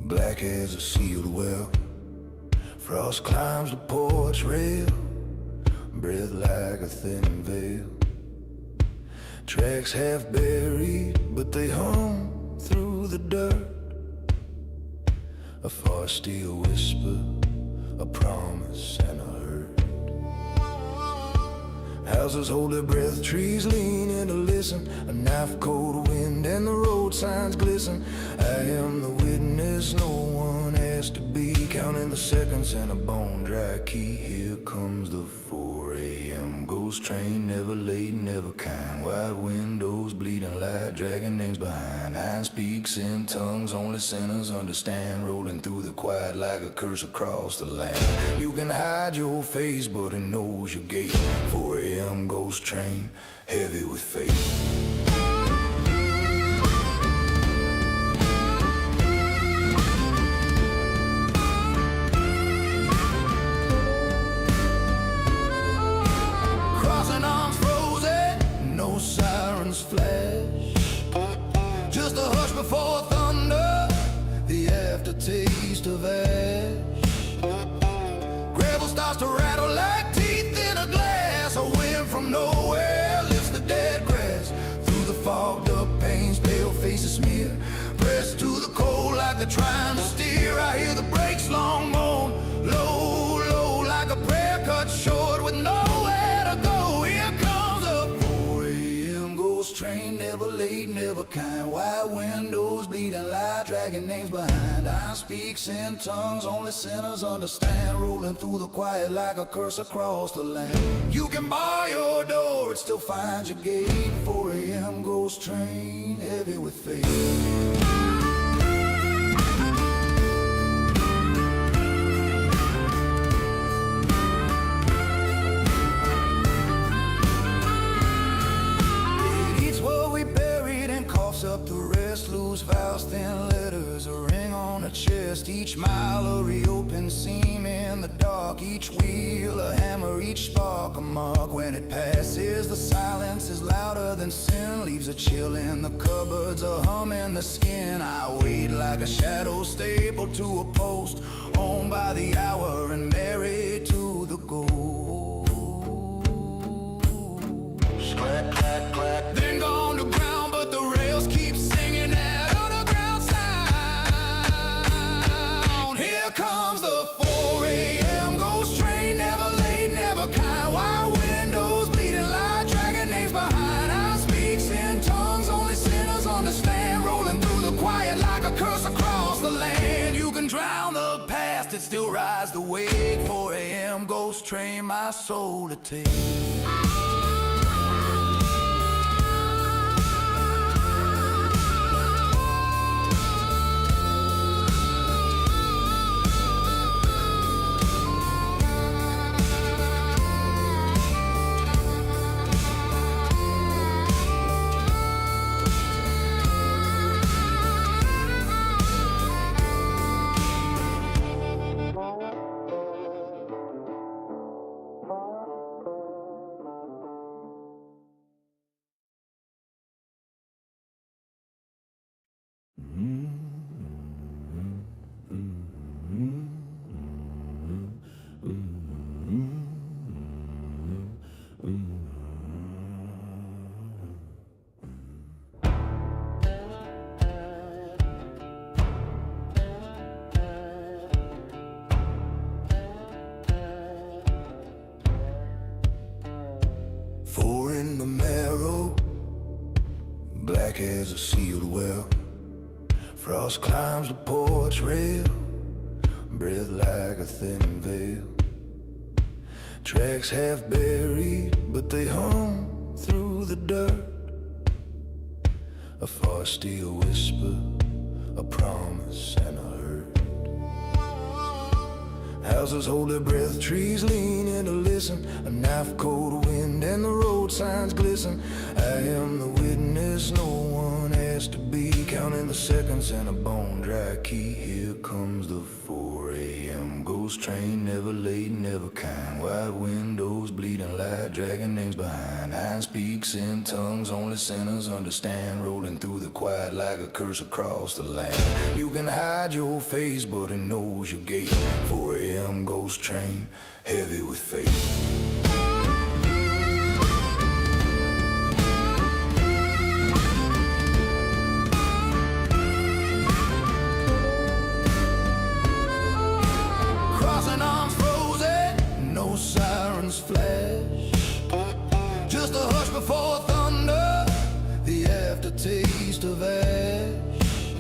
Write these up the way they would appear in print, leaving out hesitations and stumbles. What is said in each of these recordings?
black as a sealed well. Frost climbs the porch rail, breath like a thin veil. Tracks half buried, but they hum through the dirt. A far steel whisper, a promise and a hurt. Houses hold their breath, trees lean in to listen. A knife cold wind and the road signs glisten. I am the witness no one has to be, counting the seconds and a bone dry key. Here comes the 4 a.m. ghost train, never late, never kind. Wide windows, bleeding light, dragging names behind. Iron speaks in tongues only sinners understand, rolling through the quiet like a curse across the land. You can hide your face, but it knows your gate. 4 a.m. ghost train, heavy with fate. Sirens flash, just a hush before thunder, the aftertaste of ash. Gravel starts to rattle like teeth in a glass. A wind from nowhere lifts the dead grass. Through the fogged up panes, pale faces smear, pressed to the cold like they're trying to steer. I hear the brakes long moan, low, low, like a prayer cut short with nowhere to go. Here comes a train, never late, never kind. Wide windows, bleeding light, dragging names behind. I speaks in tongues only sinners understand, rolling through the quiet like a curse across the land. You can bar your door, it still finds your gate. 4 a.m. ghost train, heavy with fate. Up the rest, loose vows, thin letters, a ring on the chest. Each mile a reopened seam in the dark. Each wheel a hammer, each spark a mark. When it passes, the silence is louder than sin, leaves a chill in the cupboards, a hum in the skin. I wait like a shadow stapled to a post, owned by the hour and married to the ghost. Clack, clack, clack, then gone to ground, but the rails keep singing that underground sound. Here comes the 4 a.m. ghost train, never late, never kind. Wide windows, bleeding light, dragging names behind. I speaks in tongues only sinners understand, rolling through the quiet like a curse across the land. You can drown the past, it still rides the wake. 4 a.m. ghost train, my soul to take. In the marrow, black as a sealed well. Frost climbs the porch rail, breath like a thin veil. Tracks half buried, but they hum through the dirt. A far steel whisper, a promise and a hurt. Houses hold their breath, trees lean in to listen. A knife cold wind and the road signs glisten. I am the witness no one has to be, counting the seconds and a bone dry key. Here comes the 4 a.m. ghost train, never late, never kind. Wide windows, bleeding light, dragging names behind. Iron speaks in tongues only sinners understand, rolling through the quiet like a curse across the land. You can hide your face, but it knows your gate. 4 a.m. ghost train, heavy with faith. Sirens flash, just a hush before thunder, the aftertaste of ash.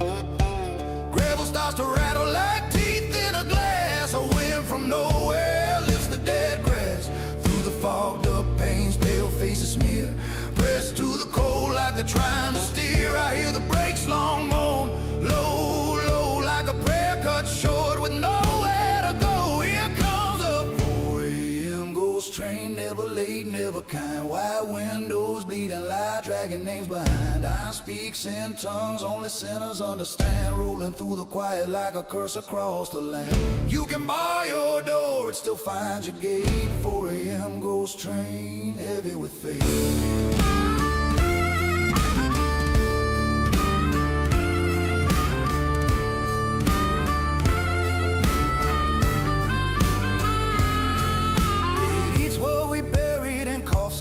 Gravel starts to rattle like teeth in a glass. A wind from nowhere lifts the dead grass. Through the fogged up panes, pale faces smear, pressed to the cold like they're trying to steer. I hear the brakes long moan, low, low, like a prayer cut short with nowhere to go. Here comes a train, never late, never kind. Wide windows, bleeding light, dragging names behind. Iron speaks in tongues only sinners understand, rolling through the quiet like a curse across the land. You can bar your door, it still finds your gate. 4 a.m. ghost train, heavy with faith.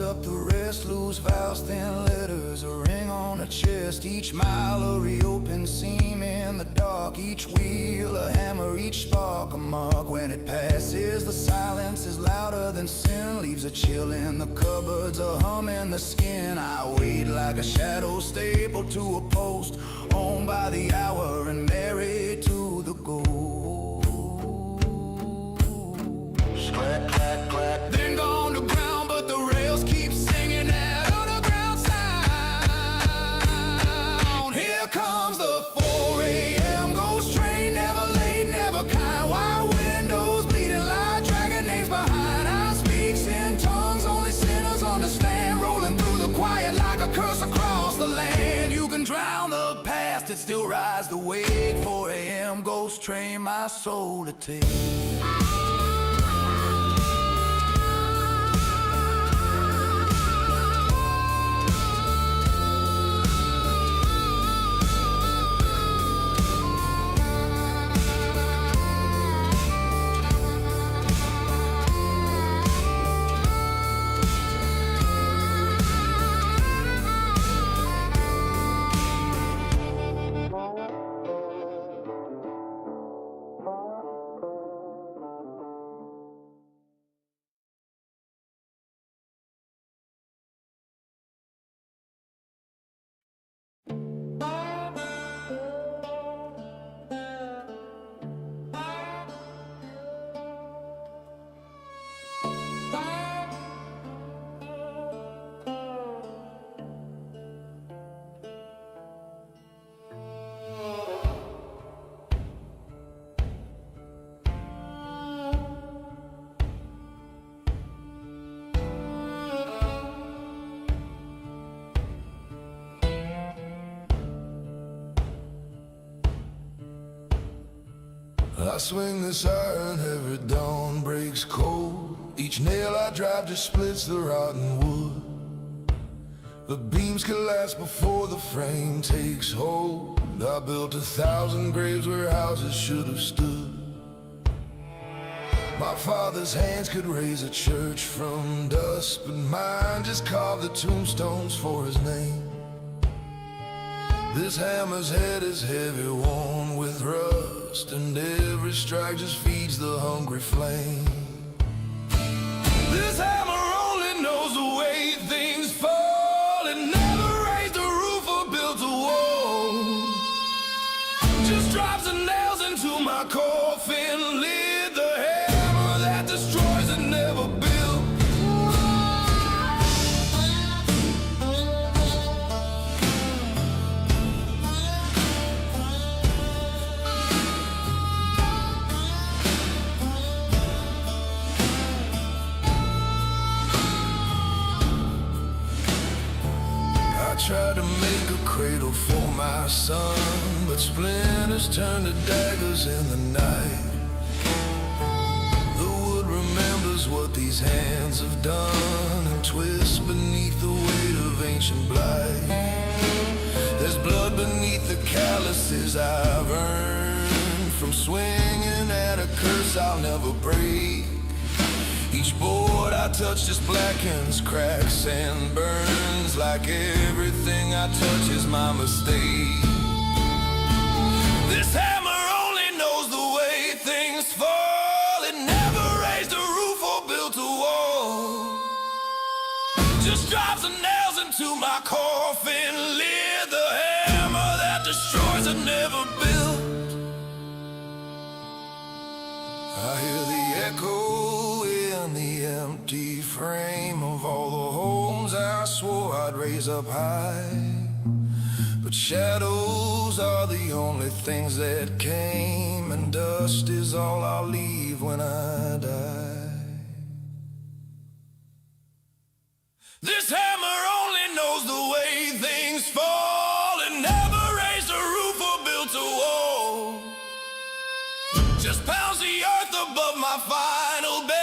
Up the rest, loose vows, thin letters, a ring on a chest. Each mile a reopened seam in the dark. Each wheel a hammer, each spark a mark. When it passes, the silence is louder than sin. Leaves a chill in the cupboards, a hum in the skin. I wait like a shadow stapled to a post, owned by the hour and married to the ghost. Crack, crack, crack, then gone to ground, but the rails keep singing that underground sound. Here comes the 4 a.m. ghost train, never late, never kind. Wide windows, bleeding light, dragging names behind. I speaks in tongues only sinners understand, rolling through the quiet like a curse across the land. You can drown the past, it still rides the wave. 4 a.m. ghost train, my soul to take. I swing this iron, every dawn breaks cold. Each nail I drive just splits the rotten wood. The beams collapse before the frame takes hold. I built 1,000 graves where houses should have stood. My father's hands could raise a church from dust, but mine just carved the tombstones for his name. This hammer's head is heavy, worn with rust, and every strike just feeds the hungry flame. This hammer only knows the way things fall. It never raised a roof or built a wall. Just drops the nails into my coffin lid. The hammer that destroys and never built. I tried to make a cradle for my my son, but splinters turn to daggers in the night. The wood remembers what these hands have done and twists beneath the weight of ancient blight. There's blood beneath the calluses I've earned from swinging at a curse I'll never break. Each board I touch just blackens, cracks and burns, like everything I touch is my mistake. This hammer only knows the way things fall. It never raised a roof or built a wall. Just drives the nails into my coffin lid. The hammer that destroys and never built. I hear the echo in the empty frame of all the homes I swore I'd raise up high. But shadows are the only things that came, and dust is all I'll leave when I die. This hammer only knows the way things fall. It never raised a roof or built a wall. Just pounds the earth above my final bed.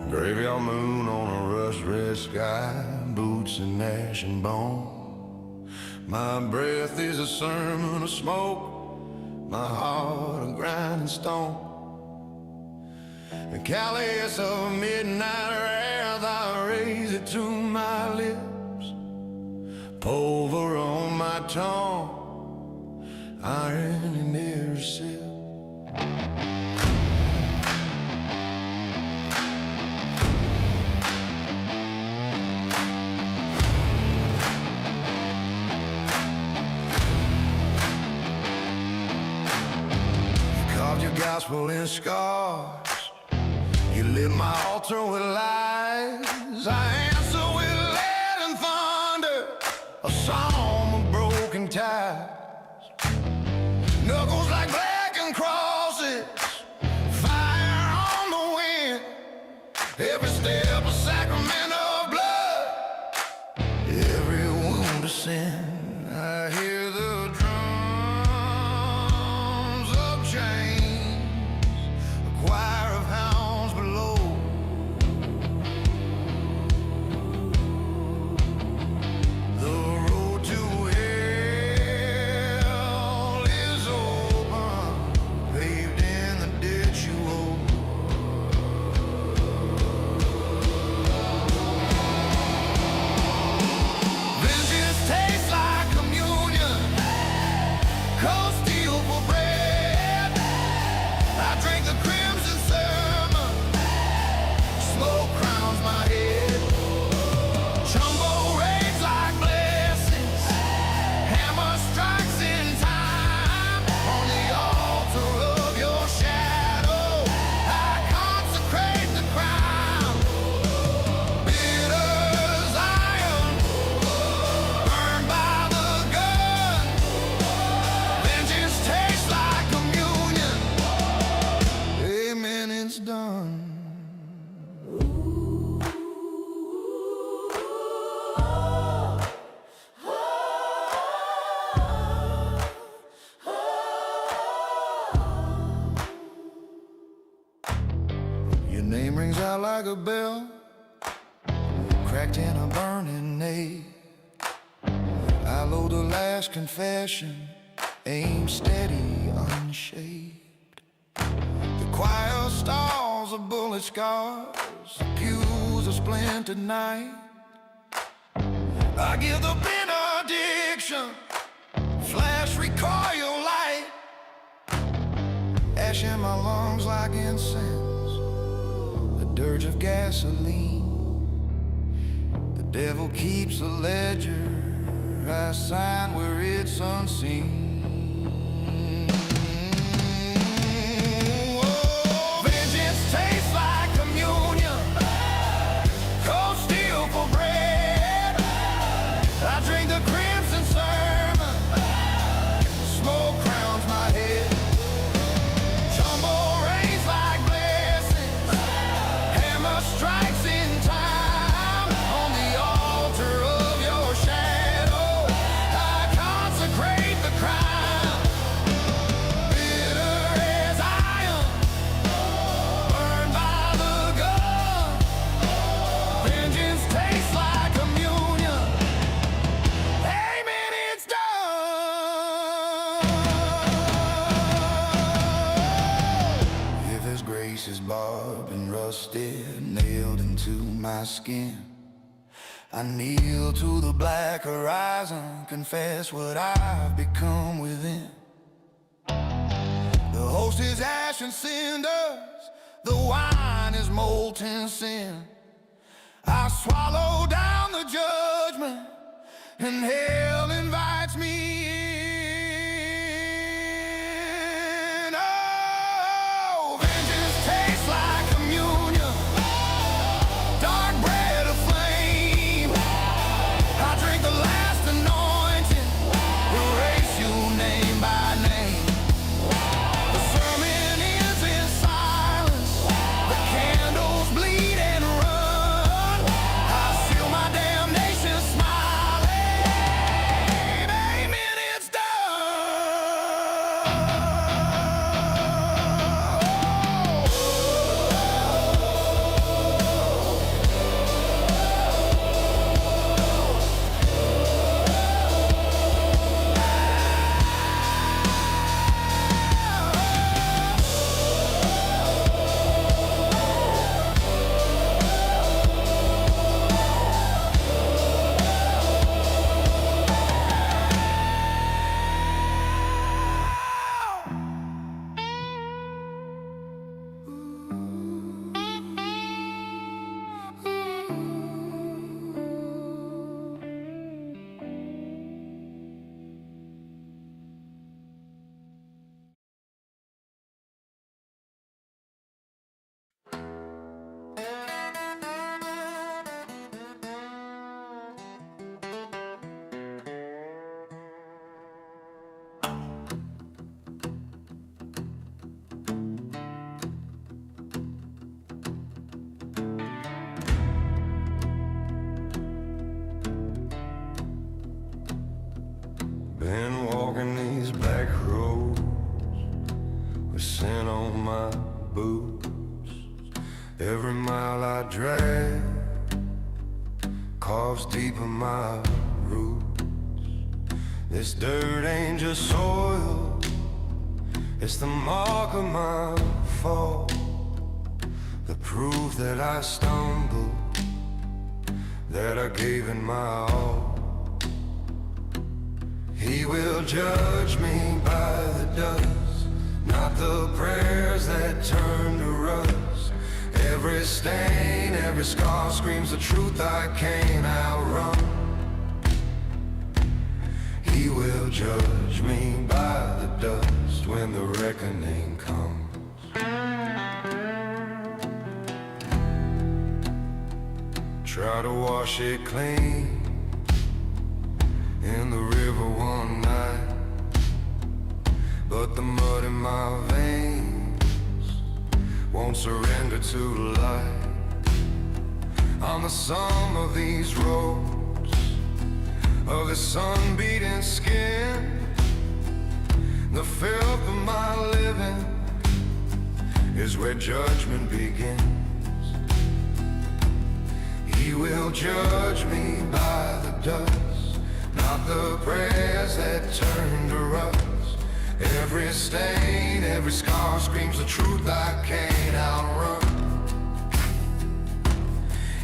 Graveyard moon on a rust-red sky, boots and ash and bone. My breath is a sermon of smoke, my heart a grinding stone. The callous of midnight wrath, I raise it to my lips. Pulver on my tongue, irony near a sip. Your gospel in scars, you lit my altar with lies. I answer with lead and thunder, a psalm of broken ties. Knuckles like blackened crosses, fire on the wind. Every step a sacrament of blood, every wound a sin. I hear the drums of change, choir of hounds below. name rings out like a bell, cracked in a burning nail. I load the last confession, aim steady, unshaved. The choir stalls are bullet scars, the pews are splintered night. I give the benediction, flash recoil light. Ash in my lungs like incense, a dirge of gasoline. The devil keeps a ledger, I sign where it's unseen. Oh, vengeance tastes like communion, cold steel for bread. I drink the crimson sermon, smoke crowns my head. Tumble rains like blessings, hammer strikes in time. On the altar of your shadow, I consecrate the crime. Bitter as iron, burned by the gun. Vengeance tastes like communion. Amen, it's done. If His grace is barbed and rusted, nailed into my skin, I kneel to the black horizon, confess what I've become within. The host is ash and cinders, the wine is molten sin. I swallow down the judgment, and hell invites me in. Oh, vengeance tastes like communion, dark bread of flame. I drink the last anointing, erase you name by name. The sermon ends in silence, the candles bleed and run. I seal my damnation smiling. Amen, it's done. Been walking these back roads with sin on my boots. Every mile I drag carves deep in my roots. This dirt ain't just soil, it's the mark of my fall, the proof that I stumbled, that I gave in my all. He will judge me by the dust, not the prayers that turn to rust. Every stain, every scar screams the truth I can't outrun. He will judge me by the dust when the reckoning comes. Try to wash it clean in the river one night, but the mud in my veins won't surrender to the light. I'm the sum of these roads, of the sun-beaten skin. The filth of my living is where judgment begins. He will judge me by the dust, not the prayers that turn to rust. Every stain, every scar screams the truth I can't outrun.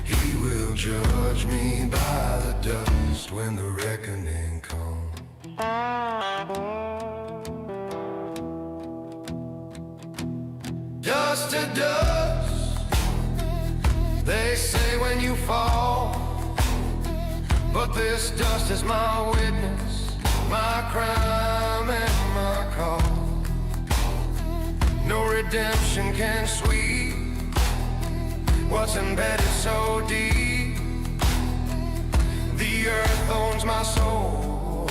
He will judge me by the dust when the reckoning comes. Dust to dust, they say when you fall, but this dust is my witness, my crime and my call. No redemption can sweep what's embedded so deep. The earth owns my soul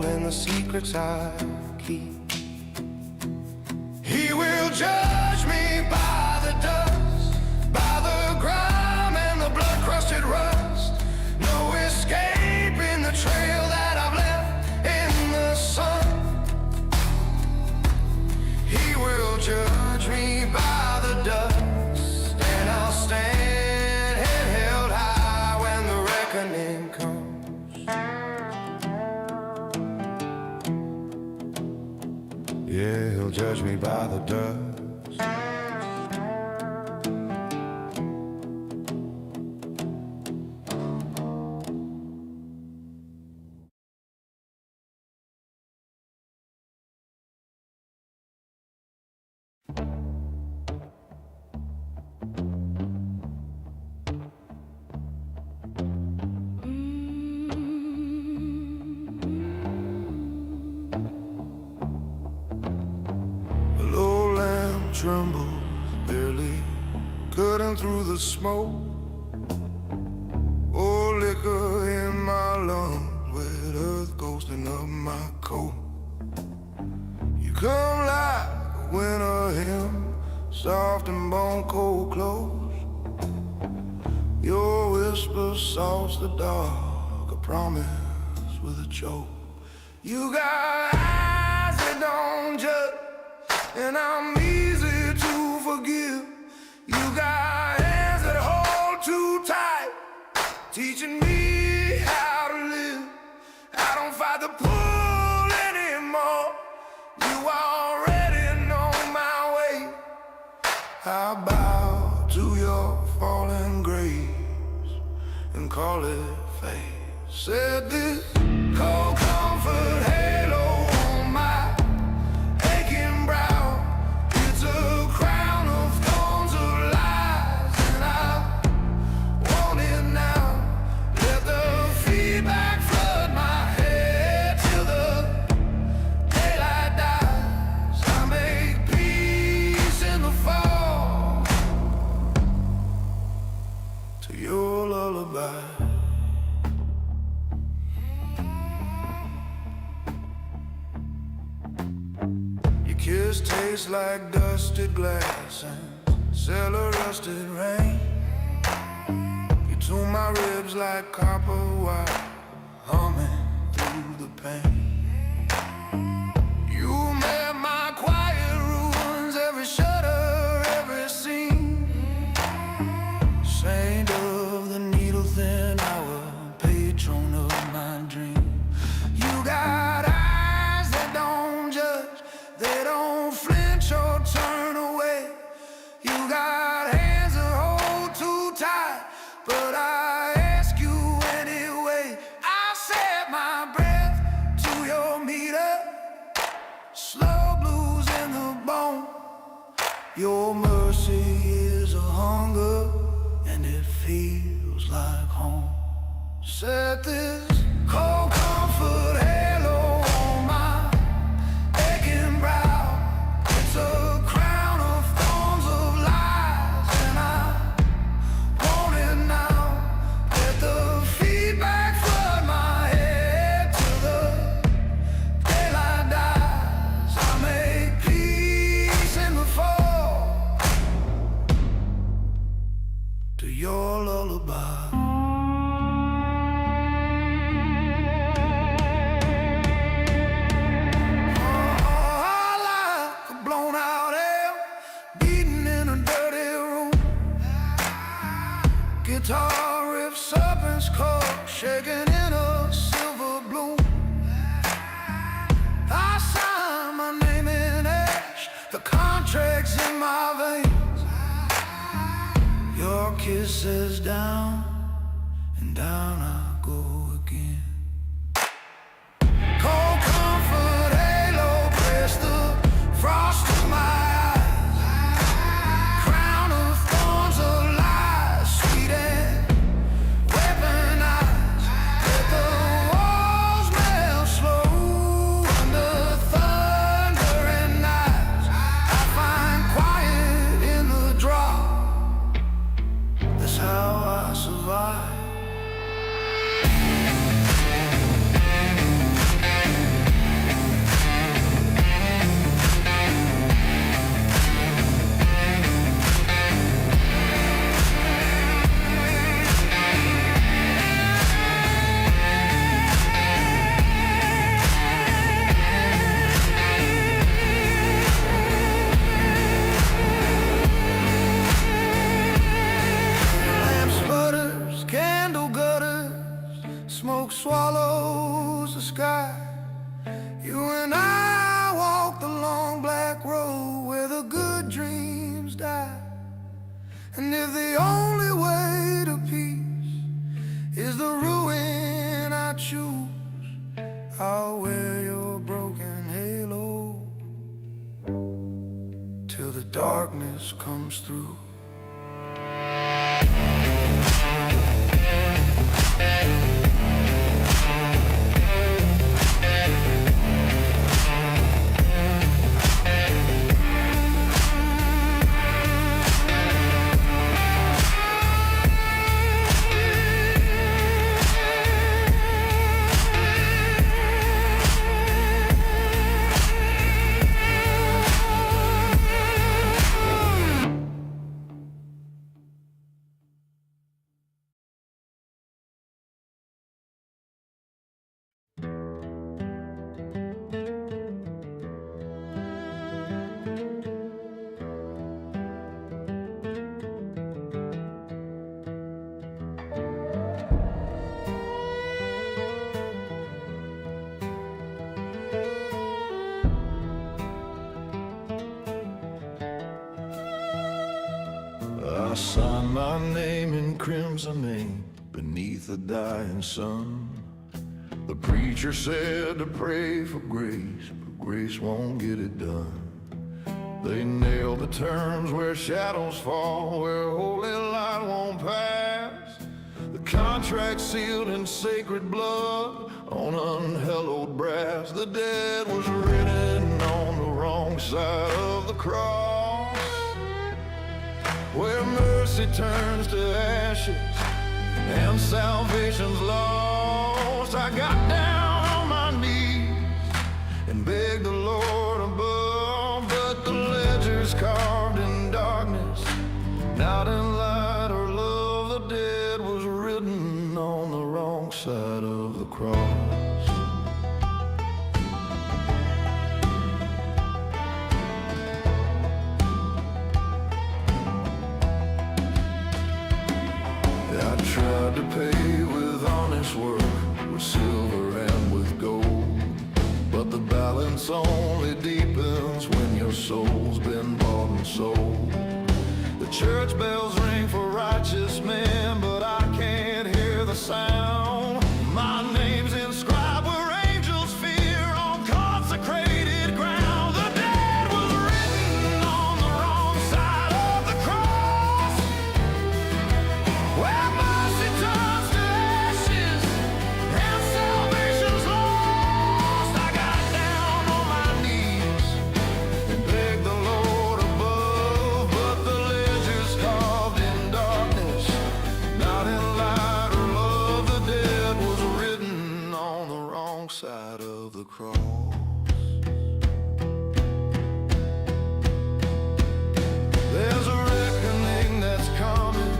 and the secrets I keep. He will judge me by the dust, by the grime and the blood-crusted rust. No escaping the trail that I've left in the sun. He will judge me by the dust, and I'll stand head held high when the reckoning comes. Yeah, he'll judge me by the dust. Trembles, barely cutting through the smoke. Oh, liquor in my lungs, wet earth ghosting up my coat. You come like a winter hymn, soft and bone cold close. Your whisper salts the dark, a promise with a choke. You got eyes that don't judge, and I'm easy to forgive. You got hands that hold too tight, teaching me how to live. I don't fight the pull anymore. You already know my way. I bow to your fallen grace and call it fate. Said this cold comfort halo on my aching brow. It's a crown of thorns of lies, and I want it now. Let the feedback flood my head till the daylight dies. I make peace in the fall to your lullaby. Kiss tastes like dusted glass and cellar rusted rain. You tune my ribs like copper wire, humming through the pain. You met my quiet ruins, every shudder, every scene. Saint of the needle thin hour, patron of my dream. You got eyes that don't judge, they don't flinch or turn away. You got hands that hold too tight, but I ask you anyway. I set my breath to your meter, slow blues in the bone. Your mercy is a hunger, and it feels like home. Set this cold comfort halo on my aching brow. It's a crown of thorns of lies, and I want it now. Let the feedback flood my head till the daylight dies. I make peace in the fall to your lullaby. insurance call shaking in a silver bloom. I sign my name in ash, the contract's in my veins. Your kiss says down, and down I go again. Cold comfort halo press the frost to my eyes. Crown of thorns of lies, sweet and weaponized. Let the walls melt slow under thunder and knives. I find quiet in the drop. That's how I survive. Smoke swallows the sky. You and I walk the long black road where the good dreams die. And if the only way to peace is the ruin I choose, I'll wear your broken halo till the darkness comes through. I sign my name in crimson ink beneath the dying sun. The preacher said to pray for grace, but grace won't get it done. They nailed the terms where shadows fall, where holy light won't pass. The contract sealed in sacred blood on unhallowed brass. The dead was written on the wrong side of the cross, where mercy turns to ashes and salvation's lost. I got down on my knees and begged the Lord above, but the ledger's carved in darkness, not in light or love. The dead was written on the wrong side of the cross. I tried to pay with honest work, with silver and with gold, but the balance only deepens when your soul's been bought and sold. The church bells ring for righteous men, but I can't hear the sound. My name's inscribed where angels fear on consecrated ground. The dead was written on the wrong side of the cross, where mercy turns to ashes and salvation's lost. I got down on my knees and begged the Lord above, but the ledger's carved in darkness, not in light or love. The dead was written on the wrong side of the cross. There's a reckoning that's coming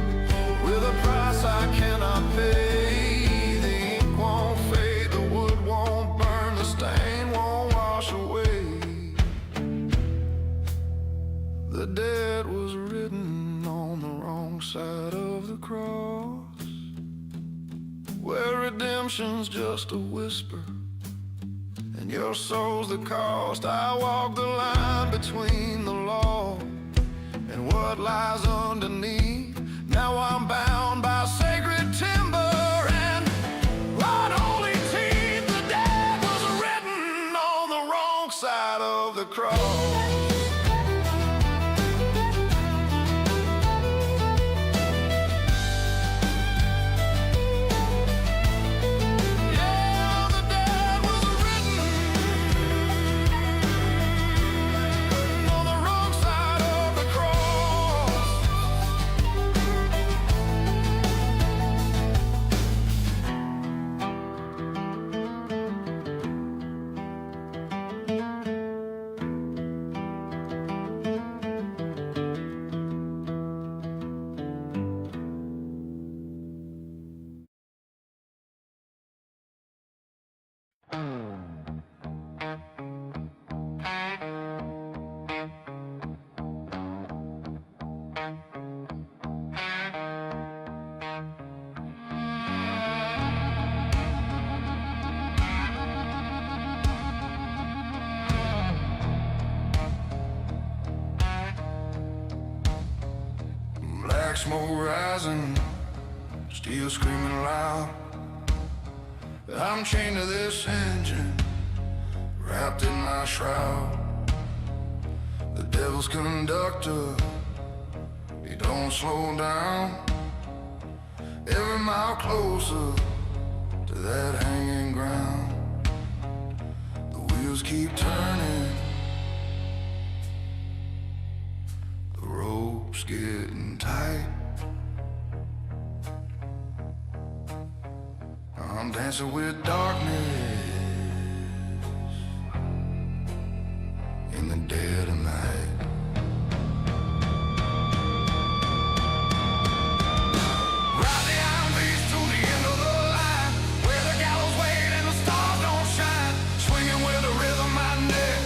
with a price I cannot pay. The ink won't fade, the wood won't burn, the stain won't wash away. The dead was written on the wrong side of the cross. redemption's just a whisper, and your soul's the cost. I walk the line between the law and what lies underneath. Now I'm bound by sacred timber and unholy teeth. The dead was written on the wrong side of the cross. Black smoke rising, steel screaming loud. I'm chained to this engine, wrapped in my shroud. The devil's conductor, he don't slow down. Every mile closer to that hanging ground. The wheels keep turning, the rope's getting tight. I'm dancing with darkness in the dead of night. Ride the iron beast to the end of the line, where the gallows wait and the stars don't shine. Swinging with the rhythm I neck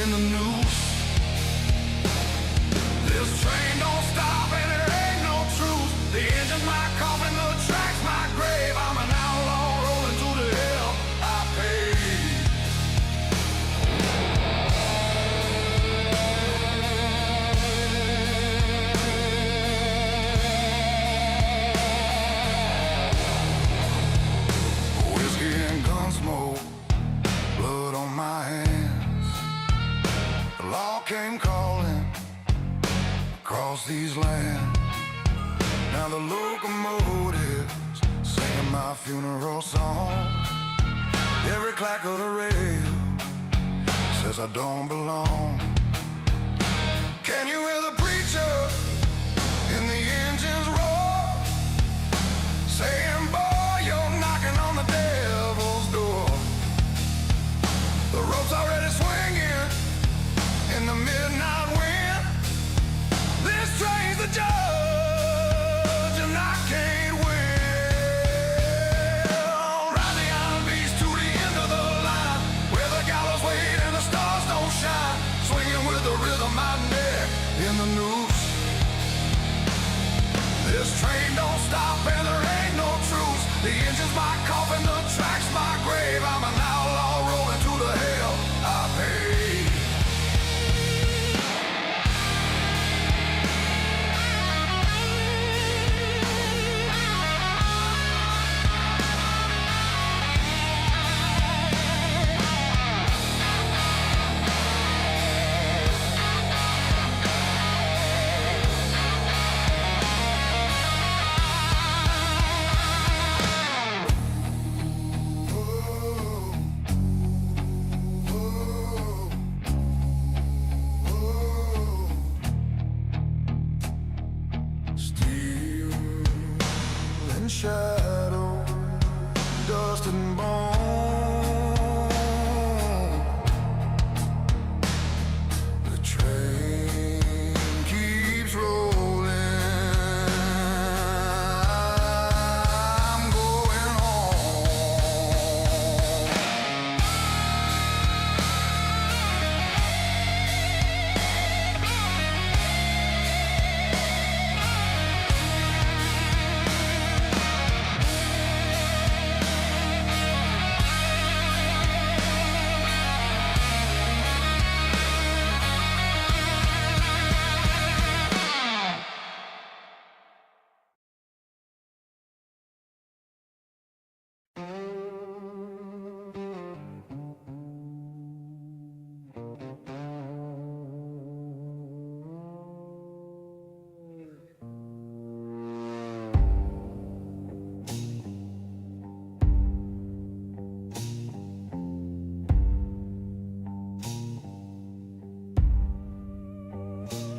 in the noose. This train don't stop and there ain't no truth. The engine's my coffin, the track's my grave. I'm an outlaw rolling to the hell I paid. Whiskey and gun smoke, blood on my hands. The law came calling across these lands. Now the locomotives singing my funeral song. Every clack of the rail says I don't belong. Can you hear the preacher in the engine's roar, saying, boy, you're knocking on the devil's door. The rope's already swinging in the midnight wind. This train's the judge and I can't win. Ride the iron beast to the end of the line, where the gallows wait and the stars don't shine. Swinging with the rhythm I neck in the noose. This train don't stop and there ain't no truce. The engine's my coffin, the track's my grave. I'm an outlaw rolling to the hell I paid.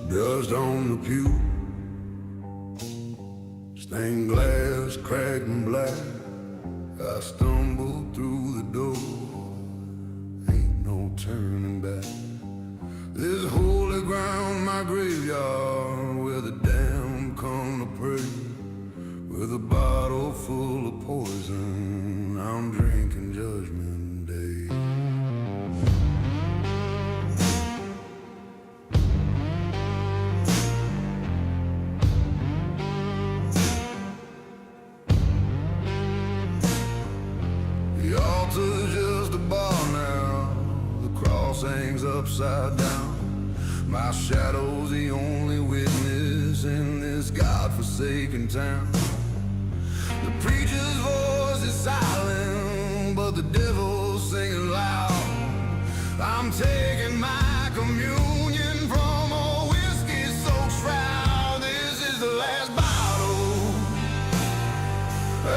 Dust on the pew, stained glass cracked and black. I stumbled through the door, ain't no turning back. This holy ground, my graveyard, where the damned come to pray. With a bottle full of poison, I'm drinking Judgment Day. The altar's just a bar now, the cross hangs upside down. My shadow's the only witness in this godforsaken town. The preacher's voice is silent, but the devil's singing loud. I'm taking my communion from a whiskey-soaked shroud. This is the last bottle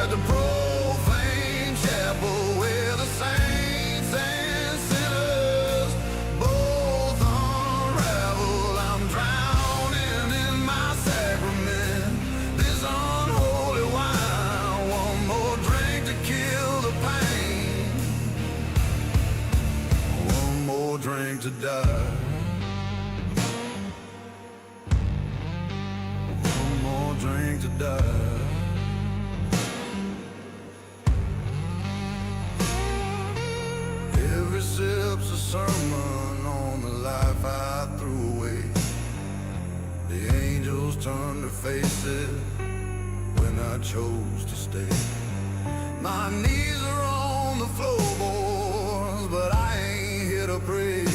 at the profane chapel where the saints and sinners both unravel. I'm drowning in my sacrament, this unholy wine. One more drink to kill the pain, one more drink to die. One more drink to die. Every sip's a sermon on the life I threw away. The angels turned their faces when I chose to stay. My knees are on the floorboards, but I ain't here to pray.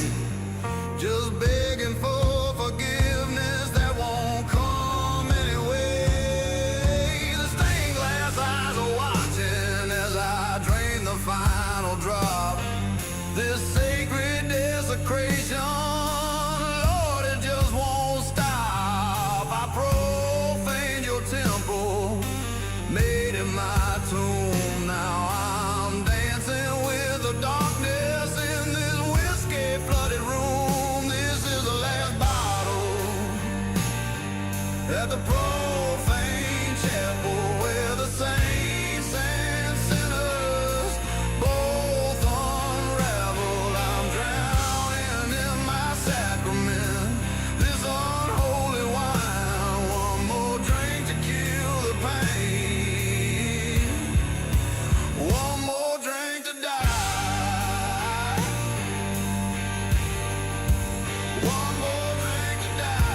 Just begging for forgiveness that won't come anyway. The stained glass eyes are watching as I drain the final drop. This sacred desecration, Lord, it just won't stop. I profaned your temple, made it my tomb. Now I'm dancing with the darkness in this whiskey-flooded room. This is the last bottle at the profane chapel where the saints and sinners both unravel. I'm drowning in my sacrament, this unholy wine. One more drink to kill the pain, one more drink to die, one more drink to die.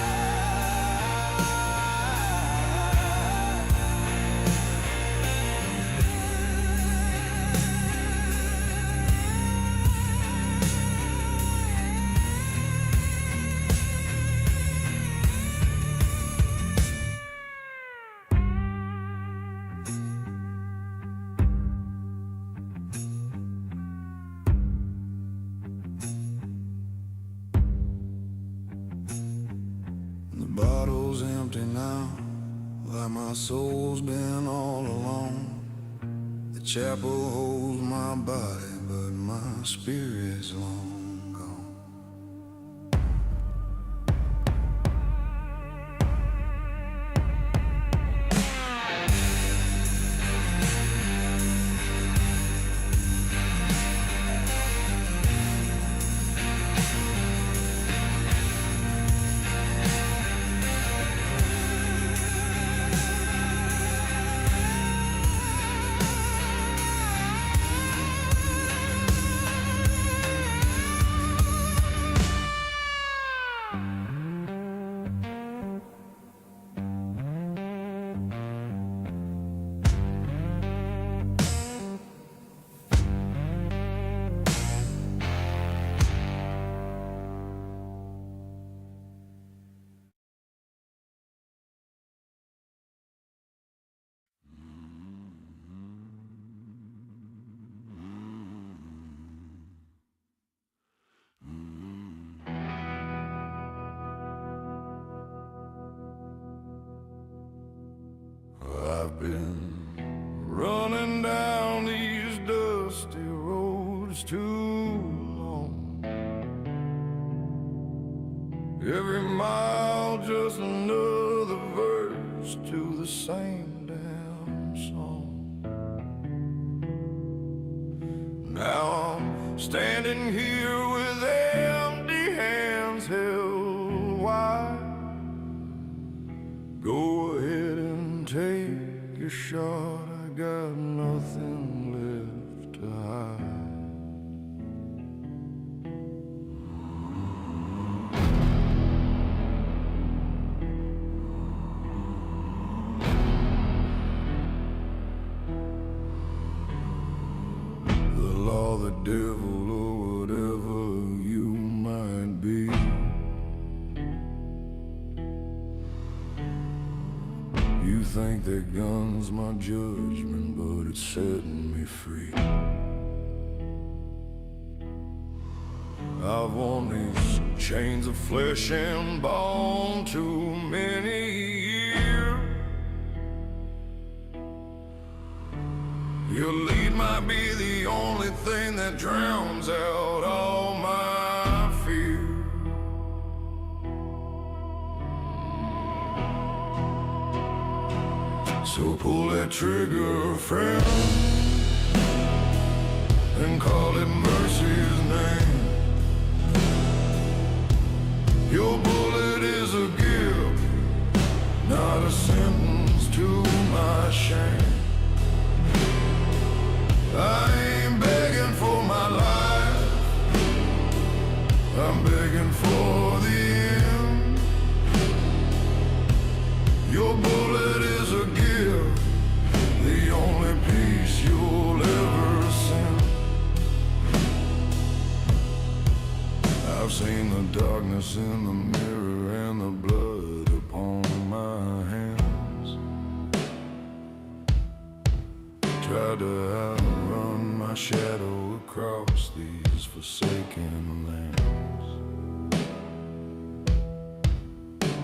The bottle's empty now, like my soul's been all along. The chapel holds my body, but my spirit's long gone. I've been running down these dusty roads too long. Every mile just another verse to the same damn song. Now I'm standing here with empty hands held wide. Go ahead and take your shot, I got nothing left to hide. The devil or whatever you might be, you think that gun's my judgment, but it's setting me free. I've worn these chains of flesh and bone too many years. Your lead might be the only thing that drowns out all my fear. So pull that trigger, friend, and call it mercy's name. Your bullet is a gift, not a sentence to my shame. I ain't begging for my life, I'm begging for the end. Your bullet is a gift, the only peace you'll ever send. I've seen the darkness in the mirror and the blood upon my hands. Tried to outrun my shadow across these forsaken lands,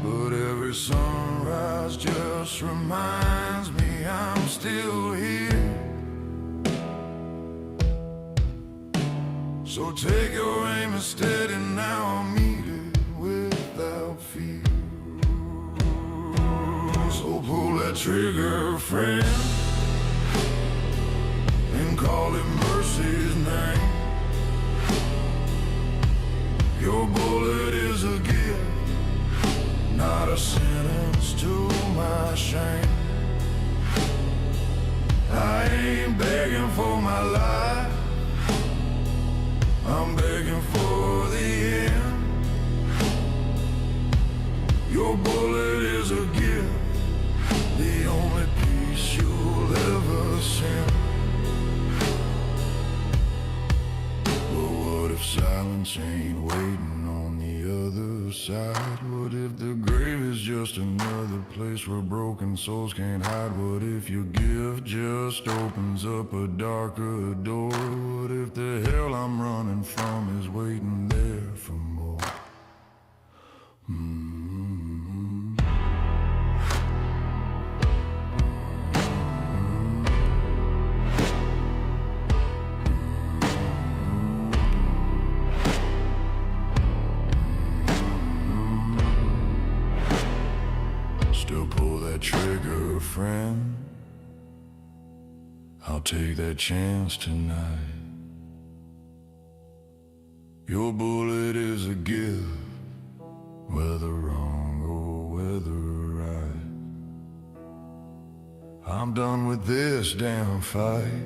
but every sunrise just reminds me I'm still here. So take your aim and steady now, I'll meet it without fear. So pull that trigger, friend, and call it mercy's name. Your bullet is a gift, not a sentence to my shame. I ain't begging for my life, I'm begging for the end. Your bullet is a gift, the only peace you'll ever send. Silence ain't waiting on the other side. What if the grave is just another place where broken souls can't hide? What if your gift just opens up a darker door? What if the hell I'm running from is waiting there for more? Still pull that trigger, friend, I'll take that chance tonight. Your bullet is a gift, whether wrong or whether right. I'm done with this damn fight.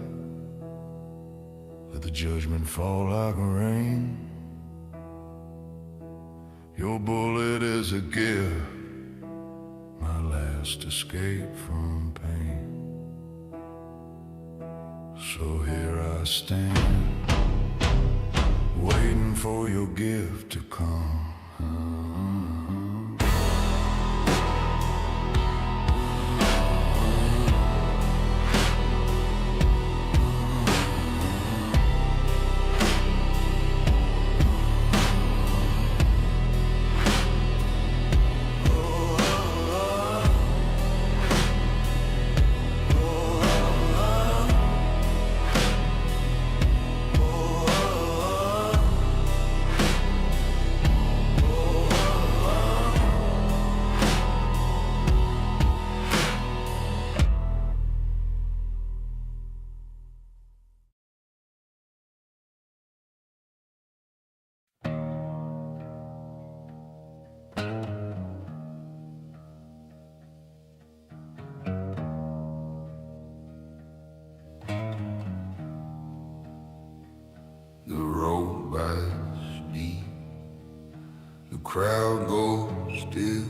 Let the judgment fall like rain. Your bullet is a gift, my last escape from pain. So here I stand, waiting for your gift to come. crowd goes still.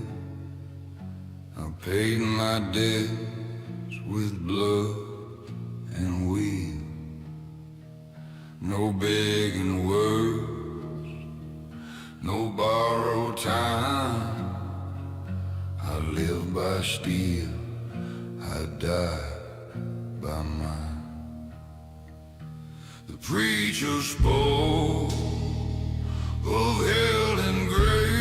I paid my debts with blood and will. No begging words, no borrowed time. I live by steel, I die by mine. The preacher spoke of hell and grace,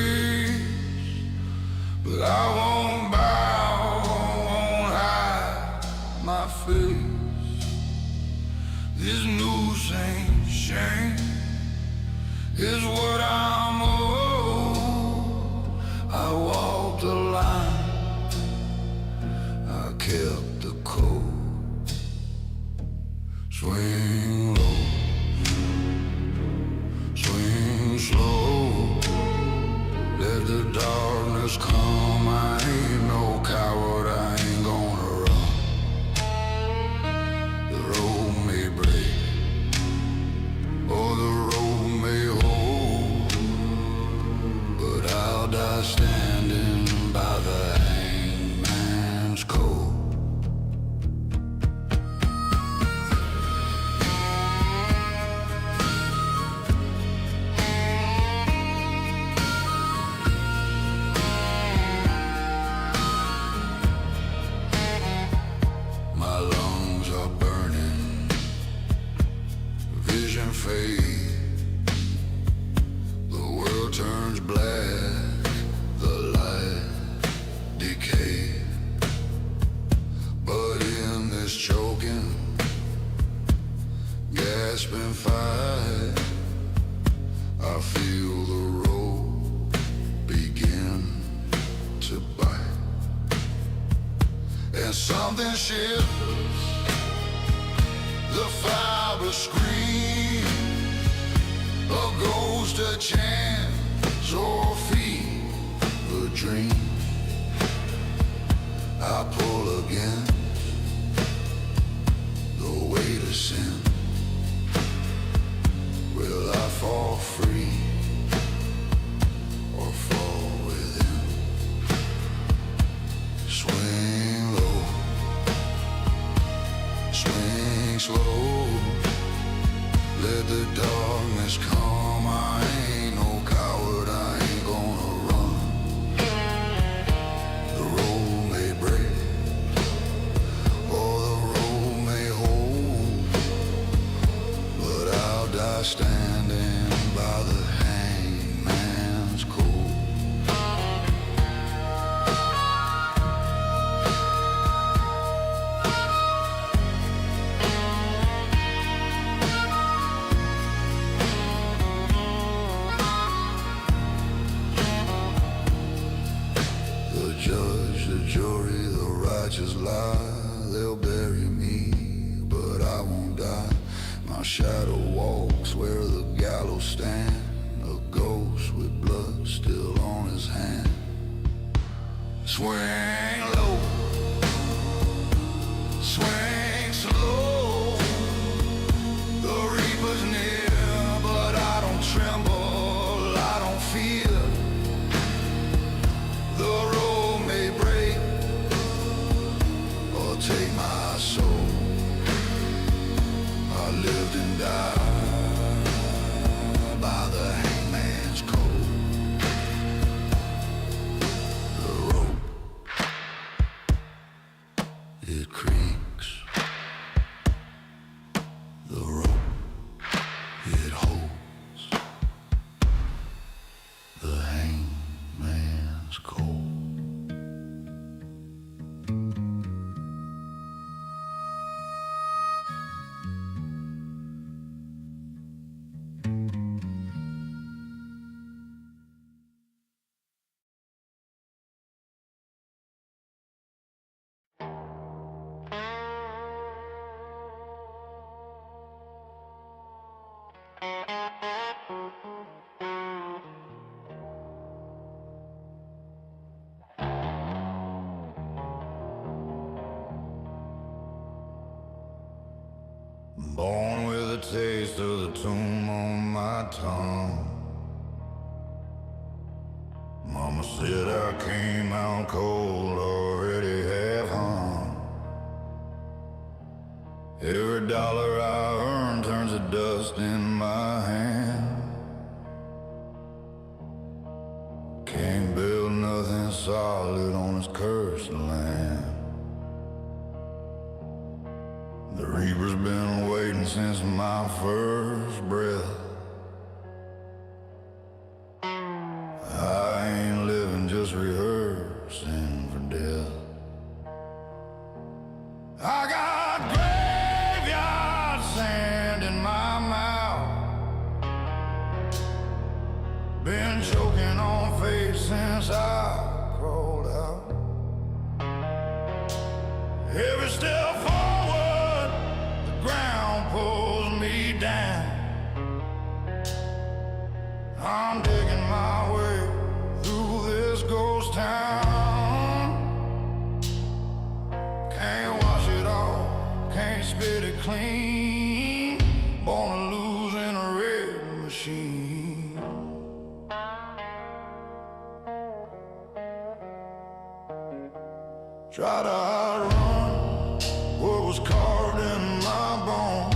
but I won't bow, won't hide my face. This noose ain't shame, is what I'm owed. I walked the line, I kept the code. Swing low, swing slow, let the darkness come. I ain't no coward, I ain't gonna run. The road may break, or the road may hold, but I'll die standing by the hangman's code. My lungs are burning, vision fades, the world turns black, the light decay. But in this choking, gasping fight, I feel the road begin to bite. And something shifts, the fiber scream, a ghost, a chance, or fever dream. I pull again, the weight of sin. Will I fall free or fall within? Swing low, swing slow, let the darkness come. I ain't no coward, I ain't gonna run. The road may break, or the road may hold, but I'll die standing by the hangman's code. The judge, the jury, the righteous lie, they'll bury me, but I won't die. My shadow walks where the gallows stand, a ghost with blood still on his hand. Swing low, swing slow, the reaper's near, but I don't tremble, I don't fear. The road may break or take my soul. I lived and died by the hangman's code. The rope, it creaks. The rope, it holds. The hangman's code. Born with a taste of the tomb on my tongue, Mama said I came out cold, already half hung. Every dollar I earn turns to dust in my hand. Can't build nothing solid on this cursed land. The reaper's been waiting since my first breath. I ain't living, just rehearsing for death. I got graveyard sand in my mouth. Been choking on faith since I crawled out. Every step forward, the ground pulls me down. I'm digging my way through this ghost town. Can't wash it off, can't spit it clean. Born to lose in a red machine. Try to outrun what was carved in my bone,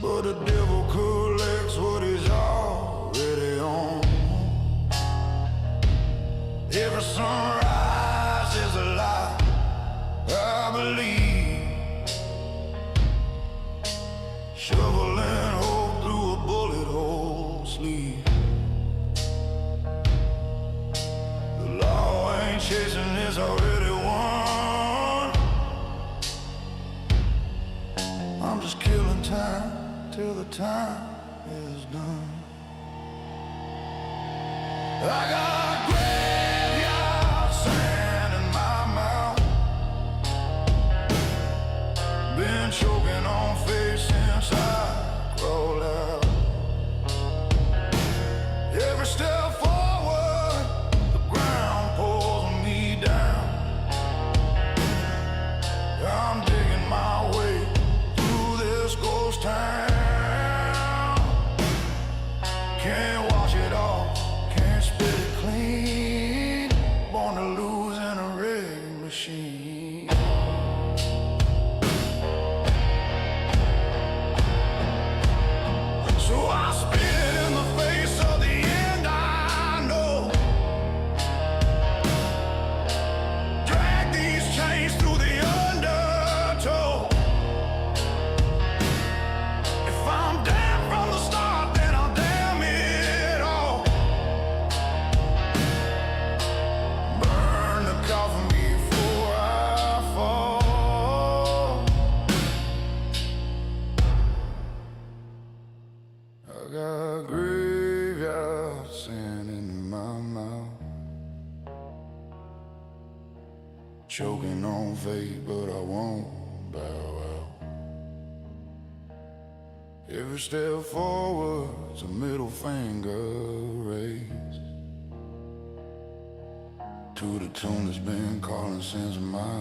but the devil collects what he's already on. Every sunrise is a lie, I believe. Shoveling hope through a bullet hole sleeve. The law ain't chasing this, already won. I'm just killing time till the time is done. I got graveyard sand in my mouth. Been choking on faith since I crawled out. Every step forward, the ground pulls me down. I'm digging my way through this ghost town. Can't wash it off, can't spit it clean. Born to lose in a rigged machine. So I spit in the face of the end, I know. Drag these chains through the undertow. If I'm damned from the start, then I'll damn it all. Burn the coffin before I fall. I got graveyard sand in my mouth. Choking on fate, but I won't bow out. Every step forward's a middle finger raised to the tune that's been calling since my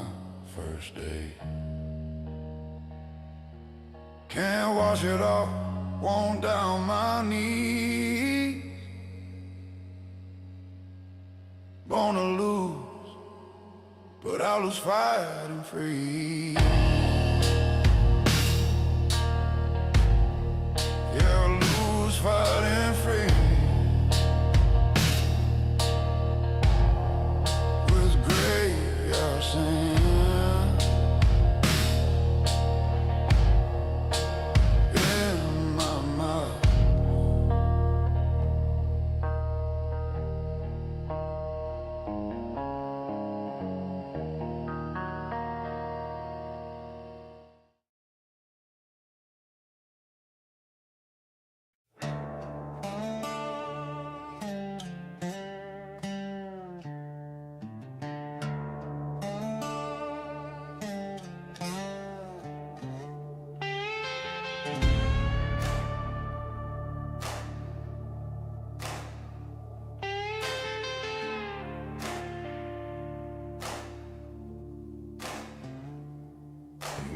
first day. Can't wash it off, won't down my knees. Born to lose, but I lose fighting free. Yeah, I lose fighting free. With graveyard sand in my mouth.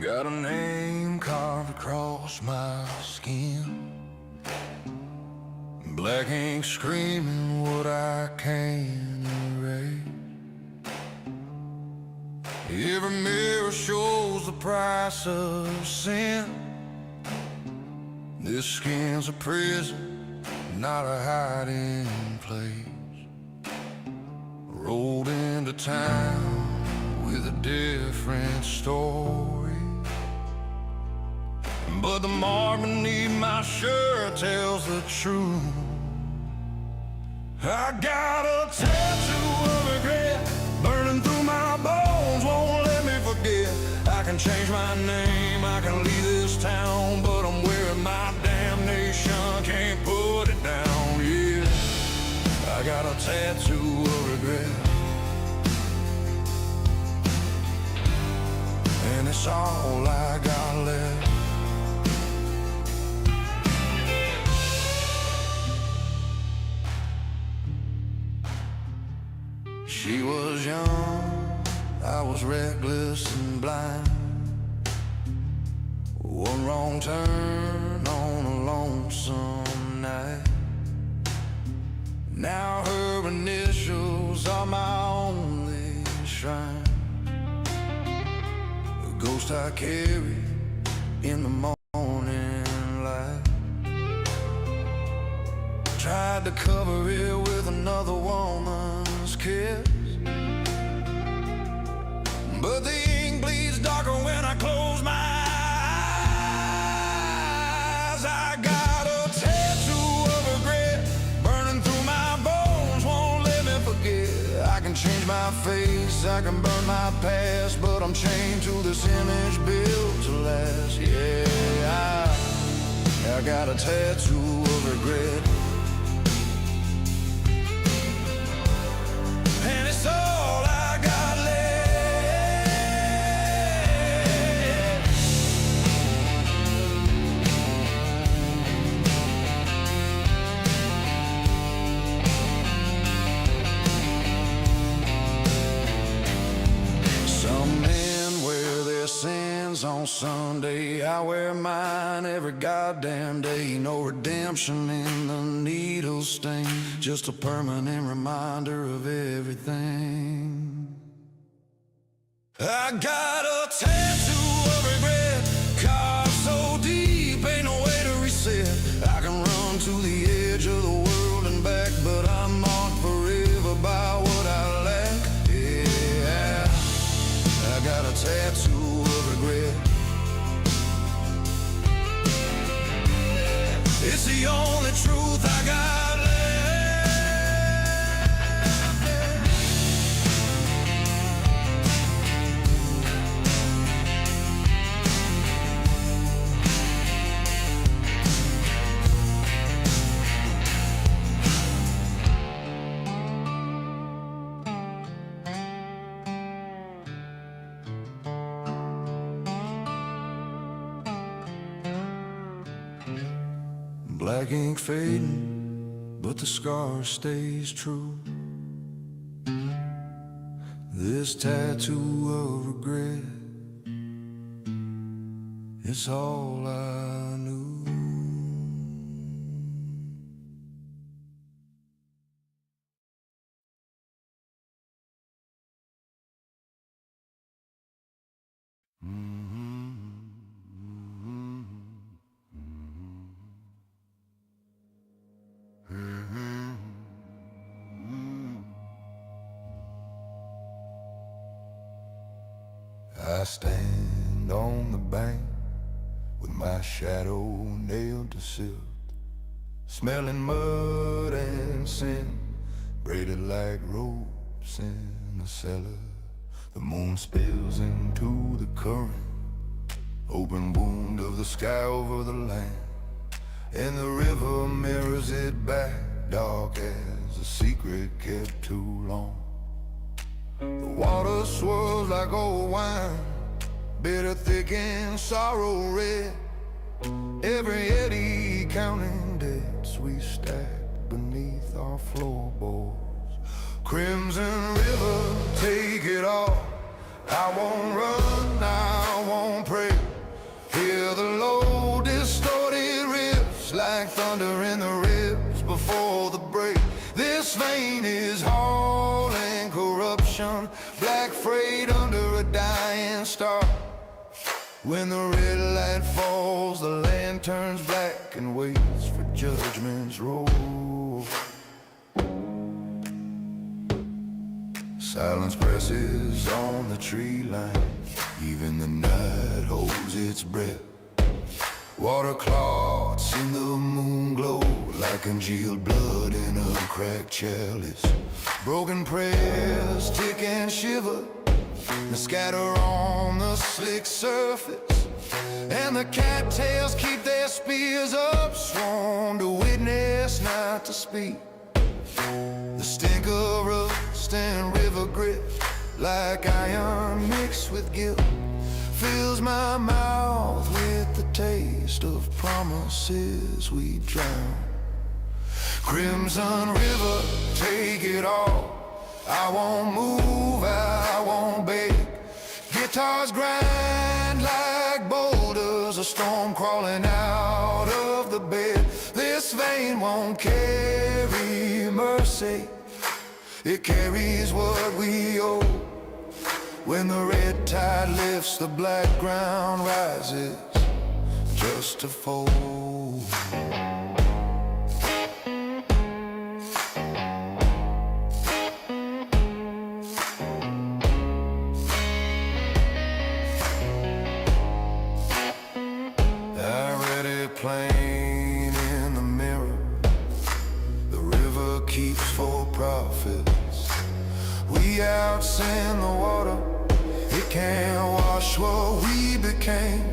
Got a name carved across my skin, Black ink screaming what I can't erase. Every mirror shows the price of sin. This skin's a prison, not a hiding place. Rolled into town with a different story, but the mark beneath my shirt tells the truth. I got a tattoo of regret burning through my bones, won't let me forget. I can change my name, I can leave this town, but I'm wearing my damnation, can't put it down, yeah. I got a tattoo of regret, and it's all I got left. She was young, I was reckless and blind. One wrong turn on a lonesome night. Now her initials are my only shrine, a ghost I carry in the morning light. Tried to cover it with another woman's kiss, but the ink bleeds darker when I close my eyes. I got a tattoo of regret burning through my bones, won't let me forget. I can change my face, I can burn my past, but I'm chained to this image built to last. Yeah, I got a tattoo of regret, and it's all I got left. Some men wear their sins on Sunday, I wear mine every goddamn day. No redemption in the needle stain, just a permanent reminder of everything. I got a tattoo of regret, carved so deep, ain't no way to reset. I can run to the edge of the world and back, but I'm marked forever by what I lack. Yeah, I got a tattoo of regret. It's the only truth I got left. Black ink fading, but the scar stays true. This tattoo of regret, it's all I knew. I stand on the bank with my shadow nailed to silt, smelling mud and sin, braided like ropes in a cellar. The moon spills into the current, open wound of the sky over the land, and the river mirrors it back, dark as a secret kept too long. The water swirls like old wine, bitter, thick, and sorrow red. Every eddy counting debts we stack beneath our floorboards. Crimson river, take it all. I won't run, I won't pray. Hear the low distorted riffs like thunder in the ribs before This vein is hauling corruption, black freight under a dying star. When the red light falls, the land turns black and waits for judgment's roll. Silence presses on the tree line, even the night holds its breath. Water clots in the moon glow like congealed blood in a cracked chalice. Broken prayers tick and shiver and scatter on the slick surface. And the cattails keep their spears up, sworn to witness, not to speak. The stink of rust and river grit, like iron mixed with guilt, fills my mouth with the taste of promises we drown. Crimson River, take it all. I won't move, I won't beg. Guitars grind like boulders, a storm crawling out of the bed. This vein won't carry mercy, it carries what we owe. When the red tide lifts, the black ground rises just to fold. Plain in the mirror, the river keeps for profits. We outsend the water, it can't wash what we became.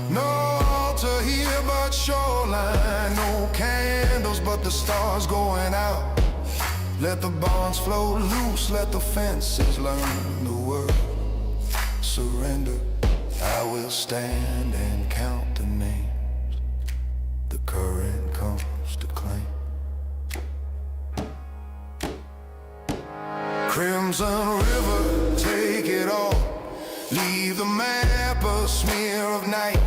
No altar here but shoreline, no candles but the stars going out. Let the bonds flow loose, let the fences learn the word. Surrender, I will stand and count the names the current comes to claim. Crimson River, take it all. Leave the map a smear of night.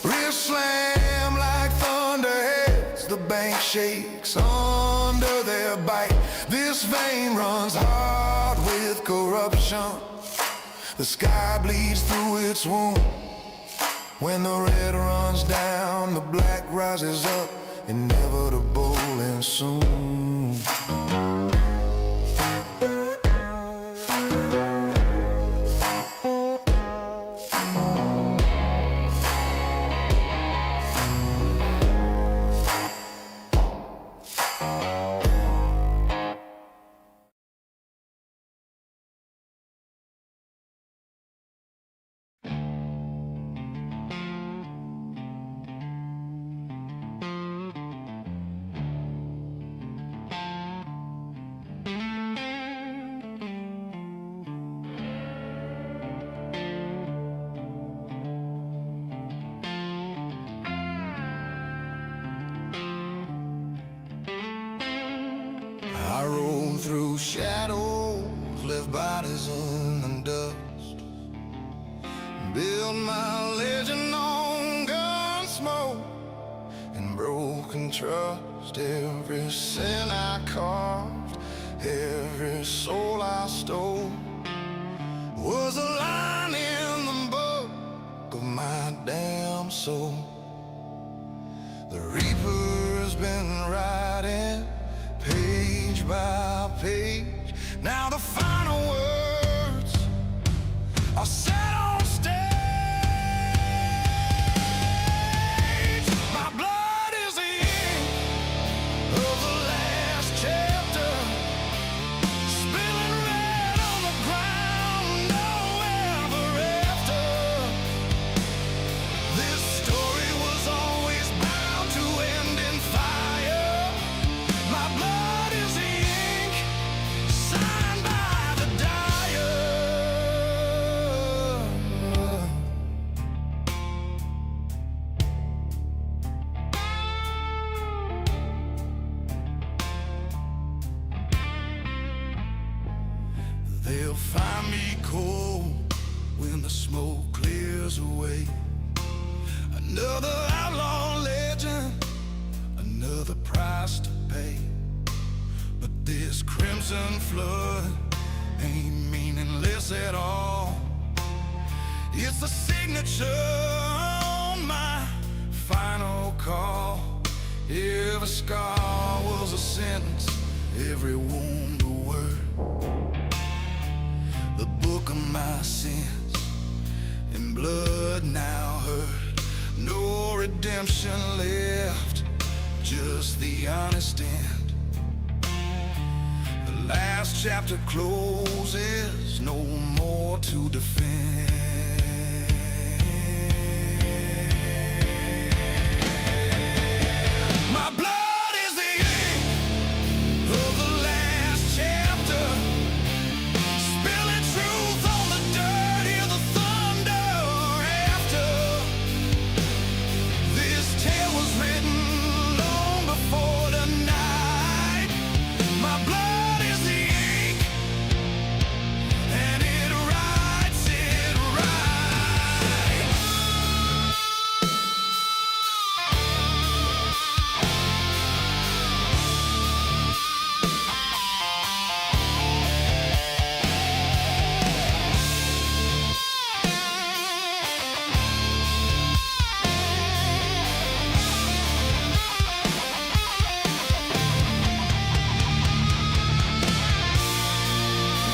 Wrist slam like thunderheads, the bank shakes under their bite. This vein runs hard with corruption, the sky bleeds through its wound. When the red runs down, the black rises up, inevitable and soon. I roll through shadows, left bodies in the dust, build my legend on gun smoke and broken trust. Every sin I carved, every soul I stole, was a line in the book of my damn soul. The Reaper's been riding page by page. Now the final words are said on stage. My blood is the ink of the last chapter, spilling red on the ground, no ever after. This story was always bound to end in fire. My blood is the ink signed by the dyer. They'll find me cold when the smoke clears away. Another outlaw legend, another price to pay. But This crimson flood ain't meaningless at all. It's a signature on my final call. Every scar was a sentence, every wound a word. The book of my sins in blood now heard. No redemption left, just the honest end. The last chapter closes, no more to defend. My blood is the ink of the last chapter, spilling truth on the dirt, hear the thunder after. This tale was written long before the night. My blood is the ink, and it writes it right.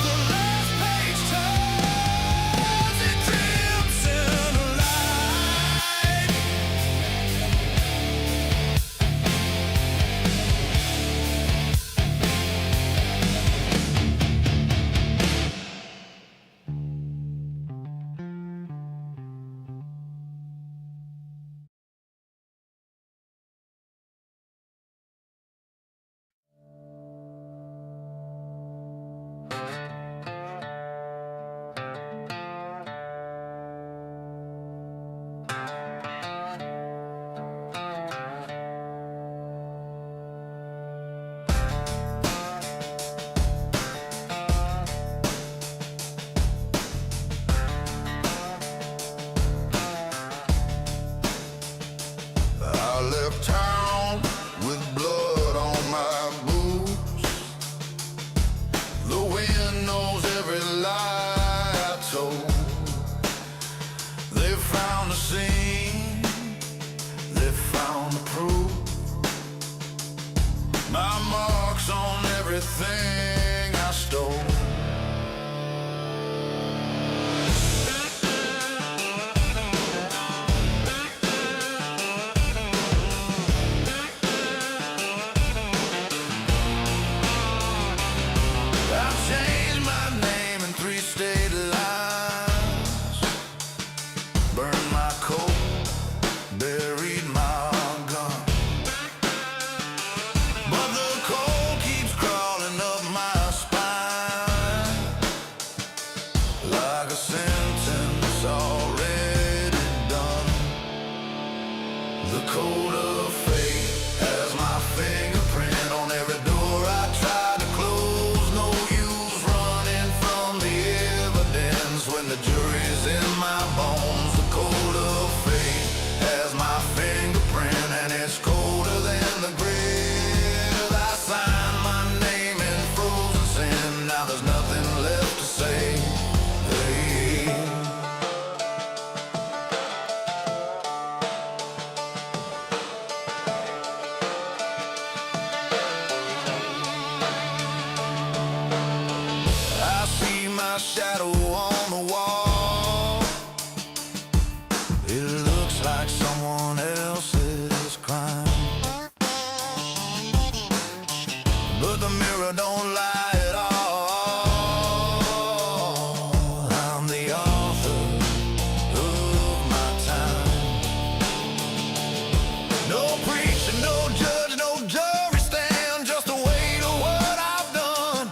The last page turns, it drips in light. I left town with blood on my boots. The wind knows every lie I told. They found the scene, they found the proof. My marks on everything I stole. I've changed my name in 3 state lines, burned my coat, buried my gun. But the cold keeps crawling up my spine, like a sentence already done. The code of fate has my fingerprint on every door I tried to close. No use running from the evidence when the jury's in my bones. The code of fate has my fingerprint, and it's colder than the grave. I signed my name in frozen sin, now there's nothing left to say. Hey. I see my shadow on the wall. It looks like someone else's crime, but the mirror don't lie at all. I'm the author of my time. No preacher, no judge, no jury stand, just a weight of what I've done.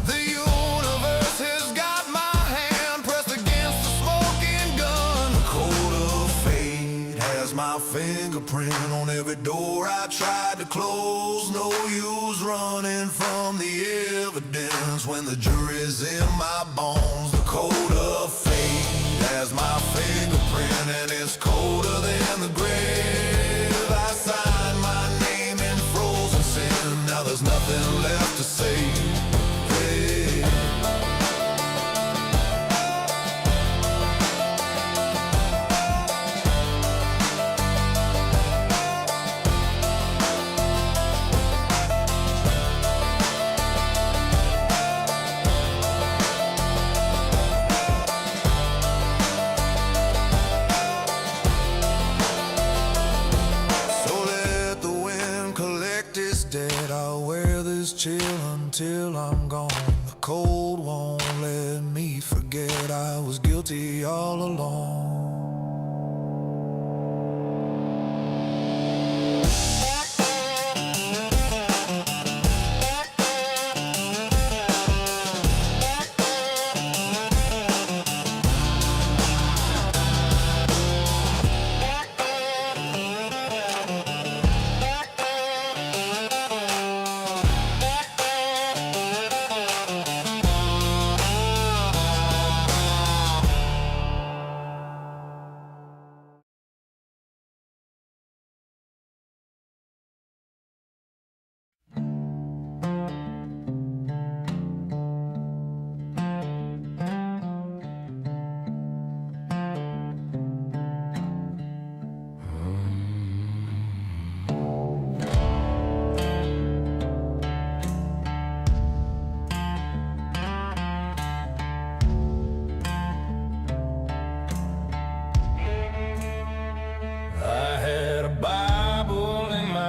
The universe has got my hand pressed against the smoking gun. The code of fate has my fingerprint on every door I tried to close. No use running from the evidence when the jury's in my bones. The code of fate has my fingerprint, and it's colder than the grave. I signed my name in frozen sin, now there's nothing left left to say. Hey. Dead, I'll wear this chill until I'm gone. The cold won't let me forget I was guilty all along.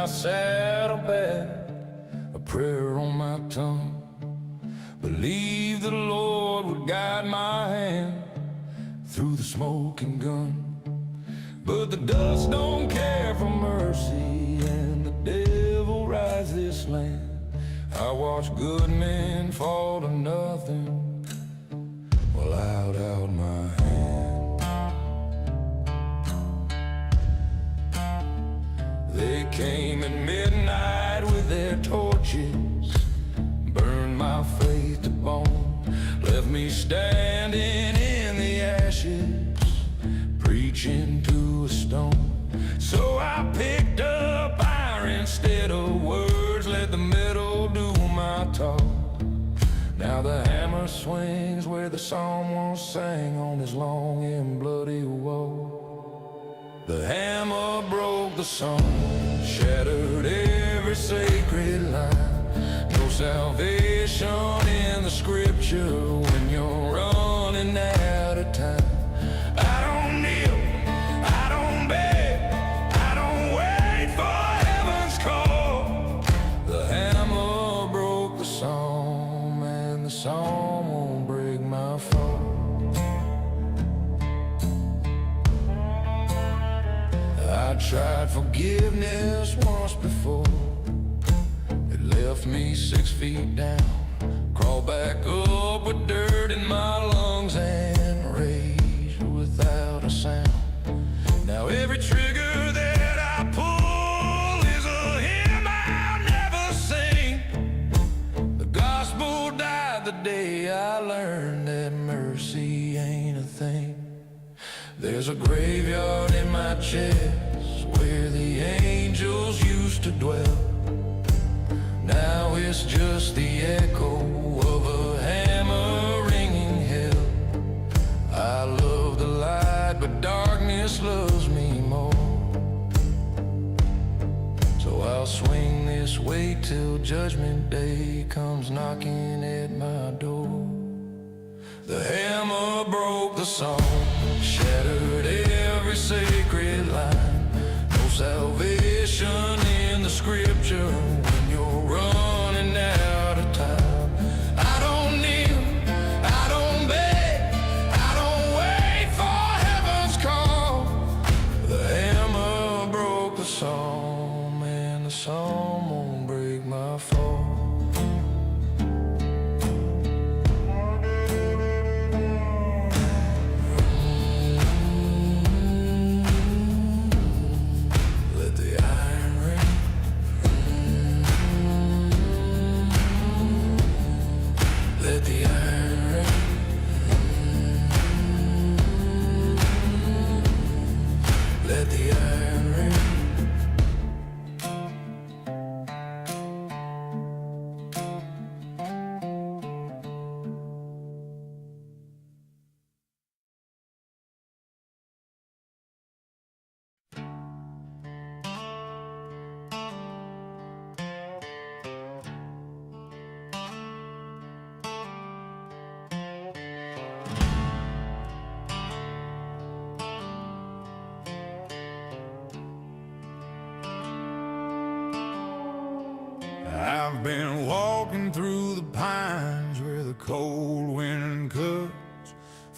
Saddlebag, a prayer on my tongue. Believe the Lord would guide my hand through the smoking gun. But the dust don't care for mercy, and the devil rides this land. I watch good men fall to nothing while I held out my hand. They came at midnight with their torches, burned my faith to bone, left me standing in the ashes, preaching to a stone. So I picked up iron instead of words, let the metal do my talk. Now the hammer swings where the psalm once sang on his long and bloody woe. The hammer broke the song, shattered every sacred line. No salvation in the scripture when you're running out of time. I don't kneel, I don't beg, I don't wait for heaven's call. The hammer broke the psalm, and the psalm won't break my fall. I tried forgiveness once before. It left me 6 feet down, crawled back up with dirt in my lungs and rage without a sound. Now every trigger that I pull is a hymn I'll never sing. The gospel died the day I learned that mercy ain't a thing. There's a graveyard in my chest where the angels used to dwell. Now it's just the echo of a hammer ringing hell. I love the light, but darkness loves me more. So I'll swing this way till judgment day comes knocking at my door. The hammer broke the song, shattered every sacred line. No salvation in the scripture when you're running out of time. I don't kneel, I don't beg, I don't wait for heaven's call. The hammer broke the psalm, and the psalm won't break my fall.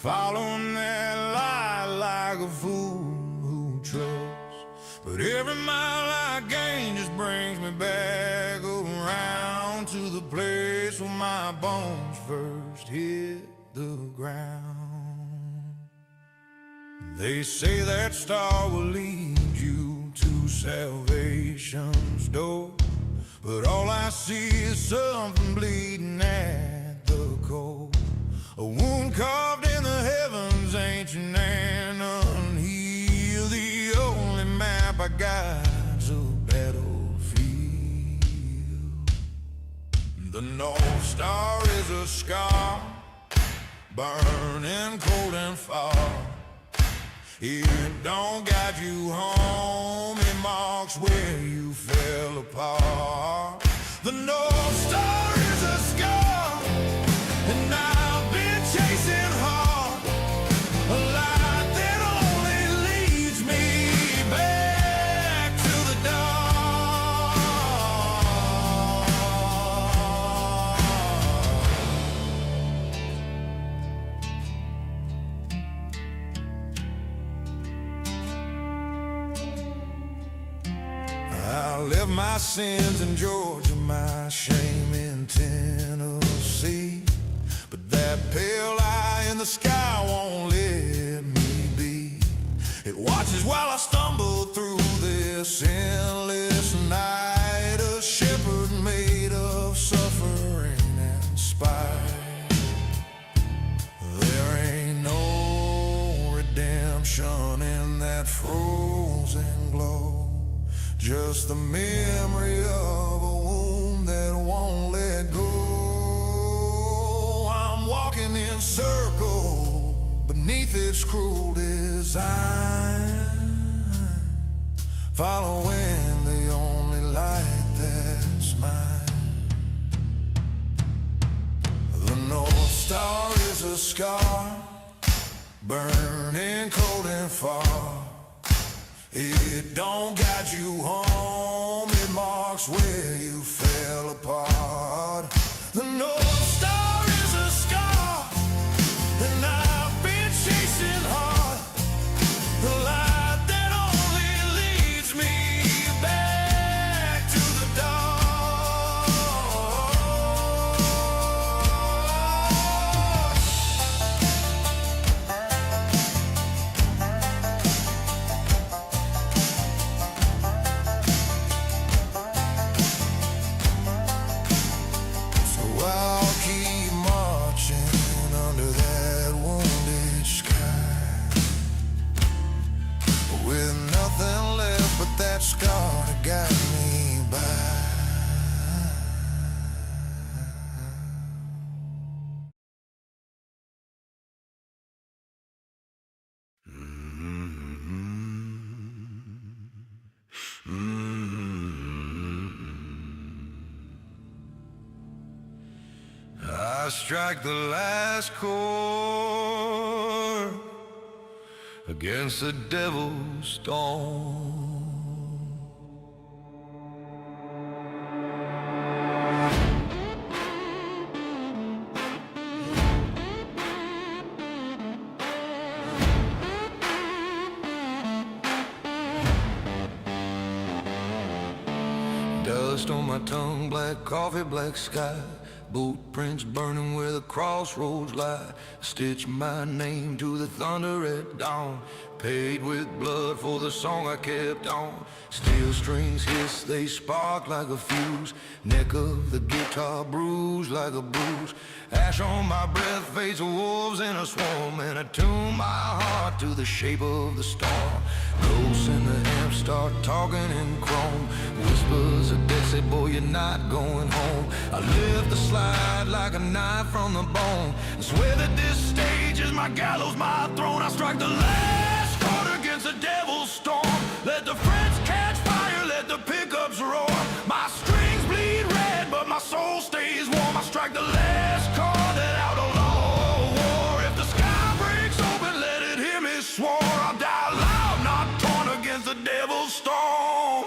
following that lie like a fool who trusts. But every mile I gain just brings me back around to the place where my bones first hit the ground. They say that star will lead you to salvation's door, but all I see is something bleeding at the core. A wound carved in the heavens, ancient and unhealed. The only map I got's a battlefield. The North Star is a scar, burning cold and far. It don't guide you home, it marks where you fell apart. The North Star is a scar, and I've been chasing hard, a light that only leads me back to the dark. I left my sins in Georgia, my shame in Tennessee, but that pale eye in the sky won't let me be. It watches while I stumble through this endless night, a shepherd made of suffering and spite. There ain't no redemption in that frozen glow, just the memory of a wound that won't let go. I'm walking in circles beneath its cruel design, following the only light that's mine. The North Star is a scar, burning cold and far. It don't guide you home, it marks where you fell apart. The North Star is a scar, and I've been chasing hard, the light that only leads me back to the dark. I'll keep marching under that wounded sky, with nothing left but that scar to guide me by. I strike the last chord against the devil's storm. Dust on my tongue, black coffee, black sky, boot prints burning where the crossroads lie. Stitch my name to the thunder at dawn, paid with blood for the song I kept on. Steel strings hiss, they spark like a fuse, neck of the guitar bruised like a bruise. Ash on my breath, face of wolves in a swarm, and I tune my heart to the shape of the storm. Ghosts in the amp start talking in chrome, whispers of death say, boy, you're not going home. I lift the slide like a knife from the bone, I swear that this stage is my gallows, my throne. I strike the last chord against the devil's storm. Let the frets catch fire, let the pickups roar. My strings bleed red, but my soul stays warm. I strike the last chord that outlaw war. If the sky breaks open, let it hear me swore. I'll die loud, not torn against the devil's storm.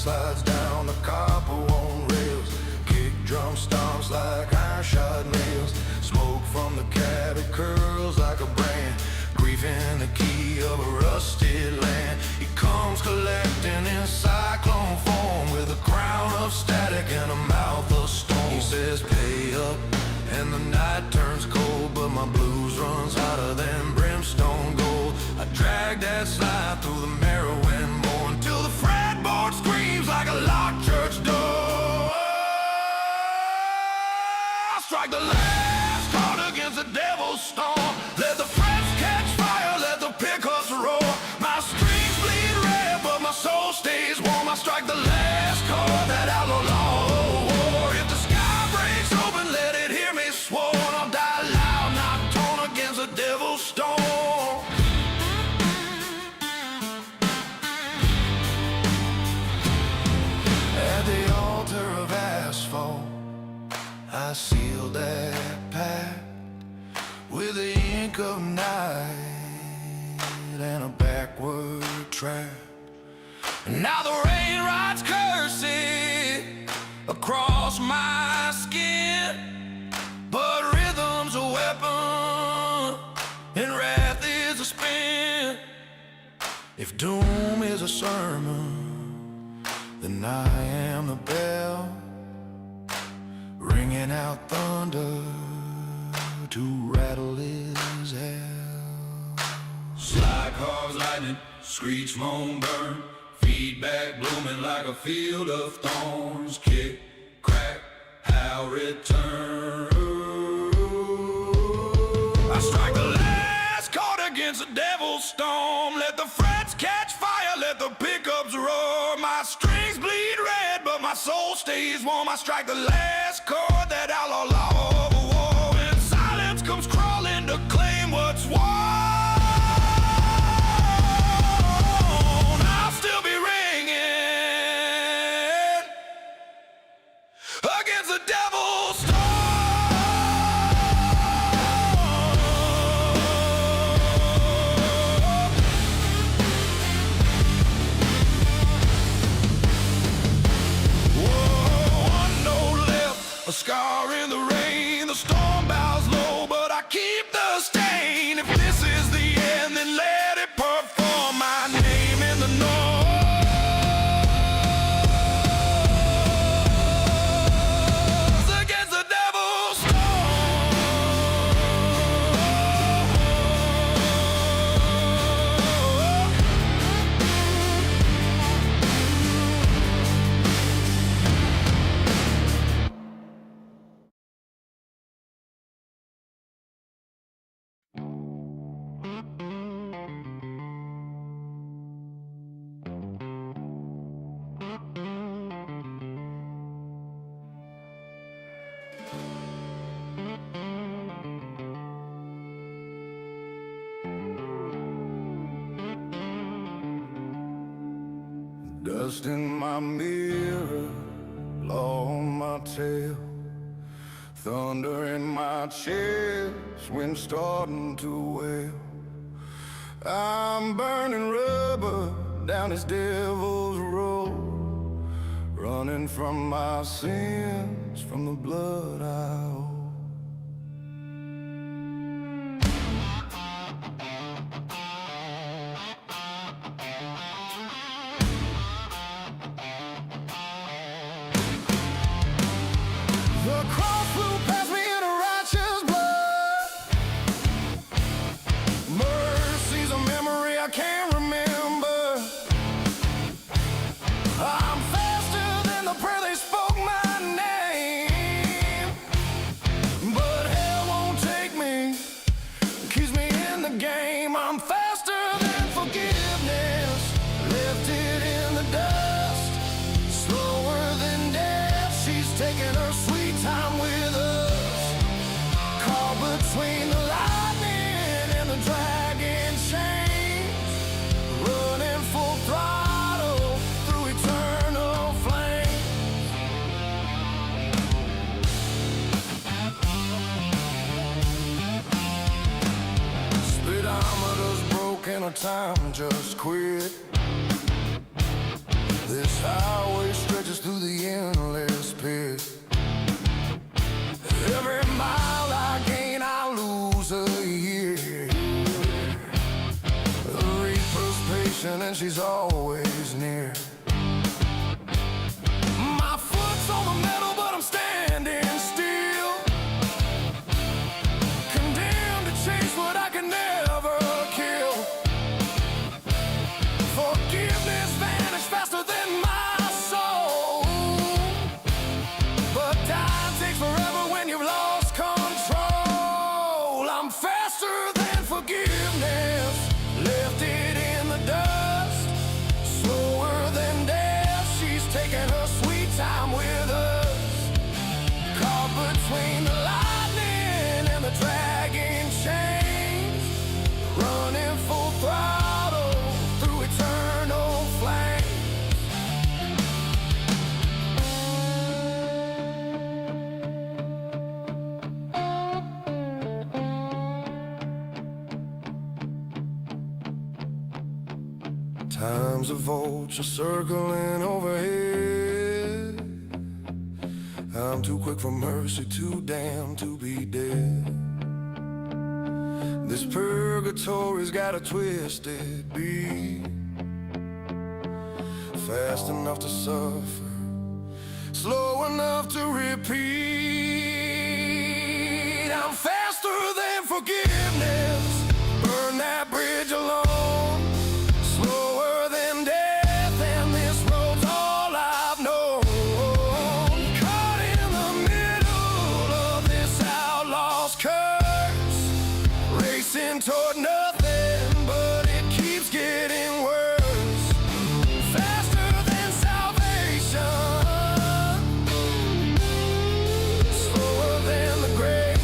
slides down the copper on rails. Kick drum stomps like iron shod nails. Smoke from the cab, it curls like a brand. Grief in the key of a rusted land. He comes collecting in cyclone form, with a crown of static and a mouth of stone. He says pay up and the night turns cold, but my blues runs hotter than brimstone gold. I drag that slide through the marrow and more, until the fretboard screams like a locked church door. I strike the last chord against the devil's storm. Let the frets catch fire, let the pickups roar. My strings bleed red, but my soul stays warm. I strike the last chord that outlaw war. If the sky breaks open, let it hear me sworn. I'll die loud, not torn against the devil's storm. At the altar of asphalt, I seal that pact with the ink of night and a backward track. Now the rain writes curses across my skin, but rhythm's a weapon and wrath is a spin. If doom is a sermon, then I am the bell, ringing out thunder to rattle his hell. Slide cars lightning, screech, moan, burn. Feedback blooming like a field of thorns. Kick, crack, how return. I strike the last chord against the devil's storm. Let the frets catch fire, let the pickups roar. My strings bleed red, but my soul stays warm. I strike the last chord that outlaw law of war. When silence comes crawling to claim what's won, I'll still be ringing against the devil's storm. A scar in the rain, the storm bows low, but I keep the stain. If this is the end, then let it perform my name in the noise against the devil's dust in my mirror, law on my tail, thunder in my chest, wind starting to wail. I'm burning rubber down this devil's road, running from my sins, from the blood I owe. The cross flew past me in a righteous blood. Mercy's a memory I can't remember. I'm faster than the prayer they spoke my name, but hell won't take me, keeps me in the game. I'm faster than forgiveness, left it in the dust. Slower than death, she's taking her sweet time with us. Caught between the lightning and the dragon chains, running full throttle through eternal flames. Speedometer's broken, our time just quit. This highway stretches through the endless pit. Every mile I gain, I lose a year. The reaper's patient and she's always near. My foot's on the metal, but I'm standing still. Condemned to chase what I can never kill. Forgiveness vanished faster than my soul. But time takes forever when you've lost control. I'm faster than forgiveness, left it in the dust. Slower than death, she's taking her sweet time with us. Caught between the lightning and the dragging chains, running full throttle through eternal flames. Time's a vulture circling overhead. I'm too quick for mercy, too damned to be dead. This purgatory's got a twisted beat, fast enough to suffer, slow enough to repeat. I'm faster than forgiveness, burn that bridge alone. Slower than death, and this road's all I've known. Caught in the middle of this outlaw's curse, racing toward nothing, but it keeps getting worse. Faster than salvation, slower than the grave.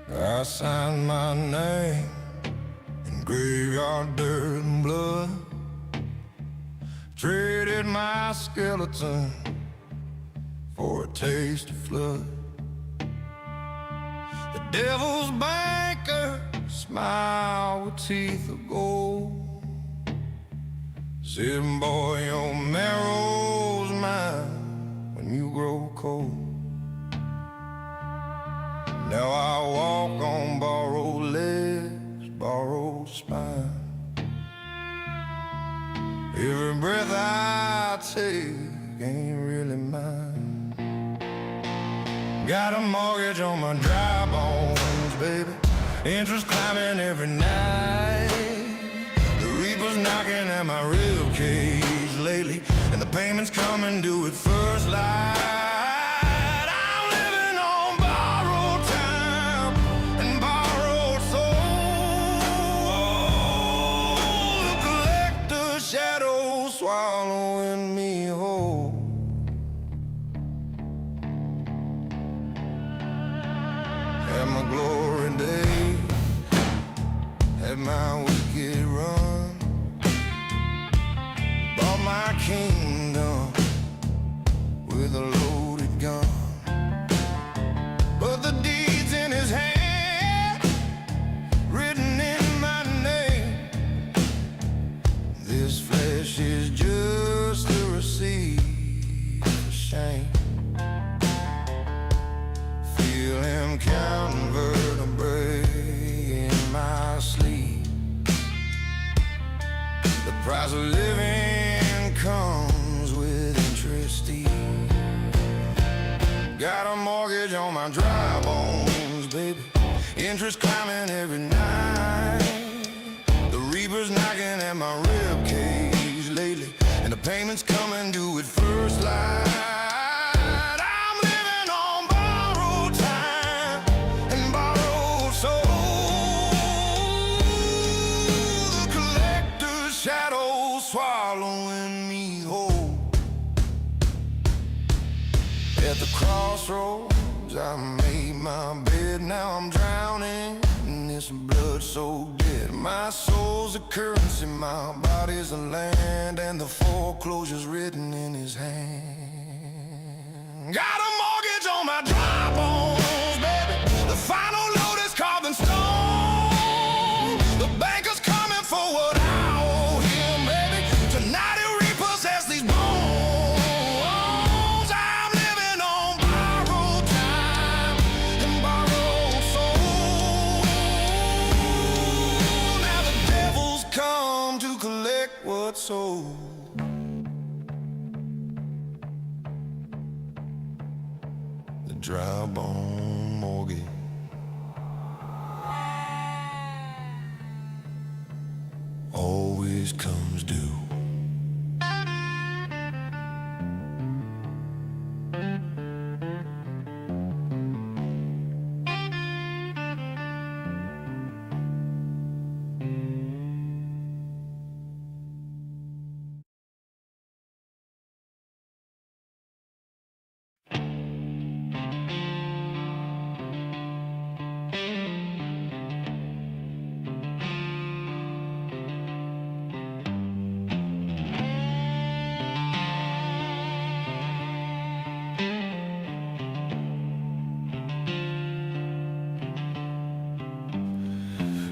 I signed my name in graveyard dirt and blood, traded my skeleton for a taste of flood. The devil's banker smile with teeth of gold, said, boy, your marrow's mine when you grow cold. Now I walk on borrowed legs, borrowed spine. Every breath I take ain't really mine. Got a mortgage on my dry bones, baby, interest climbing every night. The reaper's knocking at my rib cage lately, and the payments coming due at first light. Swallowing me whole. Had my glory day, had my wicked run, bought my kingdom with a load Price of living comes with interest. Got a mortgage on my dry bones, baby. Interest climbing every night. The reaper's knocking at my rib cage lately, and the payments coming due at first light. I'm living on borrowed time and borrowed soul. The collector's shadow swallowing me whole. At the crossroads, I made my bed. Now I'm drowning in this blood so dead. My soul's a currency, my body's a land, and the foreclosure's written in his hand. Got a mortgage on my dry bones, baby. The final note is carved in stone. The banker's coming for what I owe him, baby. Tonight he repossess these bones. I'm living on borrowed time and borrowed soul. Now the devil's come to collect what's sold. The dry bone mortgage always comes due.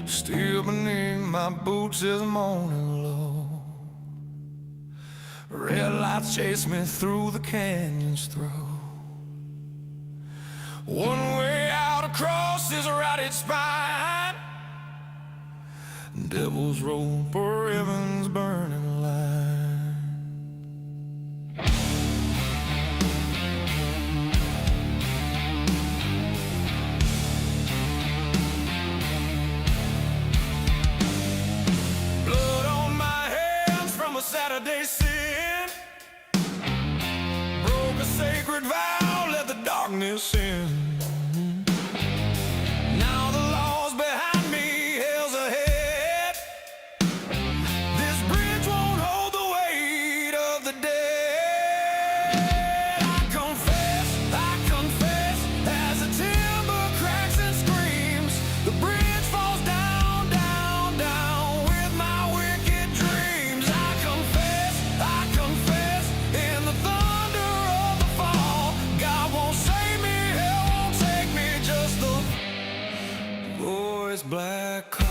Still beneath my boots is the morning low. Red lights chase me through the canyon's throat. One way out across this rotted spine. Devil's rope or heaven's burning line. Saturday sin, broke a sacred vow, let the darkness in. Now the law's behind me, hell's ahead. This bridge won't hold the weight of the dead. I confess, as the timber cracks and screams, the bridge falls down, down, down with my wicked dreams. I confess, in the thunder of the fall, God won't save me, hell won't take me, just the voice black call.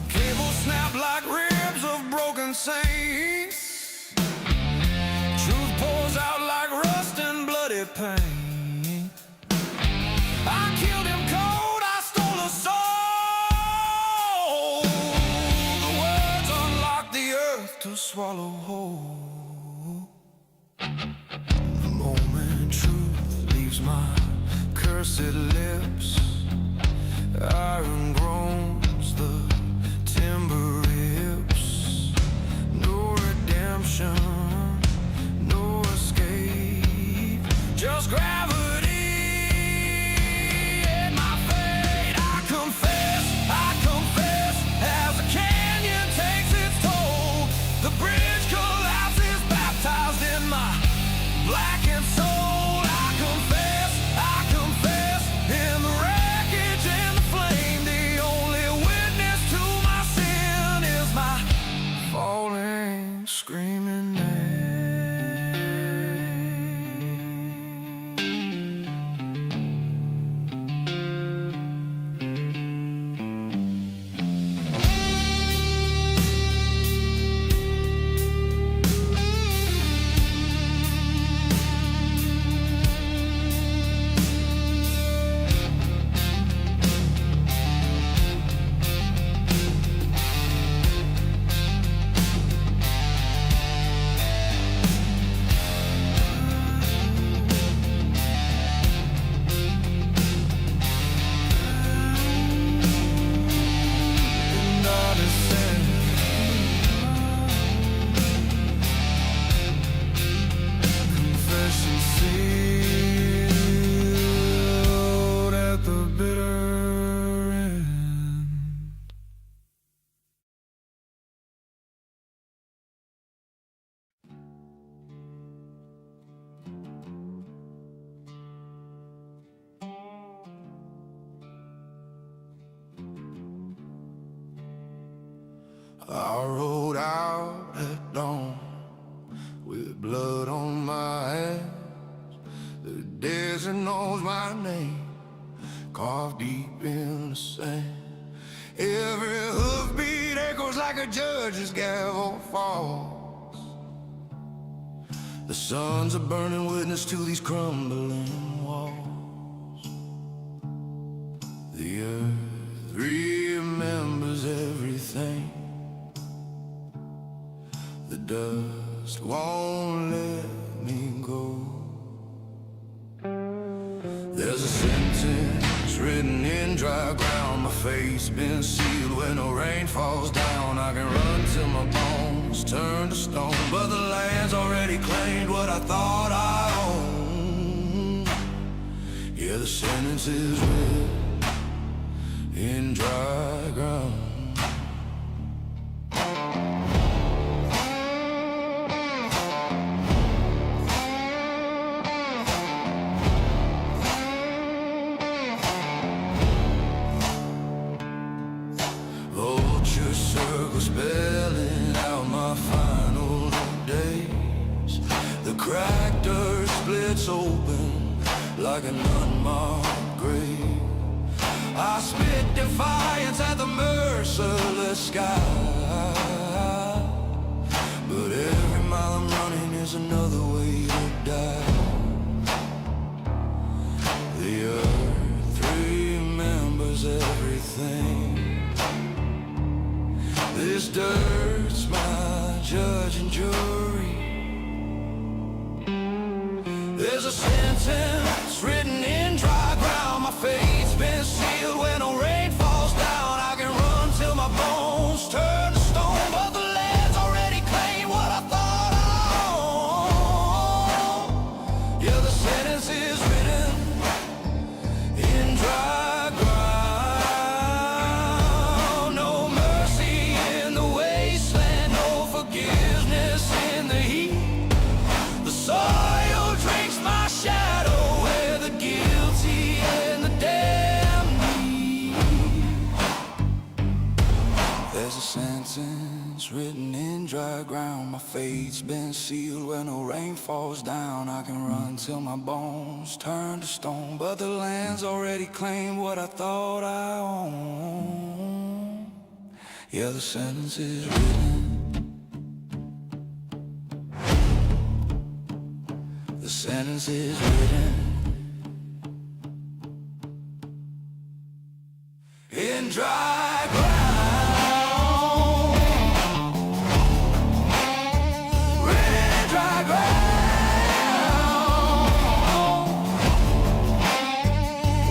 Cables snap like ribs of broken saints. Truth pours out like rust and bloody pain. I killed him cold, I stole a soul. The words unlock the earth to swallow whole. The moment truth leaves my cursed lips, iron groans the timber rips. No redemption, no escape, just gravity. Confess, as the canyon takes its toll, the bridge collapses, baptized in my blackened soul. I confess, in the wreckage and the flame, the I rode out at dawn with blood on my hands. The desert knows my name, carved deep in the sand. Every hoofbeat echoes like a judge's gavel falls. The sun's a burning witness to these crumbling walls. The earth remembers everything. The dust won't let me go. There's a sentence written in dry ground. My fate's been sealed when the rain falls down. I can run till my bones turn to stone, but the land's already claimed what I thought I owned. Yeah, the sentence is written in dry ground. Circles spelling out my final days. The cracked earth splits open like an unmarked grave. I spit defiance at the merciless sky, but every mile I'm running is another way to die. The earth remembers everything. This dirt's my judge and jury. There's a sentence written in dry ground. My fate's been sealed when the rain falls down. I can run till my bones turn to stone, but the land's already claimed what I thought I owned. Yeah, the sentence is written in dry ground. Forgiveness in the heat. The soil drinks my shadow, where the guilty and the damned meet. There's a sentence written in dry ground. My fate's been sealed when the rain falls down. I can run till my bones turn to stone, but the land's already claimed what I thought I owned. Yeah, the sentence is written. The sentence is written in dry ground. Written in dry ground.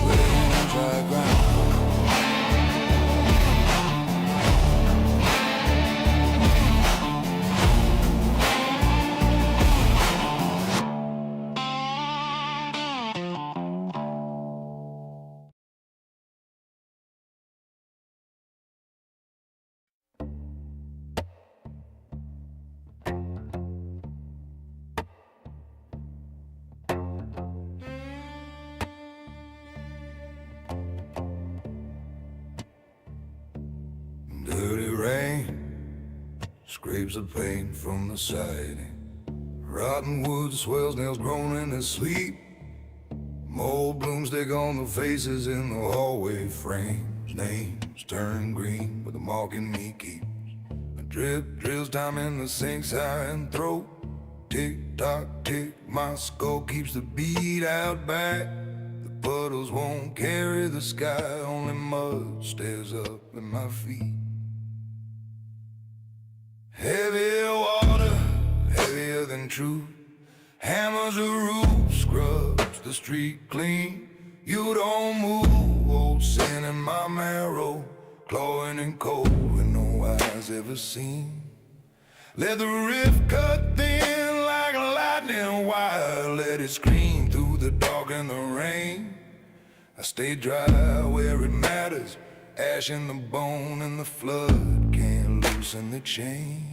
Written in dry ground. Dirty rain scrapes the paint from the siding. Rotten wood swells, nails grown in his sleep. Mold blooms dig on the faces in the hallway frames. Names turn green, but the mark in me keeps. A drip drills time in the sink's iron throat. Tick tock tick, my skull keeps the beat out back. The puddles won't carry the sky, only mud stares up at my feet. Heavier water, heavier than truth. Hammers the roof, scrubs the street clean. You don't move, old sin in my marrow, clawing and cold with no eyes ever seen. Let the rift cut thin like a lightning wire. Let it scream through the dark and the rain. I stay dry where it matters. Ash in the bone and the flood can't loosen the chain.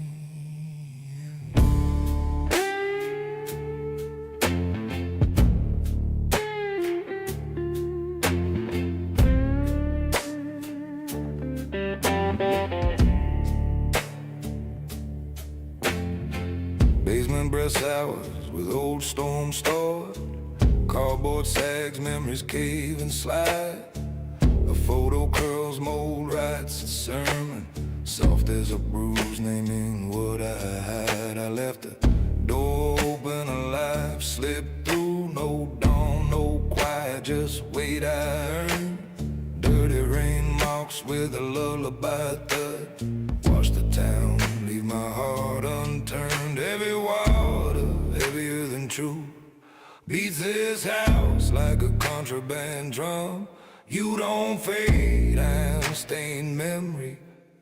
cigarette hours with old storm stored. Cardboard sags, memories cave and slide. A photo curls, mold writes a sermon, soft as a bruise naming what I had. I left the door open alive, slipped through, no dawn, no quiet, just weight I earned. Dirty rain marks with a lullaby thud, wash the town, leave my heart unturned. Heavy water, heavier than true, beats this house like a contraband drum. You don't fade, I'm stained memory.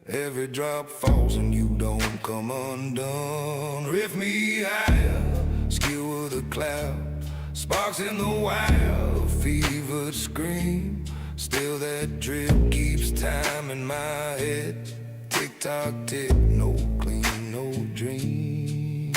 Every drop falls and you don't come undone. Rift me higher, skewer the cloud, sparks in the wild, fevered scream. Still that drip keeps time in my head. Tick tock tick, no clean, no dream.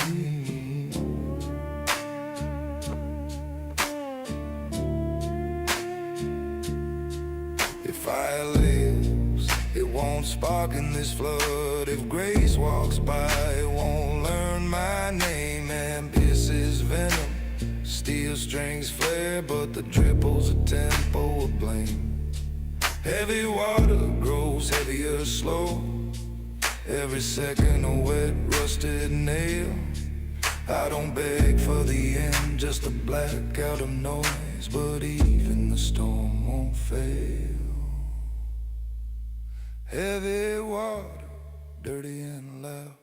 If fire lives, it won't spark in this flood. If grace walks by, it won't learn my name. And pisses venom, steel strings flare, but the dripple's a tempo of blame. Heavy water grows heavier slow, every second a wet rusted nail. I don't beg for the end, just a blackout of noise, but even the storm won't fail. Heavy water, dirty and loud,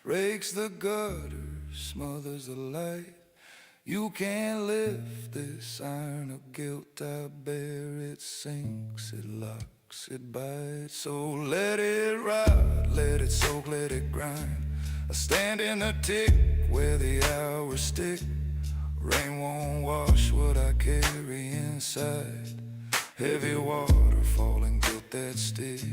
rakes the gutter, smothers the light. You can't lift this iron of guilt I bear. It sinks, it locks, it bites. So let it rot, let it soak, let it grind. I stand in a tick where the hours stick. Rain won't wash what I carry inside. Heavy water falling, guilt that sticks.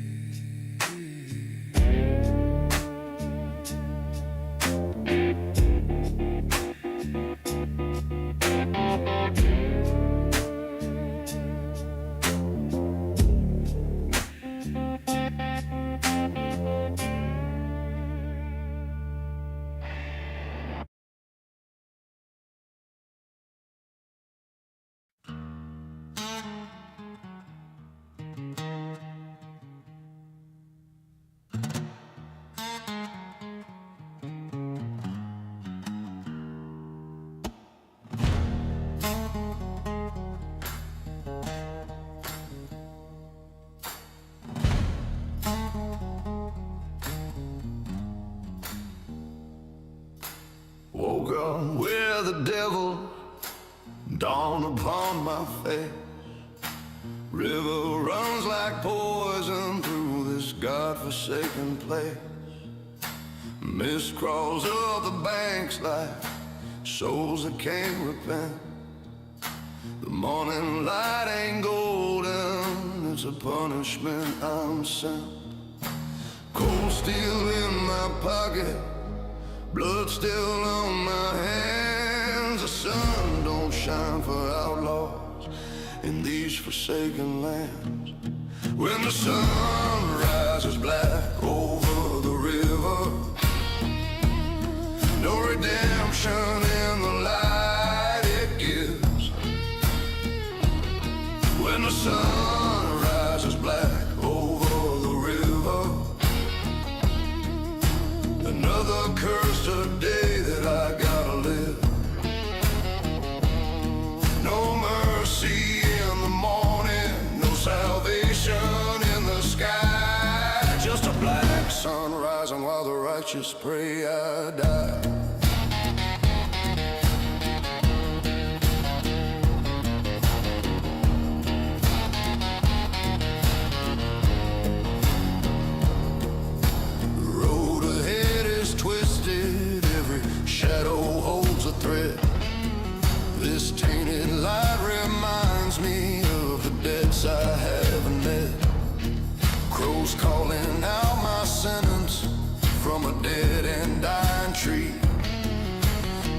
Woke up with the devil dawn upon my face. River runs like poison through this God-forsaken place. Mist crawls up the banks like souls that can't repent. The morning light ain't golden, it's a punishment I'm sent. Cold steel in my pocket, blood still on my hands. The sun don't shine for outlaws in these forsaken lands. When the sun rises black over the river, no redemption in the light it gives. When the sun rises black over the river, another cursed day that I gotta live. No mercy in the morning, no salvation in the sky. Just a black sun rising while the righteous pray I die. Shadow holds a thread. This tainted light reminds me of the debts I haven't met. Crows calling out my sentence from a dead and dying tree.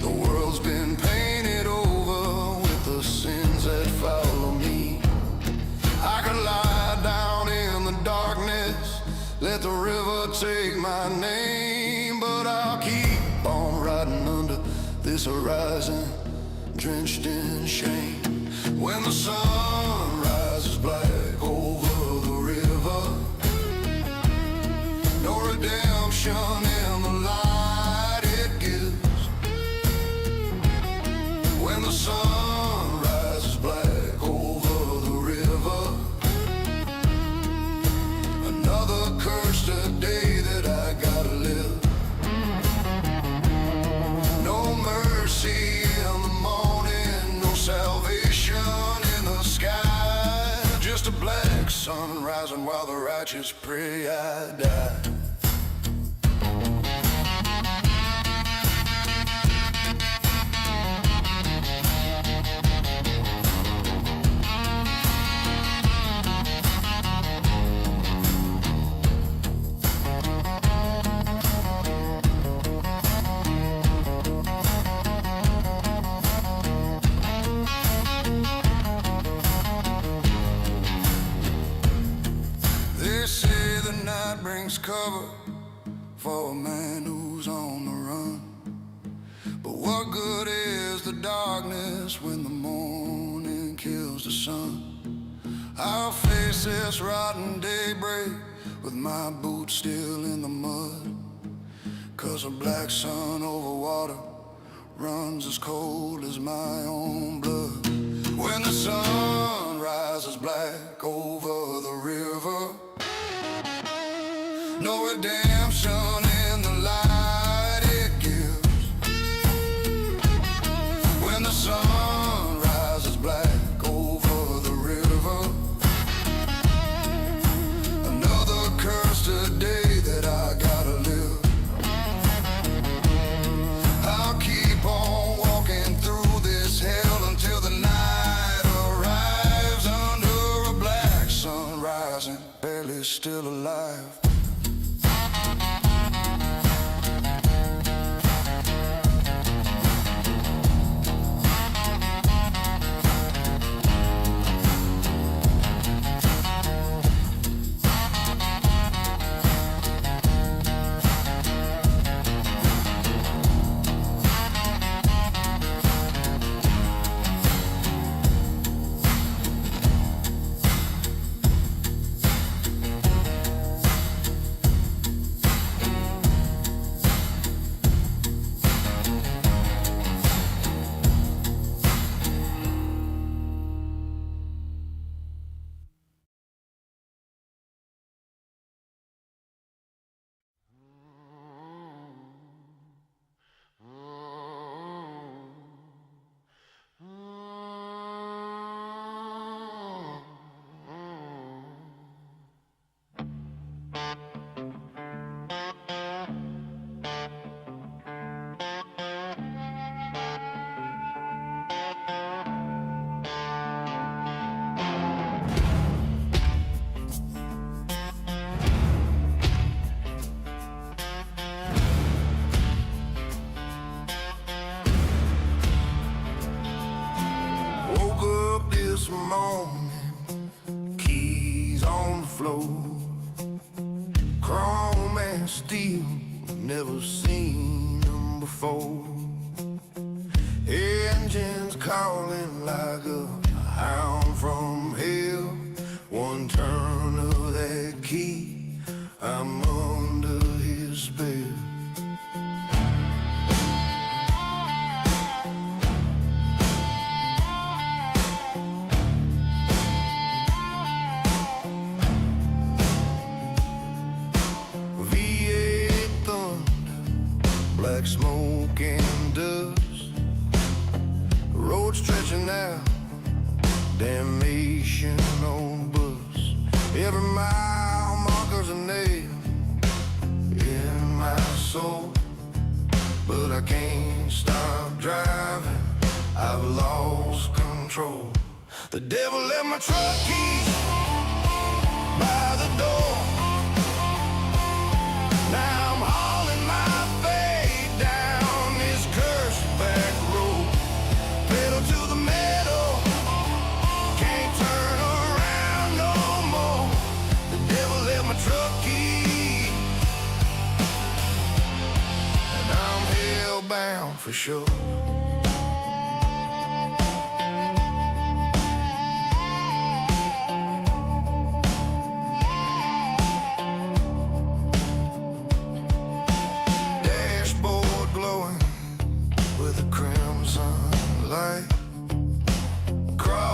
The world's been painted over with the sins that follow me. I could lie down in the darkness, let the river take my name, but I'll keep on riding under face horizon, drenched in shame. When the sun rises black over the river, no redemption in the light it gives. When the sun rises black over the river, another cursed day that I gotta live. No mercy in the morning, no salvation in the sky. Just a black sun rising while the righteous pray I die. They say the night brings cover for a man who's on the run. But what good is the darkness when the morning kills the sun? I'll face this rotten daybreak with my boots still in the mud, 'cause a black sun over water runs as cold as my own blood. When the sun rises black over the river, no redemption in the light it gives. When the sun rises black over the river, another cursed day that I gotta live. I'll keep on walking through this hell until the night arrives under a black sun rising, barely still alive. Woke up this morning, keys on the floor, chrome and steel, never seen them before. Engines calling like a hound from hell. One turn of that key, I'm under his spell. V8 thunder, black smoke and dust, road stretching out, damnation on bus. Every mile markers a nail in my soul, but I can't stop driving, I've lost control. The devil left my truck keys by the door. Now I'm hauling my fate down this cursed back road. Pedal to the metal, can't turn around no more. The devil left my truck key, and I'm hellbound for sure.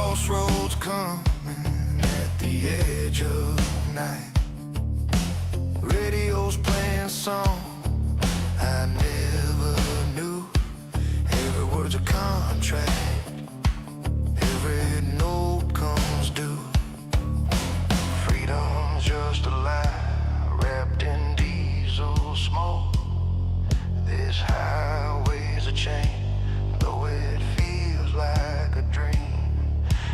crossroads coming at the edge of night. Radio's playing a song I never knew. Every word's a contract, every note comes due. Freedom's just a lie wrapped in diesel smoke. This highway's a chain, though it feels like a dream.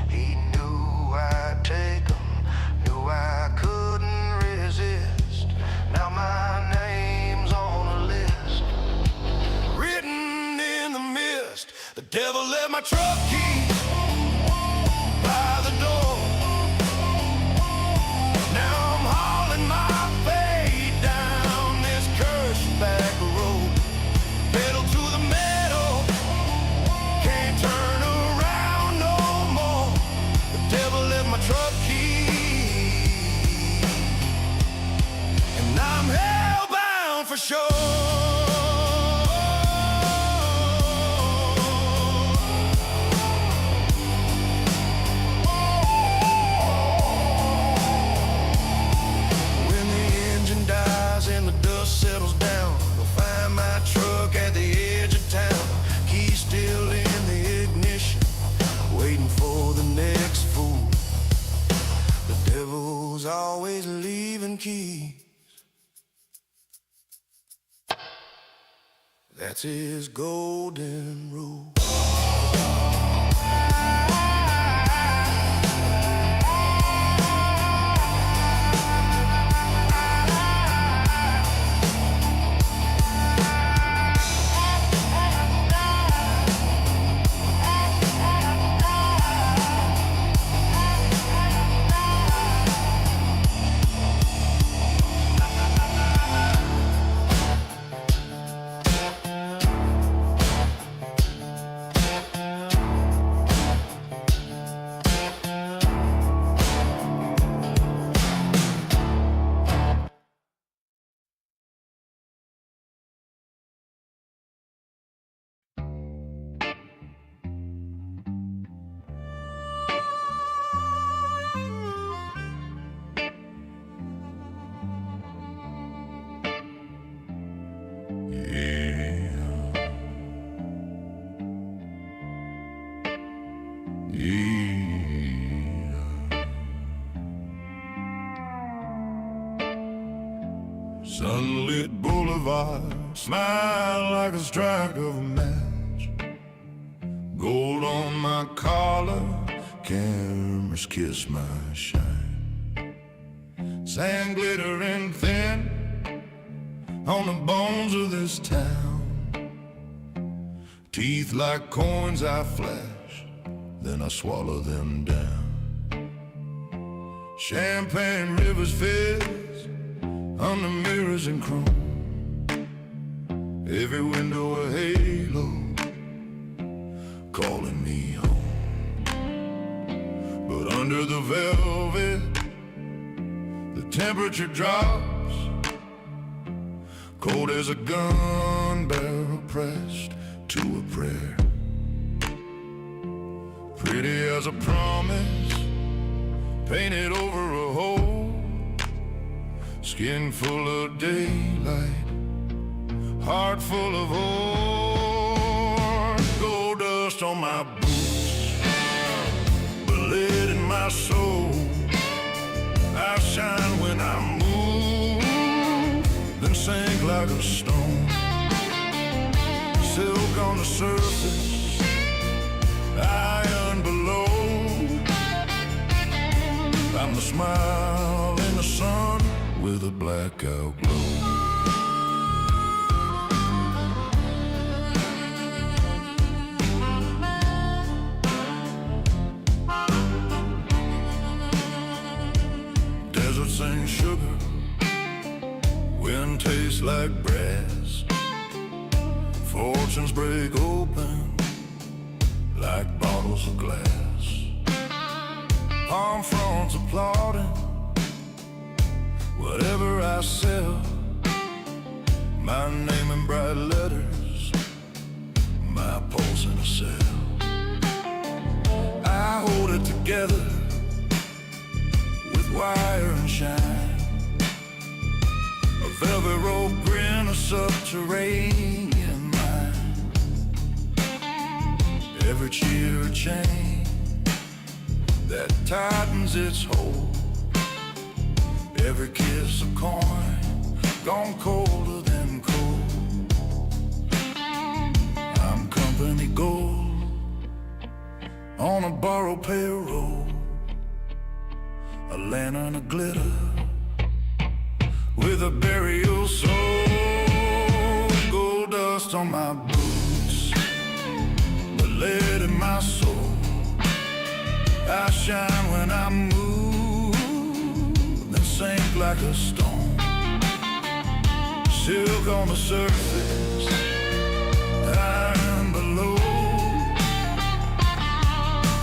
He knew I'd take him, knew I couldn't resist. Now my name's on a list, written in the mist. The devil left my truck keys by the door. Now I'm hauling my fate down this cursed back road. Pedal to the metal, can't turn around no more. The devil left my truck key, and I'm hellbound for sure. When the engine dies and the dust settles down, you'll find my truck at the edge of town. Key's still in the ignition, waiting for the next fool. The devil's always leaving keys. That's his golden rule. Sunlit boulevard, smile like a strike of a match. Gold on my collar, cameras kiss my shine. Sand glittering thin on the bones of this town. Teeth like coins I flash, then I swallow them down. Champagne rivers fizz on the mirrors in chrome. Every window a halo calling me home. But under the velvet, the temperature drops, cold as a gun barrel pressed to a prayer. Pretty as a promise painted over a hole. Skin full of daylight, heart full of ore. Gold dust on my boots, but lead in my soul. I shine when I move, then sink like a stone. Silk on the surface, iron below. I'm the smile in the sun with a blackout glow. Deserts ain't sugar, wind tastes like brass. Fortunes break open like bottles of glass. Palm fronds applauding whatever I sell. My name in bright letters, my pulse in a cell. I hold it together subterranean mind. Every cheer a chain that tightens its hold. Every kiss a coin gone colder than cold. I'm company gold on a borrowed payroll, a lantern of glitter with a burial soul. Gold dust on my boots, but lead in my soul. I shine when I move, then sink like a stone. Silk on the surface, iron below.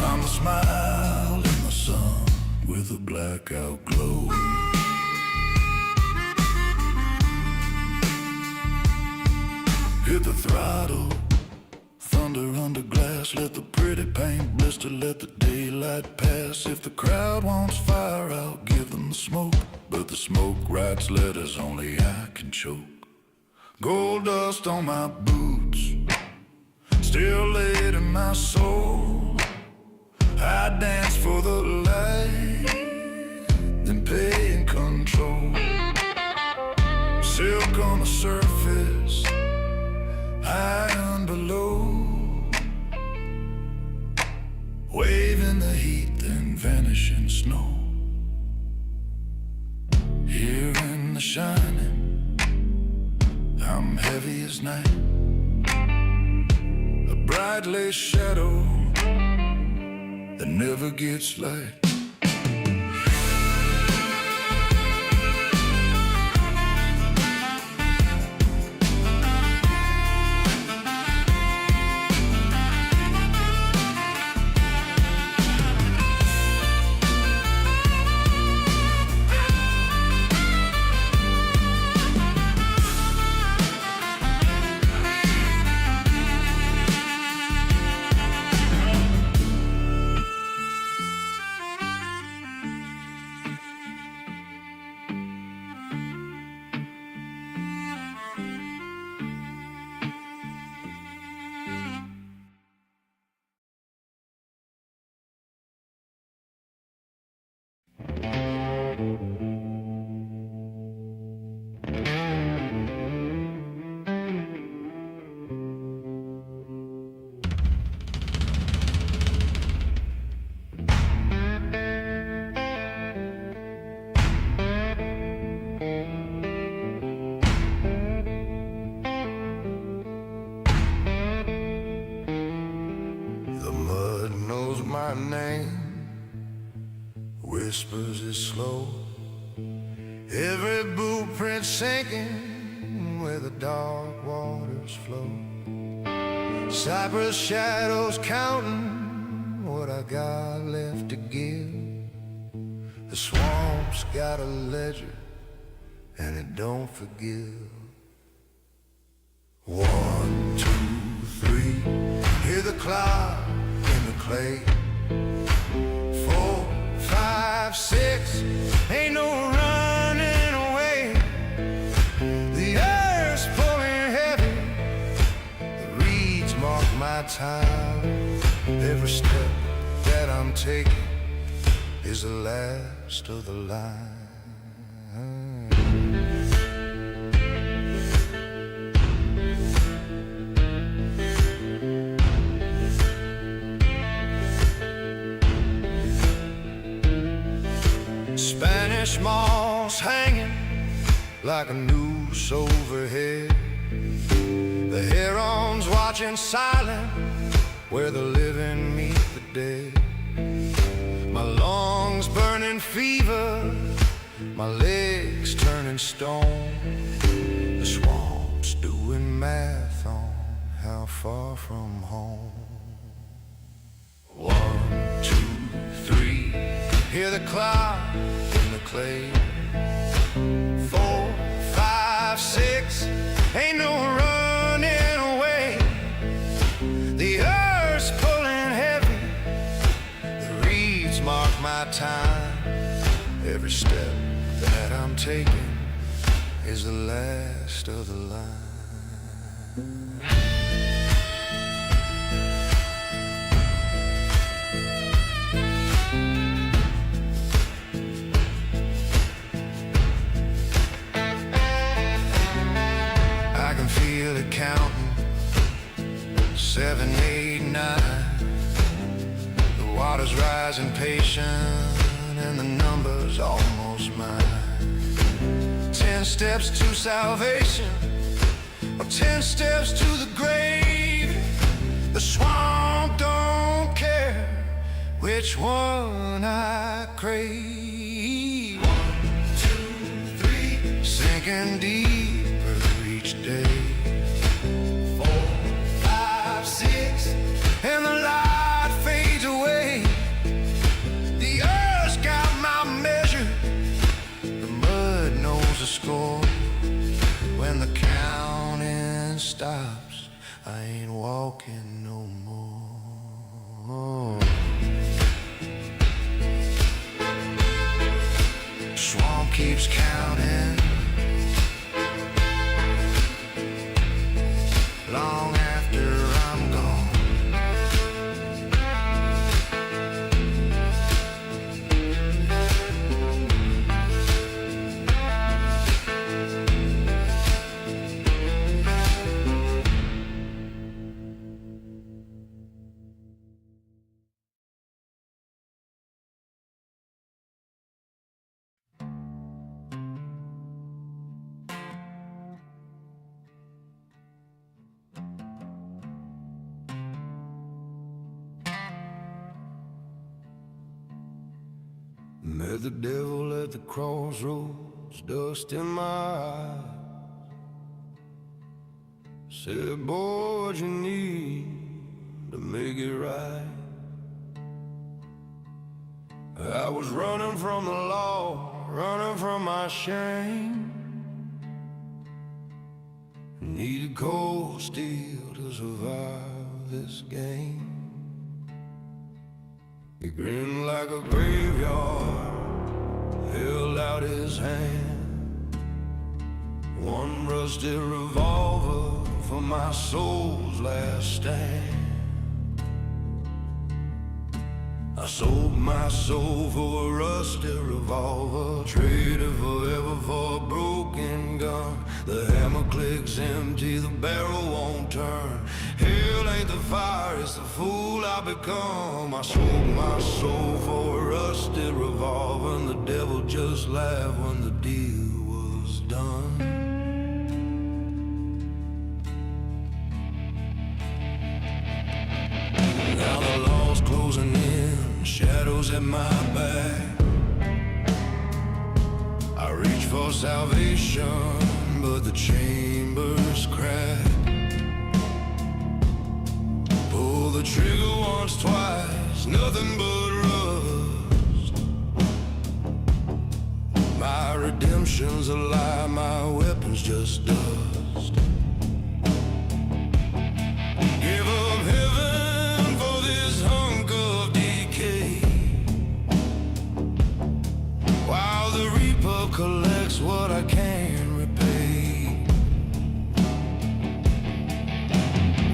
I'm a smile in the sun with a blackout glow. Hit the throttle, thunder under glass. Let the pretty paint blister, let the daylight pass. If the crowd wants fire, I'll give them the smoke, but the smoke writes letters only I can choke. Gold dust on my boots, still laid in my soul. I dance for the light, then pay in control. Silk on the surface, iron below. Wave in the heat, then vanish in snow. Here in the shining, I'm heavy as night, a bright lace shadow that never gets light. My name whispers it slow. Every blueprint sinking where the dark waters flow. Cypress shadows counting what I got left to give. The swamp's got a ledger and it don't forgive. 1, 2, 3, hear the clock in the clay. 4, 5, 6, ain't no running away. The earth's pulling heavy, the reeds mark my time. Every step that I'm taking is the last of the line. Spanish moss hanging like a noose overhead. The herons watching silent where the living meet the dead. My lungs burning fever, my legs turning stone. The swamp's doing math on how far from home. 1, 2, 3, hear the clock in the clay. 4, 5, 6, ain't no running away. The earth's pulling heavy, the reeds mark my time. Every step that I'm taking is the last of the line. I can feel it counting, 7, 8, 9. The water's rising patient and the number's almost mine. 10 steps to salvation, or 10 steps to the grave. The swamp don't care which one I crave. 1, 2, 3, sinking deeper each day. 4, 5, 6, and the light fades away. The earth's got my measure, the mud knows the score. When the counting stops, I ain't walking no more. Swamp keeps counting long after I'm gone. Met the devil at the crossroads, dust in my eyes. Said, boy, what you need to make it right. I was running from the law, running from my shame. Needed cold steel to survive this game. He grinned like a graveyard, held out his hand. One rusted revolver for my soul's last stand. I sold my soul for a rusted revolver, traded forever for a broken gun. The hammer clicks empty, the barrel won't turn. Hell ain't the fire, it's the fool I become. I sold my soul for a rusted revolver, and the devil just laughed when the deal was done. Now the law's closing in, shadows at my back. I reach for salvation, but the chamber's cracked. Pull the trigger once, twice, nothing but rust. My redemption's a lie, my weapon's just dust. Give up heaven for this hunk of decay, while the reaper collects what I can't repay.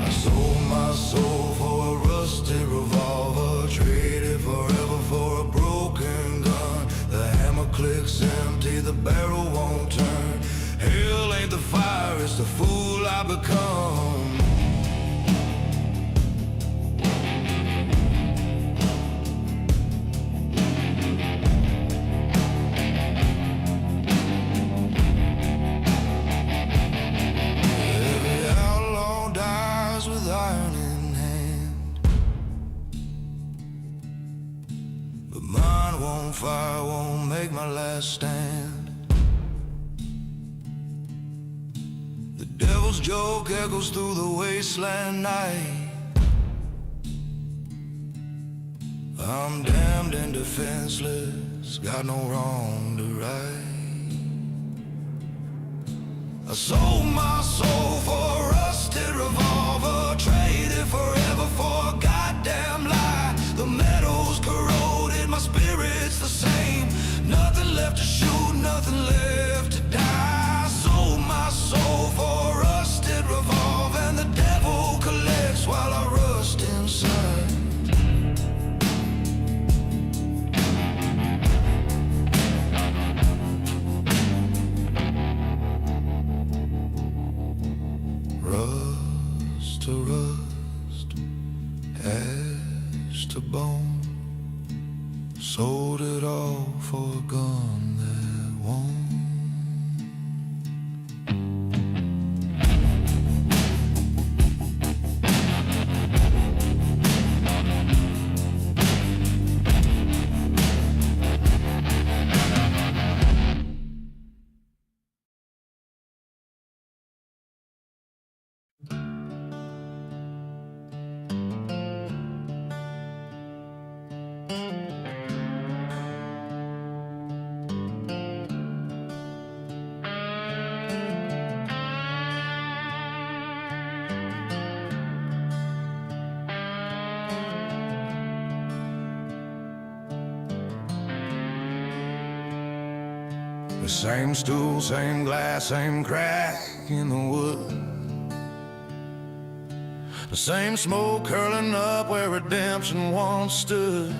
I sold my soul for a rusted revolver, traded forever for a broken gun. The hammer clicks empty, the barrel won't turn. Hell ain't the fire, it's the fool I become. Fire won't make my last stand. The devil's joke echoes through the wasteland night. I'm damned and defenseless, got no wrong to right. I sold my soul for a rusted revolver, traded forever for a goddamn lie. The metal's corroded, my spirit's the same. Nothing left to shoot, nothing left to die. I sold my soul for a rusted revolver. sold it all for a gun that won't. The same stool, same glass, same crack in the wood. The same smoke curling up where redemption once stood.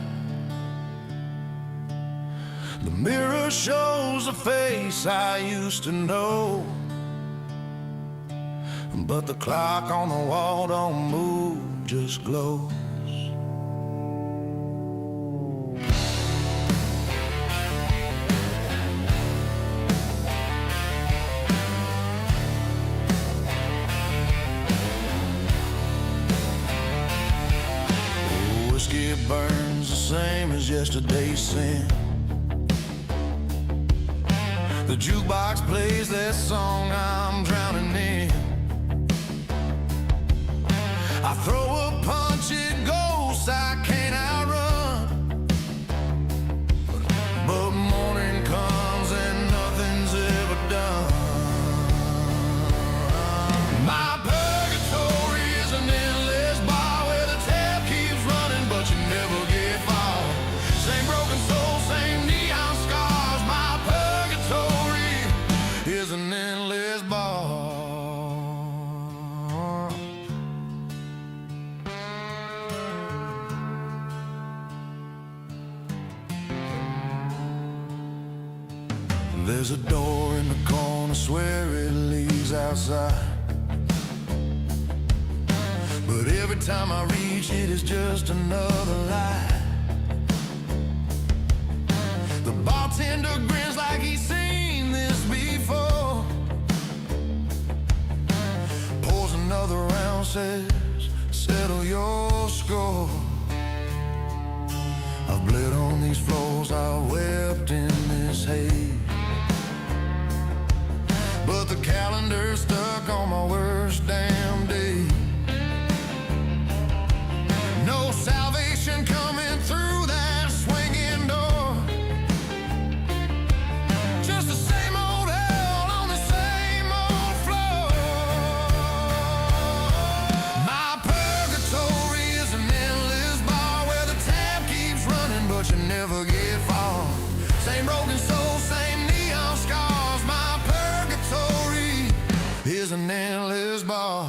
The mirror shows the face I used to know, but the clock on the wall don't move, just glows. Whiskey burns the same as yesterday's sin. The jukebox plays that song I'm drowning in. I throw a punch, it goes, I can't outrun. But morning comes and nothing's ever done. My purgatory is an endless bar where the tap keeps running, but you never get far. Same broken soul, same neon scars. My purgatory is an endless bar. There's a door in the corner, swear it leads outside. But every time I reach it, it's just another lie. The bartender grins like he's seen this before, pours another round, says, settle your score. I've bled on these floors, I've wept in this haze, but the calendar's stuck on my worst damn day. No salvation coming through that swinging door, just the same old hell on the same old floor. My purgatory is an endless bar where the tap keeps running, but you never get far. Same broken soul, same neon scars. My purgatory is an endless bar.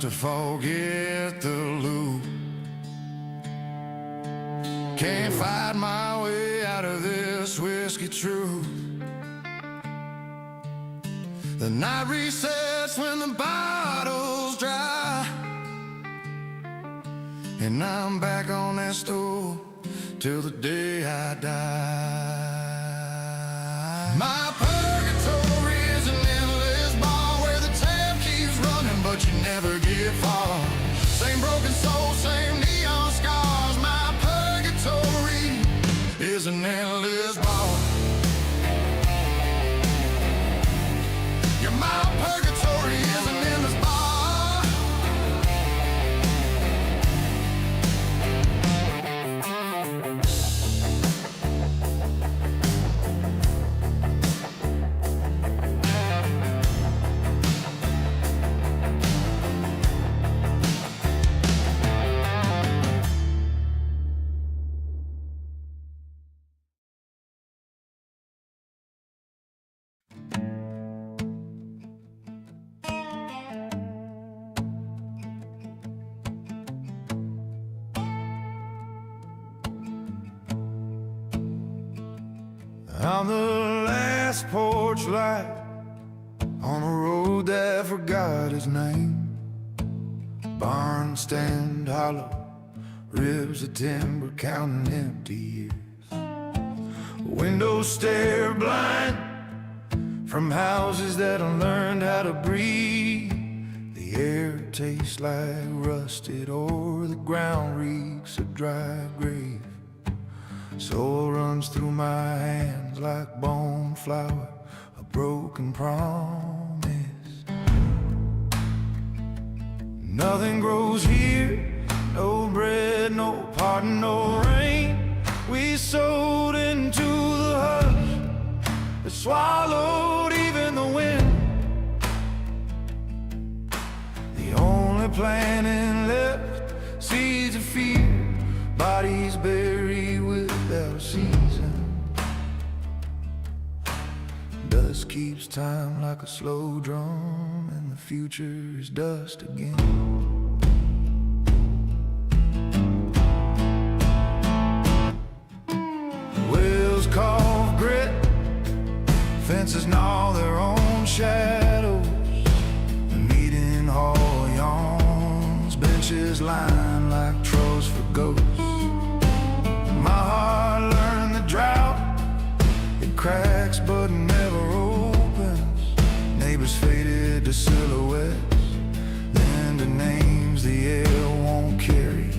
To forget the loop, can't fight my way out of this whiskey truth. The night resets when the bottle's dry, and I'm back on that stool till the day I die. My purgatory is an endless bar where the tap keeps running, but you never get far. Same broken soul, same neon scars. My purgatory is an endless bar. Yeah, my purgatory is an endless bar. I'm the last porch light on a road that forgot its name. Barns stand hollow, ribs of timber counting empty years. Windows stare blind from houses that unlearned how to breathe. The air tastes like rusted ore, the ground reeks of dry grave. Soul runs through my hands like bone flour, a broken promise. Nothing grows here, no bread, no pardon, no rain. We sowed into the hush that swallowed even the wind. The only planting left, seeds of fear, bodies buried without a season. Dust keeps time like a slow drum, and the future is dust again. Wheels carve grit, fences gnaw their own shadows. The meeting hall yawns, benches line like trolls for ghosts. My heart learned the drought, it cracks but never opens. Neighbors faded to silhouettes, then to names the air won't carry.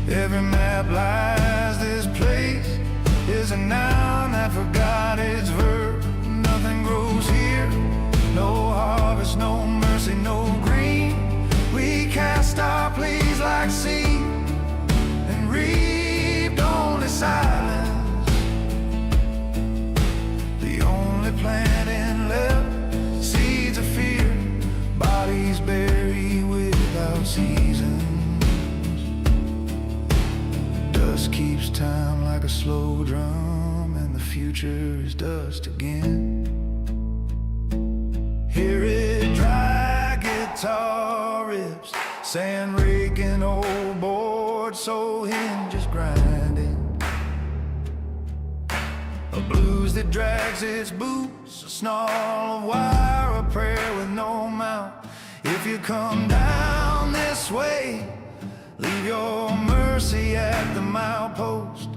Every map lies this place is a noun that forgot its verb. Nothing grows here, no harvest, no mercy, no green. We cast our pleas like seed and reaped only silence. The only planting left, seeds of fear, bodies buried without seasons. Dust keeps time like a slow drum, and the future is dust again. Hear it dry guitar rips, sand raking old boards, so hinges grinding. A blues that drags its boots, a snarl of wire, a prayer with no mouth. If you come down this way, leave your mercy at the milepost.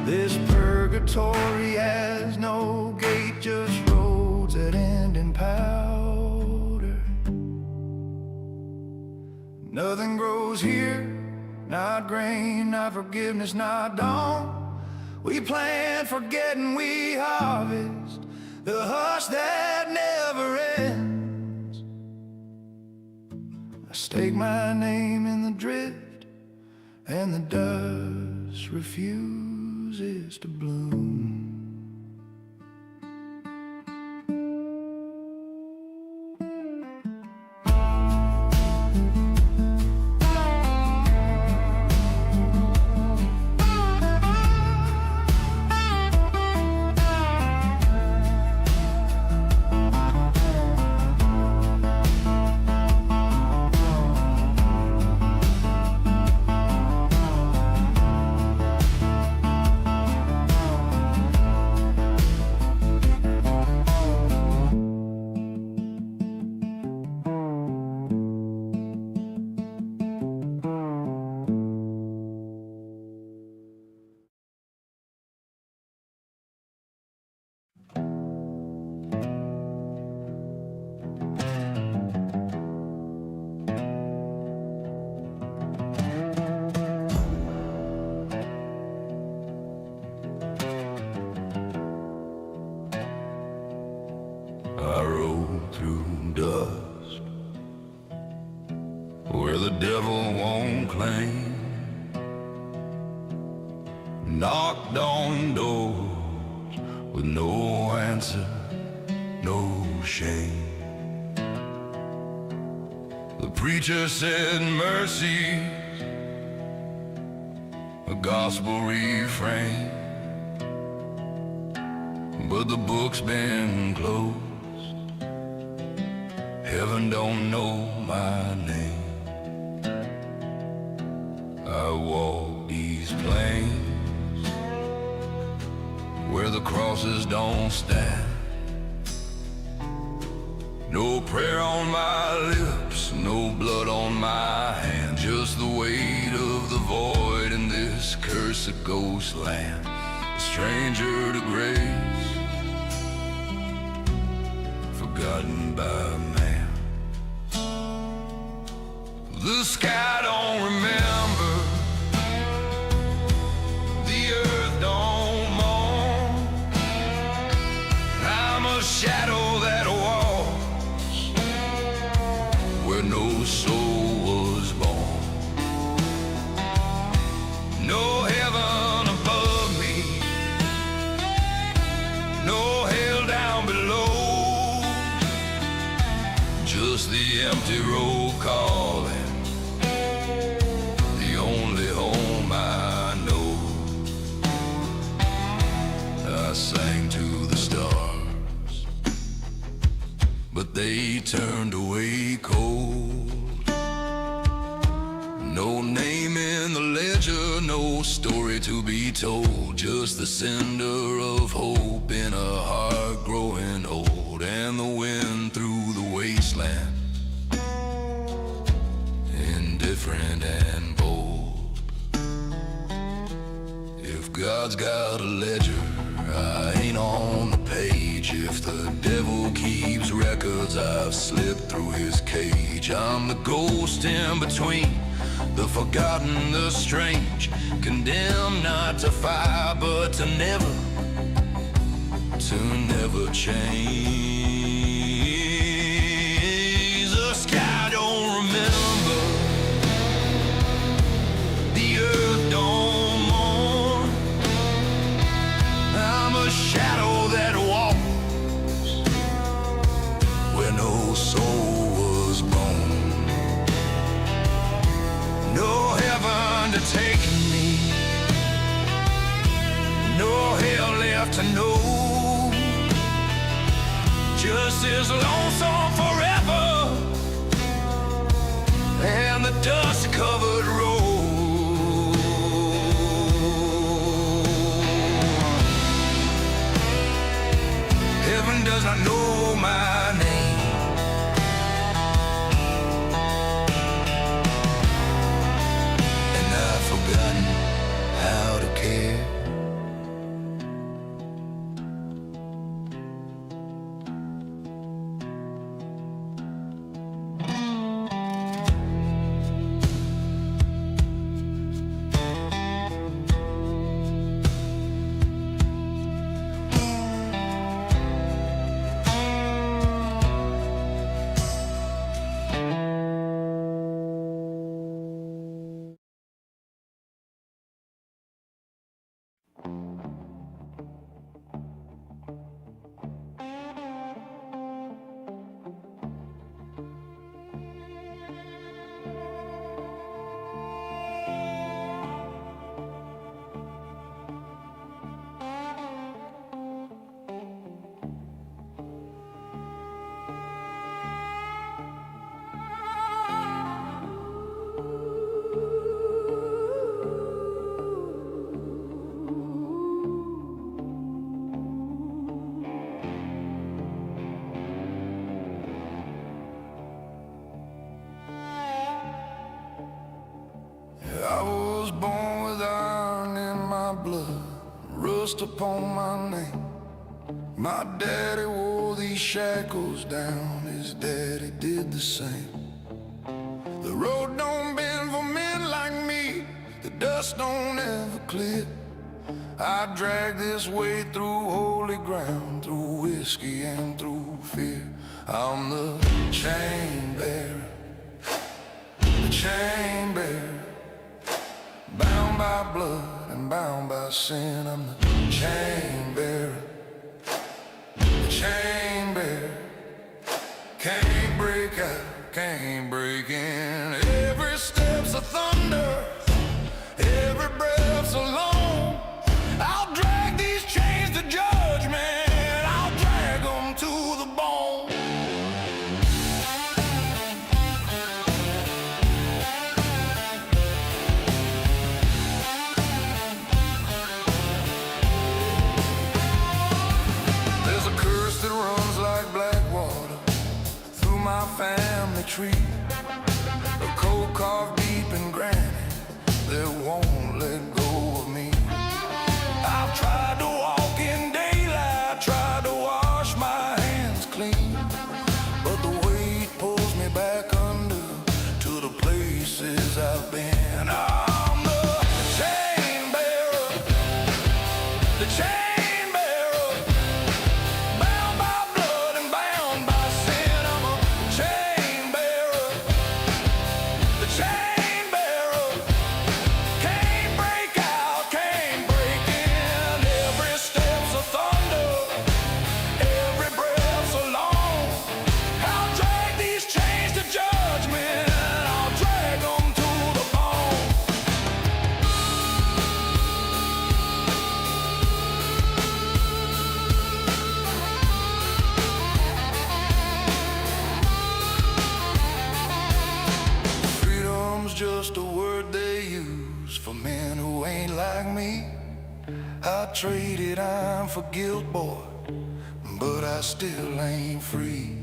This purgatory has no gate, just roads that end in powder. Nothing grows here, not grain, not forgiveness, not dawn. We plant, forgetting we harvest the hush that never ends. I stake my name in the drift, and the dust refuses to bloom. I rode through dust where the devil won't claim. Knocked on doors with no answer, no shame. The preacher said mercy, a gospel refrain, but the book's been closed. Heaven don't know my name. I walk these plains where the crosses don't stand. No prayer on my lips, no blood on my hand, just the weight of the void in this cursed ghost land. A stranger to grace, forgotten by man. The sky don't remember, the earth don't mourn. I'm a shadow that walks where no soul was born. No heaven above me, no hell down below, just the empty road calling, the only home I know. I sang to the stars, but they turned away cold. No name in the ledger, no story to be told, just the cinder of hope in a heart growing old. And the wind through the wasteland, indifferent and bold. If God's got a ledger, I ain't on the page. If the devil keeps records, I've slipped through his cage. I'm the ghost in between, the forgotten, the strange, condemned not to fire, but to never change. The sky don't remember, the earth don't mourn. I'm a shadow that walks where no soul was born. No heaven to take me, no hell left to know, just as lonesome forever and the dust-covered road. Heaven does not know my name, and I've forgotten how to care. I was born with iron in my blood, rust upon my name. My daddy wore these shackles down, his daddy did the same. The road don't bend for men like me, the dust don't ever clear. I drag this way through holy ground, through whiskey and through fear. I'm the chain bearer, the chain bearer, bound by blood and bound by sin. I'm the chain bearer, the chain bearer. Can't break out, can't break in. Every step's a thunder, every breath's a long. I'll drag these chains to judgment, I'll drag them to the bone. tree. The cold carved deep in granite that won't let go of me. I've tried to walk in daylight, tried to wash my hands clean, but the weight pulls me back under to the places I've been. I'm the chain bearer, the chain bearer, bound by blood and bound by sin. I'm a chain bearer, the chain bearer, can't break out, can't break in. Every step's a thunder, every breath's a long. I'll drag these chains to judgment, I'll drag them to the bone. Freedom's just a word they use for men who ain't like me. I traded iron for guilt, boy, but I still ain't free.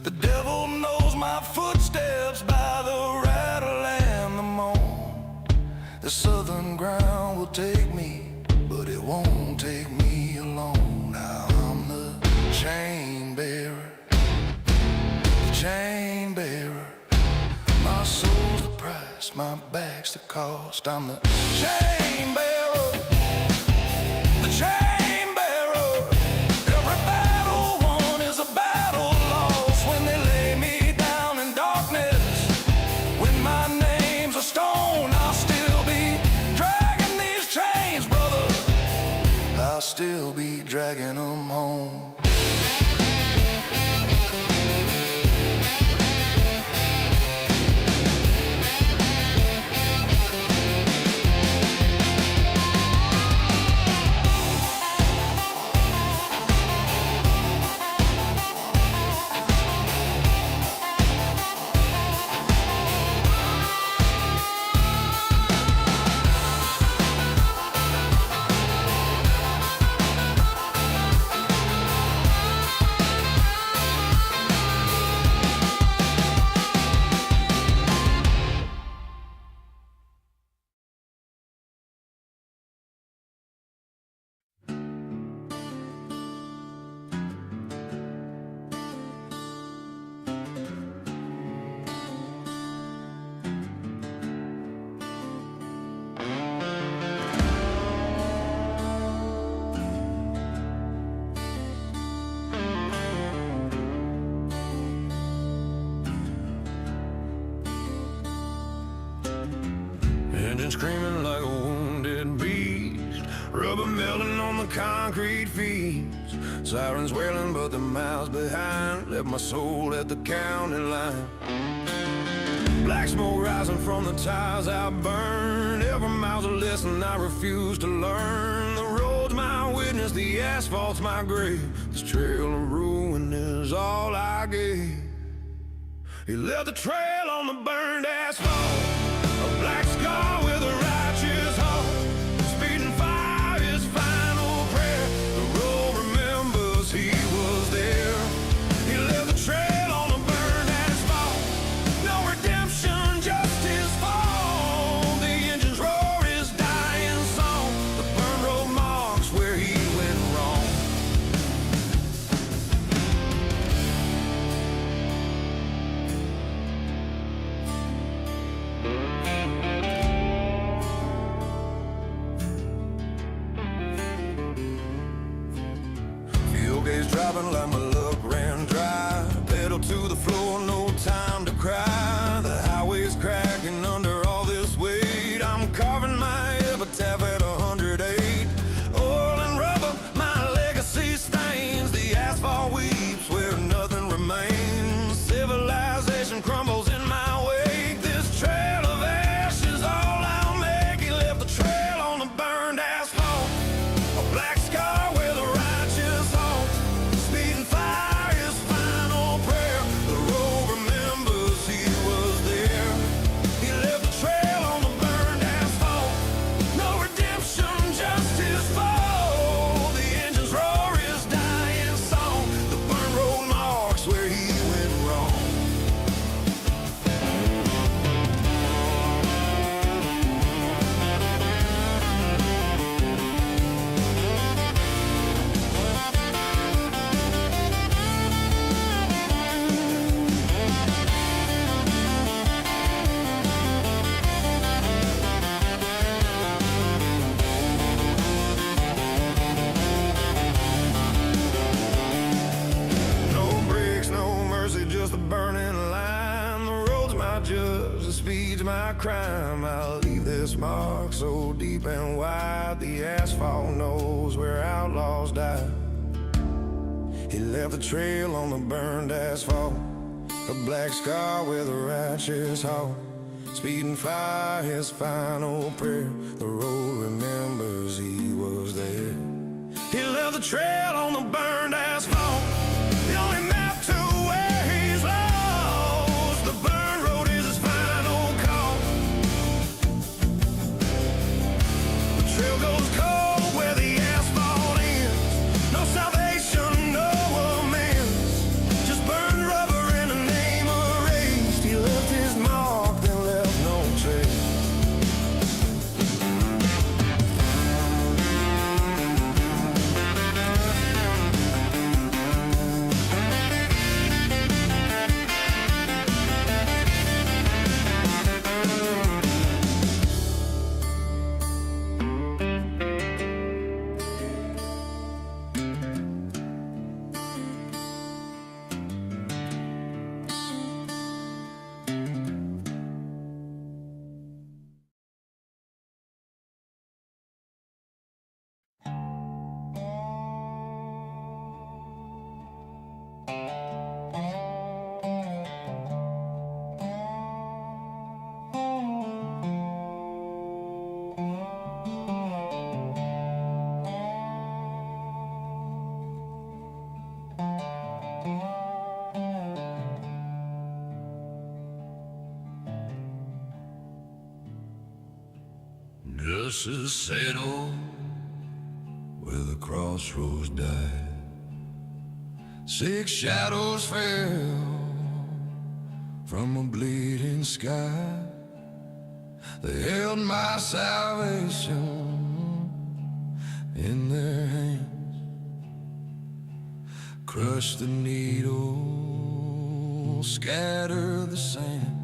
The devil knows my footsteps by the rattle and the moan. The southern ground will take me, but it won't take me alone. Now I'm the chain bearer, the chain bearer. My soul's the price, my back's the cost. I'm the chain bearer, the chain bearer. Every battle won is a battle lost. When they lay me down in darkness, when my name's a stone, I'll still be dragging these chains, brother. I'll still be dragging them home. Engine screaming like a wounded beast, rubber melting on the concrete fields. Sirens wailing, but the miles behind left my soul at the county line. Black smoke rising from the tires I burned. Every mile's a lesson I refuse to learn. The road's my witness, the asphalt's my grave. This trail of ruin is all I gave. He left the trail on the burned asphalt, a black scar with a righteous heart. Speeding fire, his final prayer. The road remembers he was there. He left the trail on the burned asphalt. No redemption, just his fall. The engine's roar, his dying song. The burned road marks where he went wrong. Fuel gauge dropping like my luck ran dry. Pedal to the floor, no time to cry. The highway's cracking under all this weight. I'm carving my epitaph at 108. Oil and rubber, my legacy stains. The asphalt weeps where nothing remains. Civilization crumbles in my wake. This trail of ash is all I'll make. He left the trail on the burned asphalt, a black scar with a righteous heart. Speeding fire, his final prayer. The road remembers he was there. He left the trail on the burned asphalt. No redemption. crime. I'll leave this mark so deep and wide. The asphalt knows where outlaws die. He left a trail on the burned asphalt, a black scar with a righteous heart. Speeding fire, his final prayer. The road remembers he was there. He left the trail on the burned asphalt, the only map to where he's lost. The burned road is his final call. The trail goes cold where the asphalt ends. No salvation, no amends. Just burned rubber and a name erased. He left his mark, then left no trace. Dust is settled where the crossroads died. 6 shadows fell from a bleeding sky. They held my salvation in their hands, crushed the needle, scattered the sand.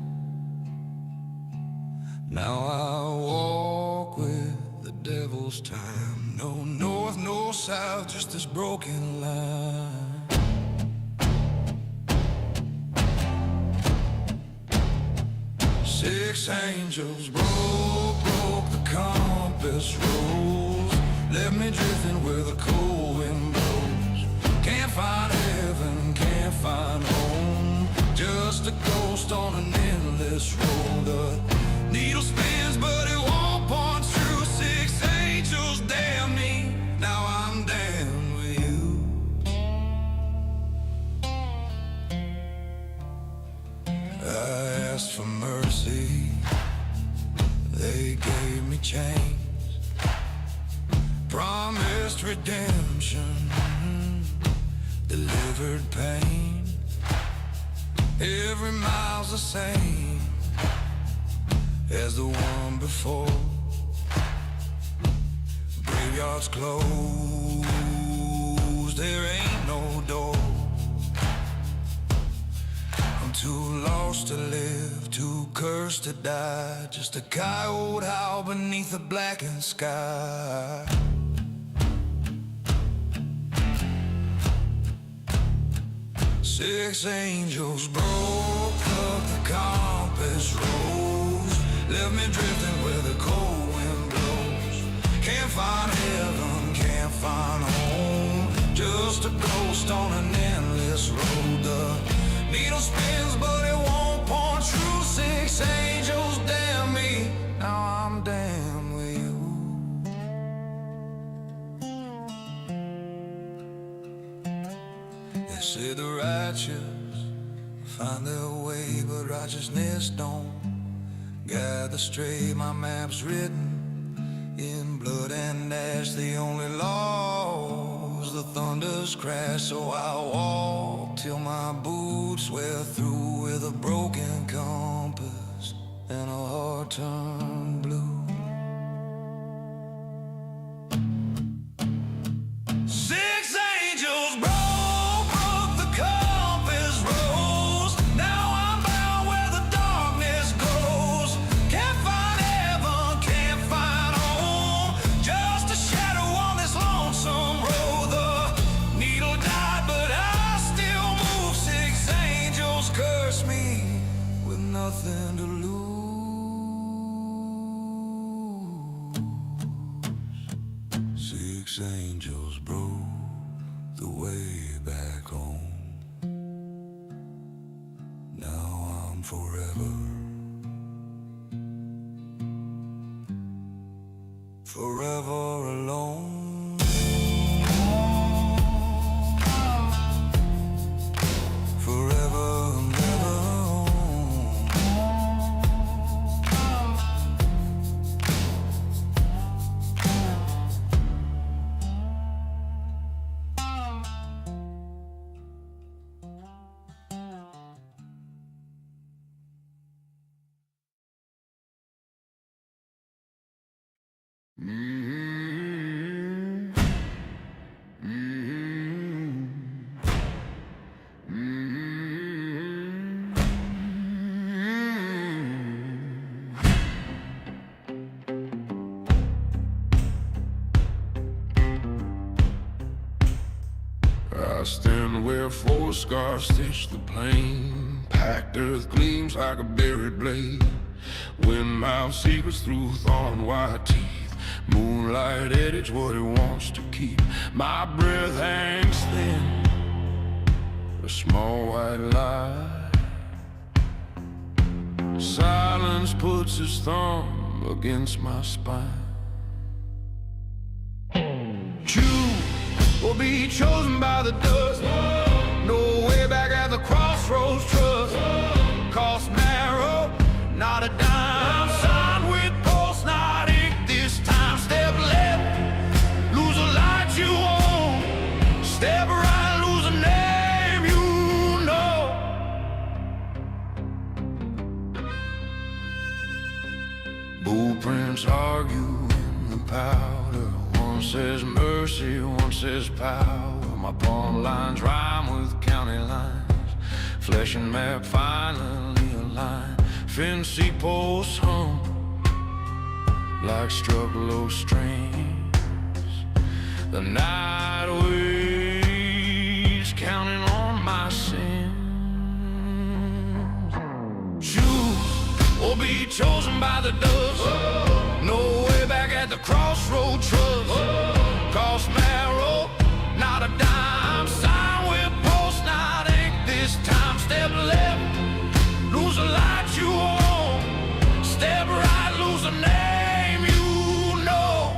Now I walk with the devil's time. No north, no south, just this broken line. 6 angels broke the compass rose, left me drifting where the cold wind blows. Can't find heaven, can't find home, just a ghost on an endless road. The needle spins, but it won't point through. 6 angels damn me, now I'm damned with you. I asked for mercy, they gave me chains, promised redemption, delivered pain. Every mile's the same as the one before. Graveyard's closed, there ain't no door. I'm too lost to live, too cursed to die, just a coyote howl beneath a blackened sky. 6 angels broke up the compass rose, left me drifting where the cold wind blows. Can't find heaven, can't find home, just a ghost on an endless road. The needle spins, but it won't point true. 6 angels damn me, now I'm damned with you. They say the righteous find their way, but righteousness don't guide astray. My map's written in blood and ash, the only laws the thunders crash. So I'll walk till my boots wear through, with a broken compass and a heart turned blue. 6 angels broke the compass rose. Now I'm bound where the darkness goes. Can't find heaven, can't find home, just a shadow on this lonesome road. The needle died, but I still move. 6 angels curse me with nothing to lose. Six angels broke the way back home. Now I'm forever alone. Forever never home. I stand where four scars stitch the plain. Packed earth gleams like a buried blade. Wind mouth secrets through thorn white teeth. Moonlight edits what it wants to keep. My breath hangs thin, a small white lie. Silence puts its thumb against my spine. Choose or be chosen by the dust. No way back at the crossroads, trust. Cost narrow, not a dime. Signed with pulse, not ink this time. Step left, lose a light you own. Step right, lose a name you know. Blueprints argue in the powder. One says mercy, one says power. My palm lines rhyme with county lines. Flesh and map finally align. Fancy posts hum like struck low strings. The night waits, counting on my sins. Choose or be chosen by the dust. No way back at the crossroad, trust. Cost narrow, not a dime. Sign with post, not ink this time. Step left, lose a light you own. Step right, lose a name you know.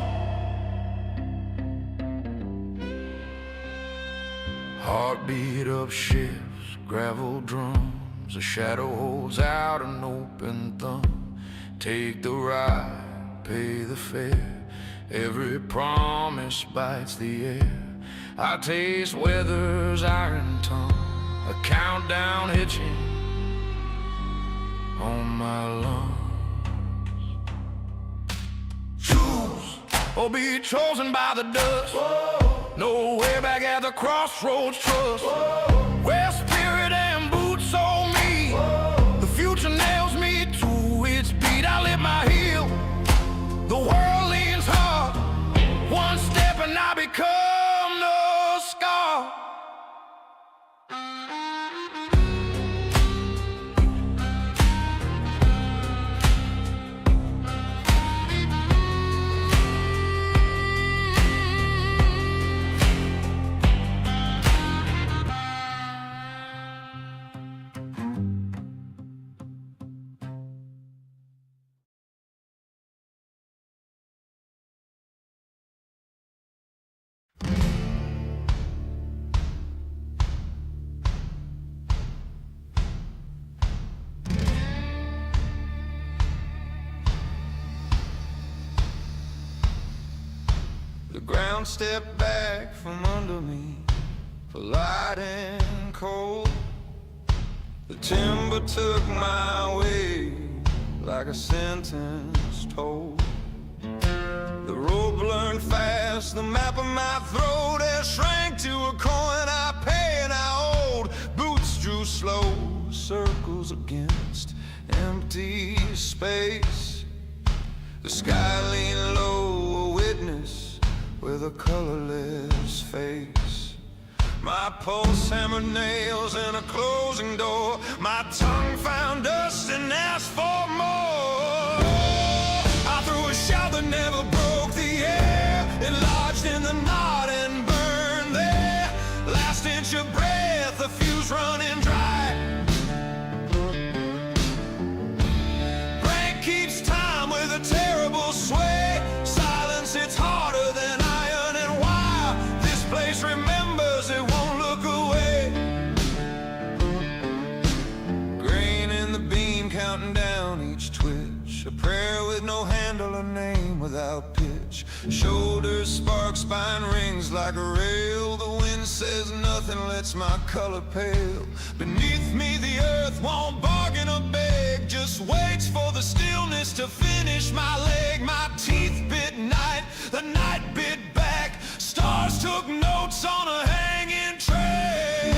Heartbeat up shifts, gravel drums. A shadow holds out an open thumb. Take the ride, pay the fare. Every promise bites the air. I taste weather's iron tongue. A countdown hitching on my lungs. Choose or be chosen by the dust. No way back at the crossroads, trust. Where spirit and boots on me. The future nails me to its beat. I lift my heel, the world leans hard. One step and I become the scar. The ground stepped back from under me for light and cold. The timber took my way like a sentence told. The rope learned fast, the map of my throat has shrank to a coin I pay and I owed. Boots drew slow circles against empty space. The sky leaned low, a witness with a colorless face. My pulse hammered nails in a closing door. My tongue found dust and asked for more. I threw a shout that never broke the air. It lodged in the night. without pitch. Shoulders spark, spine rings like a rail. The wind says nothing, lets my color pale. Beneath me the earth won't bargain or beg, just waits for the stillness to finish my leg. My teeth bit night, the night bit back. Stars took notes on a hanging tray.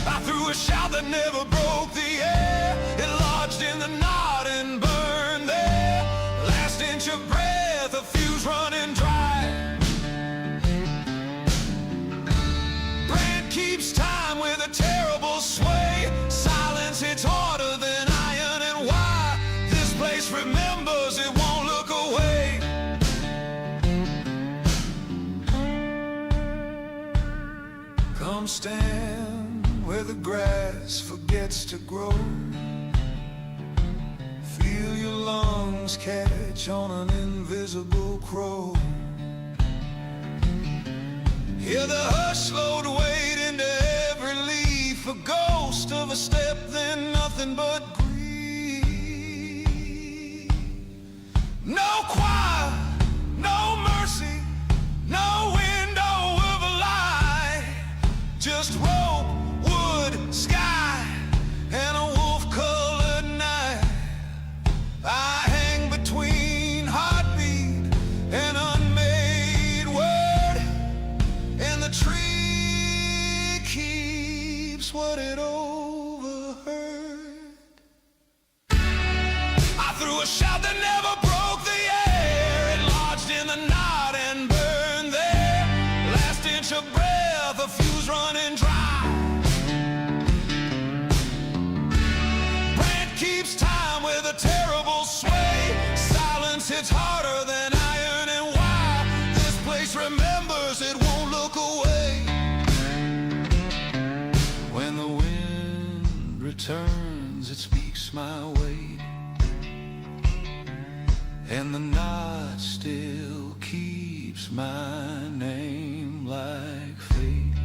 I threw a shout that never broke the air. It lodged in the knot and burned there. Last inch of breath, a fuse running dry. Brand keeps time with a terrible sway. Silence hits harder than iron, and why? This place remembers, it won't look away. Come stand where the grass forgets to grow. Feel your lungs catch on an invisible crow. Hear the hush slowed weight into every leaf. A ghost of a step, then nothing but grief. No choir, no mercy, no window of a light. Just rope, wood, sky, and a wolf-colored night. I hang between heartbeat and unmade word, and the tree keeps what it overheard. I threw a shout that never broke the air. It lodged in the knot and burned there. Last inch of breath, a fuse running dry. Brand keeps time with a terrible sway. Silence hits harder than iron, and why? This place remembers, it won't look away. When the wind returns, it speaks my way, and the knot still keeps my name like fate.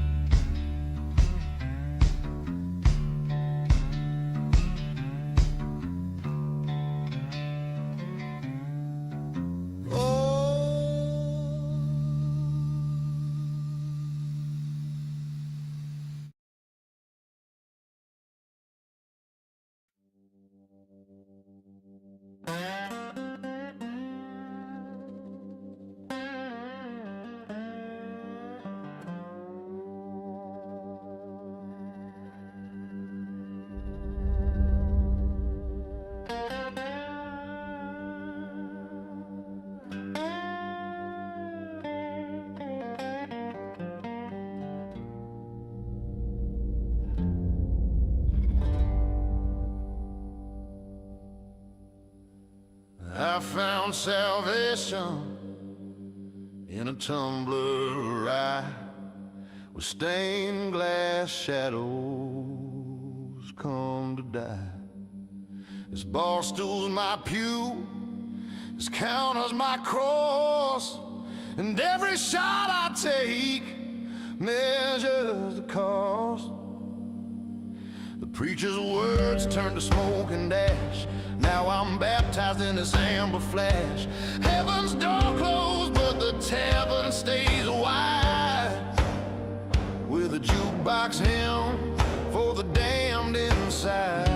I found salvation in a tumbler of rye, where stained glass shadows come to die. This bar stool's my pew, this counter's my cross, and every shot I take measures the cost. The preacher's words turn to smoke and ash. Now I'm baptized in this amber flash. Heaven's door closed, but the tavern stays wide, with a jukebox hymn for the damned inside.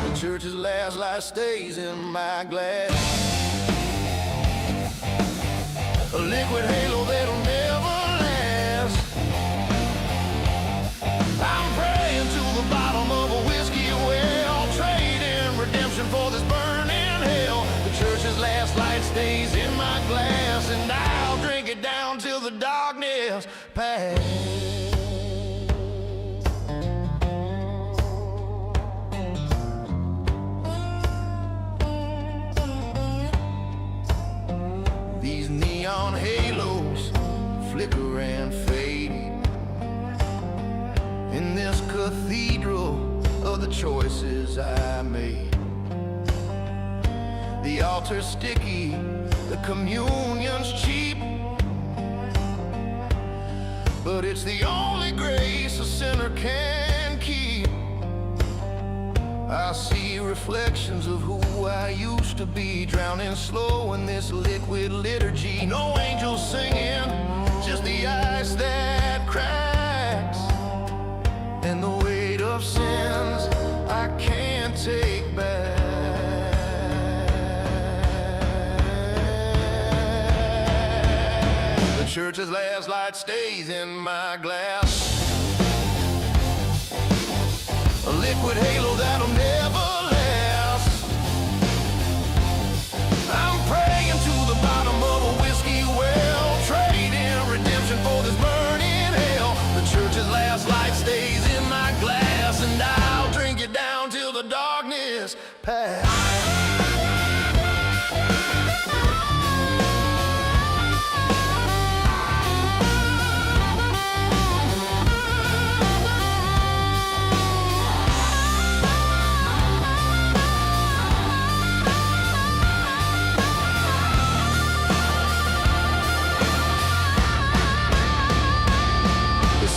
The church's last light stays in my glass, a liquid halo that'll never last. I'm praying to the bottom of a whiskey well, trading redemption for this burning hell. The church's last light stays in my glass, and I'll drink it down till the darkness passes. These neon halos flicker and fade in this cathedral of the choices I made. The altar's sticky, the communion's cheap, but it's the only grace a sinner can keep. I see reflections of who I used to be, drowning slow in this liquid liturgy. No angels singing, just the ice that cracks, and the weight of sins I can't take back. The church's last light stays in my glass, a liquid halo that'll never last. I'm praying to the bottom of a whiskey well, trading redemption for this burning hell. The church's last light stays in my glass, and I'll drink it down till the darkness passes.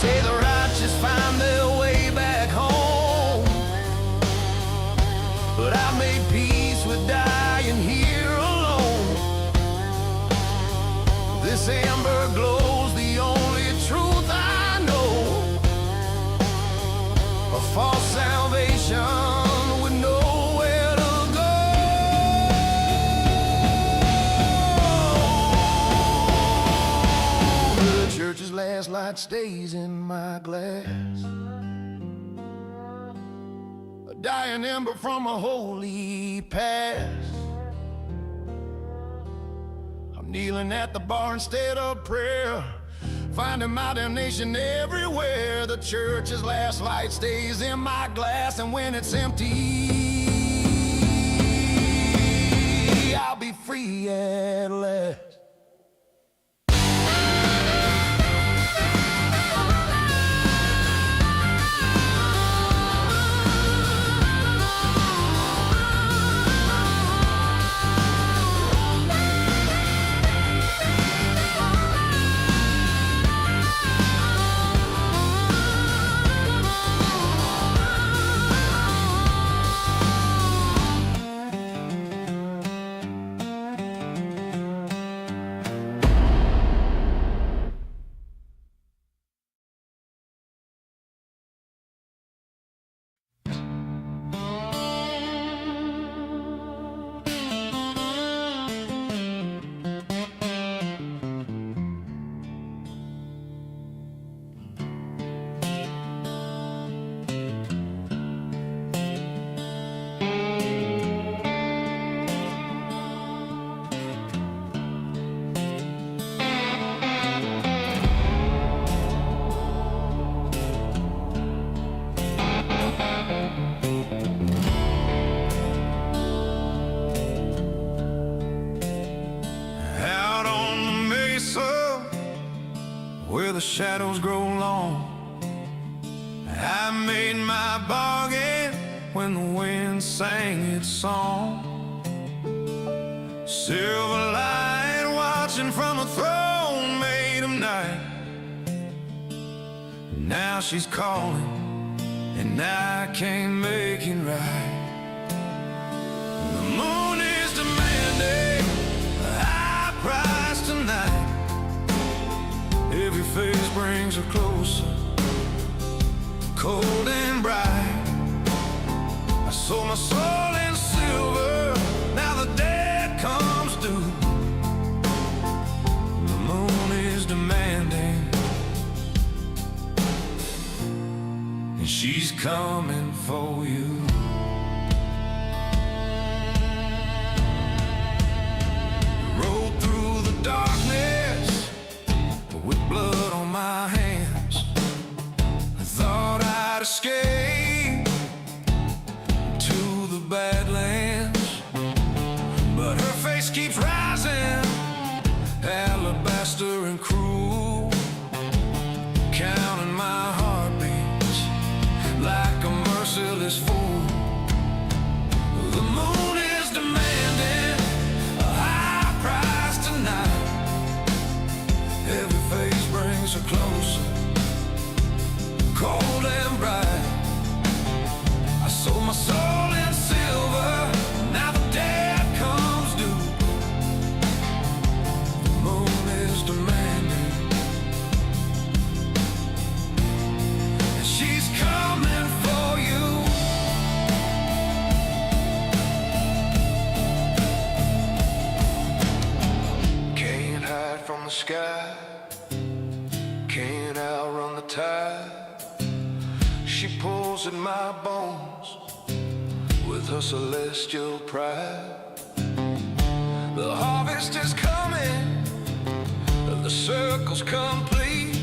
Say the righteous find their way back home, but I made peace with dying here alone. This amber glow's the only truth I know, a false salvation with nowhere to go. The church's last light stays in my glass, a dying ember from a holy past. I'm kneeling at the bar instead of prayer, finding my damnation everywhere. The church's last light stays in my glass, and when it's empty, I'll be free at last. Where the shadows grow long, I made my bargain when the wind sang its song. Silver light watching from a throne made of night. Now she's calling, and I can't make it right. The moon is demanding a high price tonight. Every face brings her closer, cold and bright. I sold my soul in silver, now the debt comes due. The moon is demanding, and she's coming for you. Rode through the darkness with blood on my hands. I thought I'd escape to the Badlands, but her face keeps rising, alabaster and cruel, counting my heartbeats like a merciless fool. The moon is demanding a high price tonight. Every face brings her closer, cold and bright. I sold my soul sky can't outrun the tide. She pulls at my bones with her celestial pride. The harvest is coming, the circle's complete.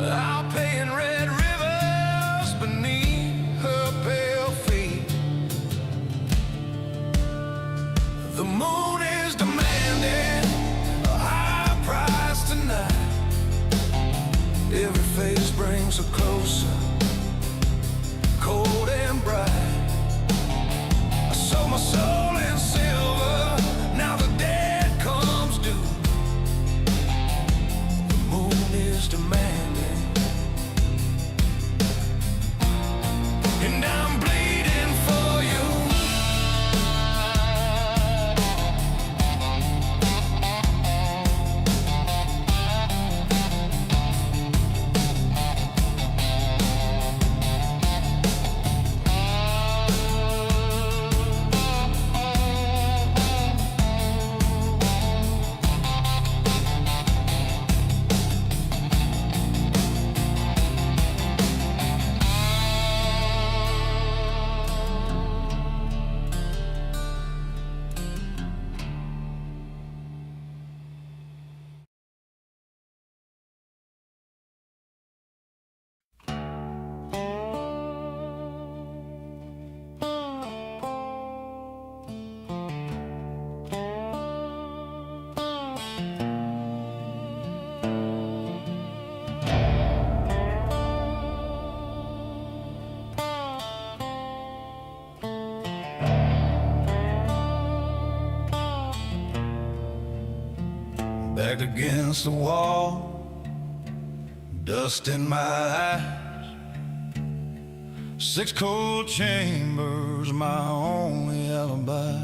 I'll pay in red rivers beneath her pale feet. The moon is demanding a high price tonight. Every face brings her closer, cold and bright. I sold my soul in silver, now the dead comes due. The moon is demanding, and I'm bleeding for you. Backed against the wall, dust in my eyes. 6 cold chambers, my only alibi.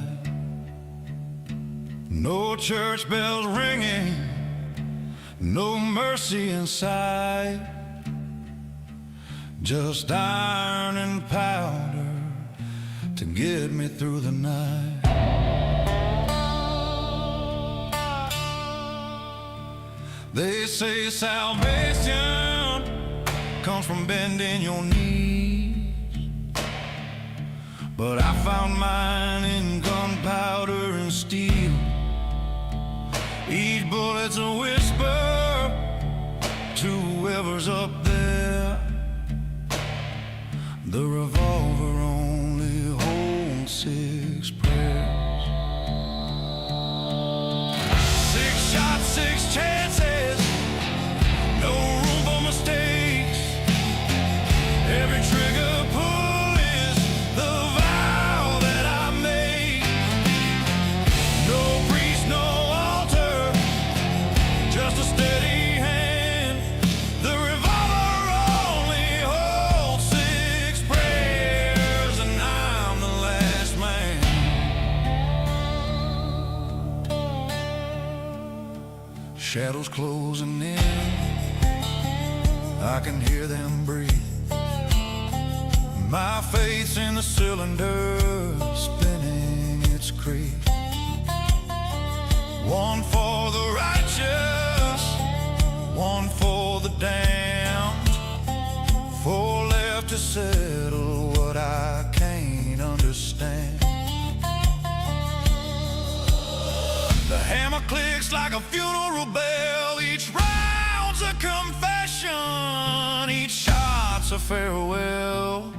No church bells ringing, no mercy inside. Just iron and powder to get me through the night. They say salvation comes from bending your knees, but I found mine in gunpowder and steel. Each bullet's a whisper to whoever's up there. The revolver only holds 6 prayers. 6 shots, 6 chances, no room for mistakes. Every trigger pull is the vow that I made. No priest, no altar, just a steady hand. The revolver only holds 6 prayers, and I'm the last man. Shadows closing in, I can hear them breathe. My faith's in the cylinder, spinning its creep. One for the righteous, one for the damned. 4 left to settle what I can't understand. The hammer clicks like a funeral bell. Each round's a confession, each shot's a farewell.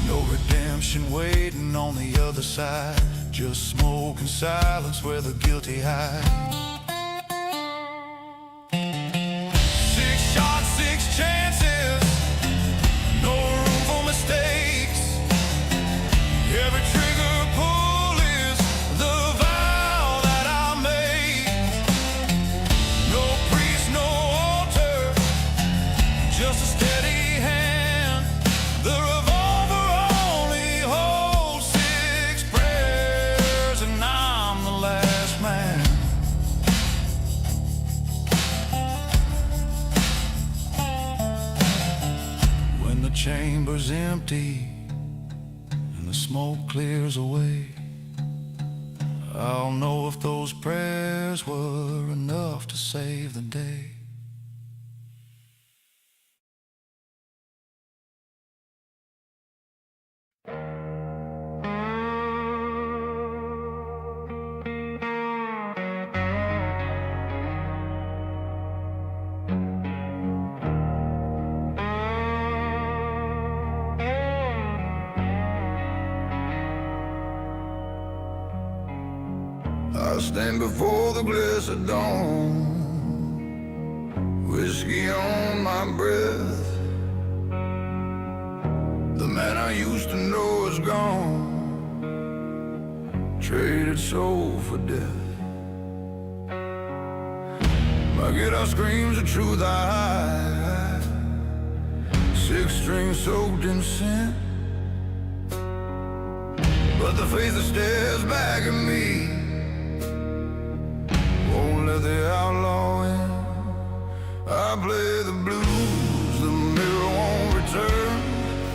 No redemption waiting on the other side, just smoke and silence where the guilty hide. 6 shots, 6 chances, no room for mistakes. Every trigger pull is the vow that I made. No priest, no altar, just a steady hand. The revolver only holds 6 prayers, and I'm the last man. When the chamber's empty and the smoke clears away, I'll know if those prayers were enough to save the day. I stand before the blessed dawn, whiskey on my breath. The man I used to know is gone, traded soul for death. My guitar screams the truth I hide, six strings soaked in sin. But the faith that stares back at me won't let the outlaw in. I play the blues, the mirror won't return.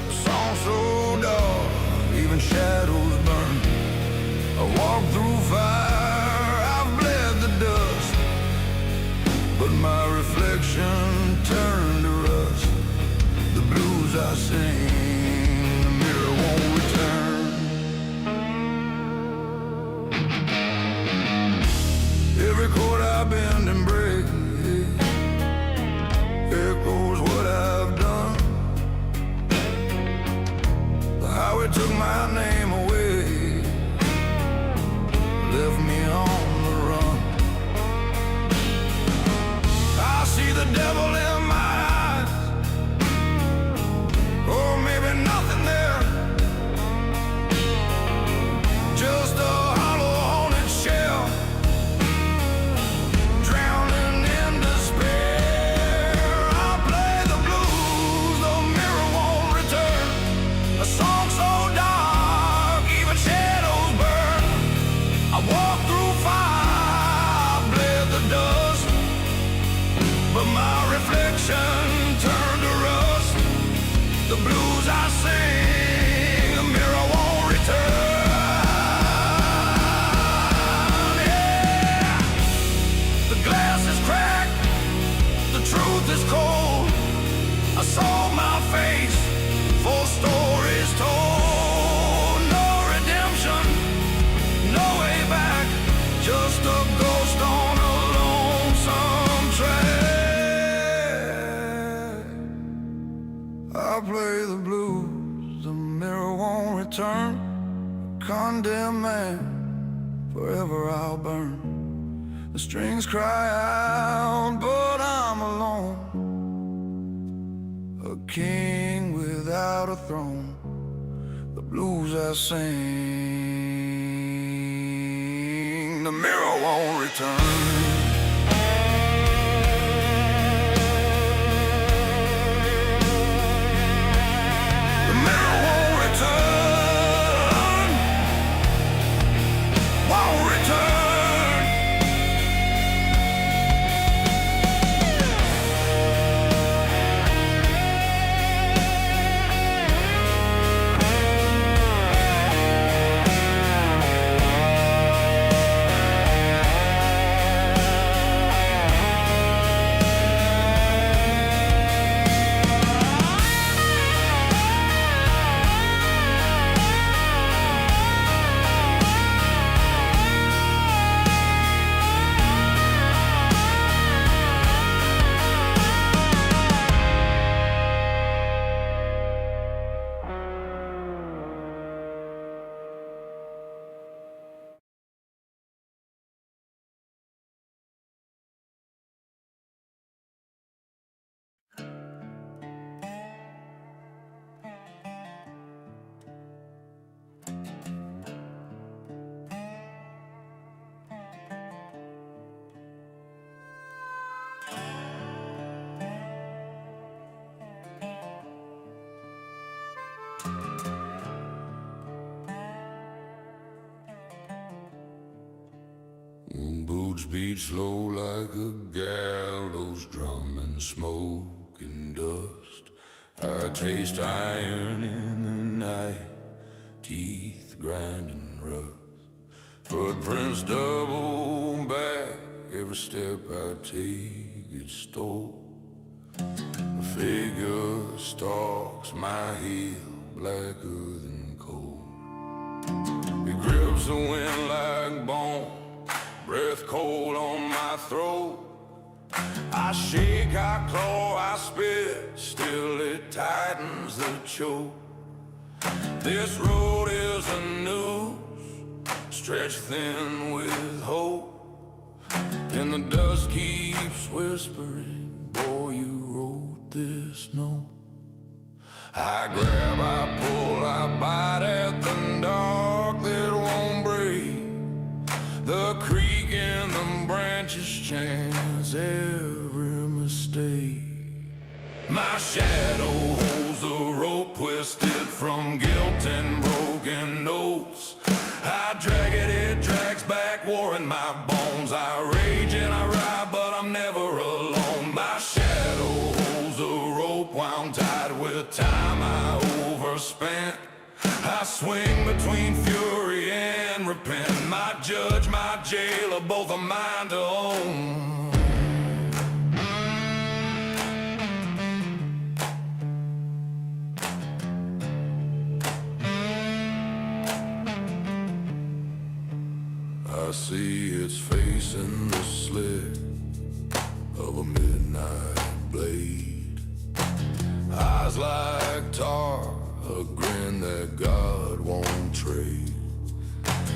A song so dark, even shadows burn. I walk through fire, I've bled the dust, but my reflection turned to rust. The blues I sing, the mirror won't return. Every chord I bend and break echoes what I've done. The highway took my name away, left me on the run. I see the devil in my eyes, or maybe nothing there, just a hollow haunted shell, drowning in despair. I play the blues, the mirror won't return. A song so dark, even shadows burn. I walk through fire, bled the dust, but my reflection turned to rust. The blues I sing, the mirror won't return. Yeah. The glass is cracked, the truth is cold. I saw my face, full stories told. No redemption, no way back, just a ghost on a lonesome track. I play the blues, the mirror won't return. Condemned man, forever I'll burn. The strings cry out, but I'm alone, a king without a throne. The blues I sing, the mirror won't return. The mirror won't return, won't return. Boots beat slow like a gallows drum and smoke and dust. I taste iron in the night, teeth grinding rust. Footprints double back, every step I take it's stole. A figure stalks my heel, blacker than coal. It grips the wind like bone, breath cold on my throat. I shake, I claw, I spit, still it tightens the choke. This road is a noose, stretched thin with hope, and the dust keeps whispering, boy, you wrote this note. I grab, I pull, I bite at the dark that won't break. The creak in the branches chance every mistake. My shadow holds the rope twisted from guilt and broken notes. I drag it, it drags back, war in my bones. I rage and I ride, but I'm never alone. My shadow holds the rope wound tight with time I overspent. I swing between fury and repent. My judge, my jailer, both are mine to own. I see its face in the slit of a midnight blade. Eyes like tar, a grin that God won't trade.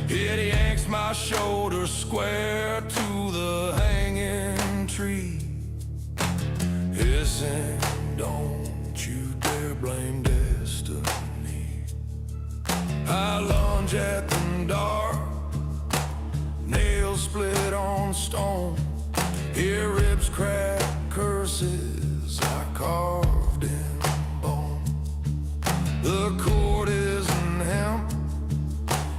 It yanks my shoulders square to the hanging tree, hissing, don't you dare blame destiny. I lunge at the dark, nails split on stone. Hear ribs crack, curses I carved in bone. The cord isn't hemp,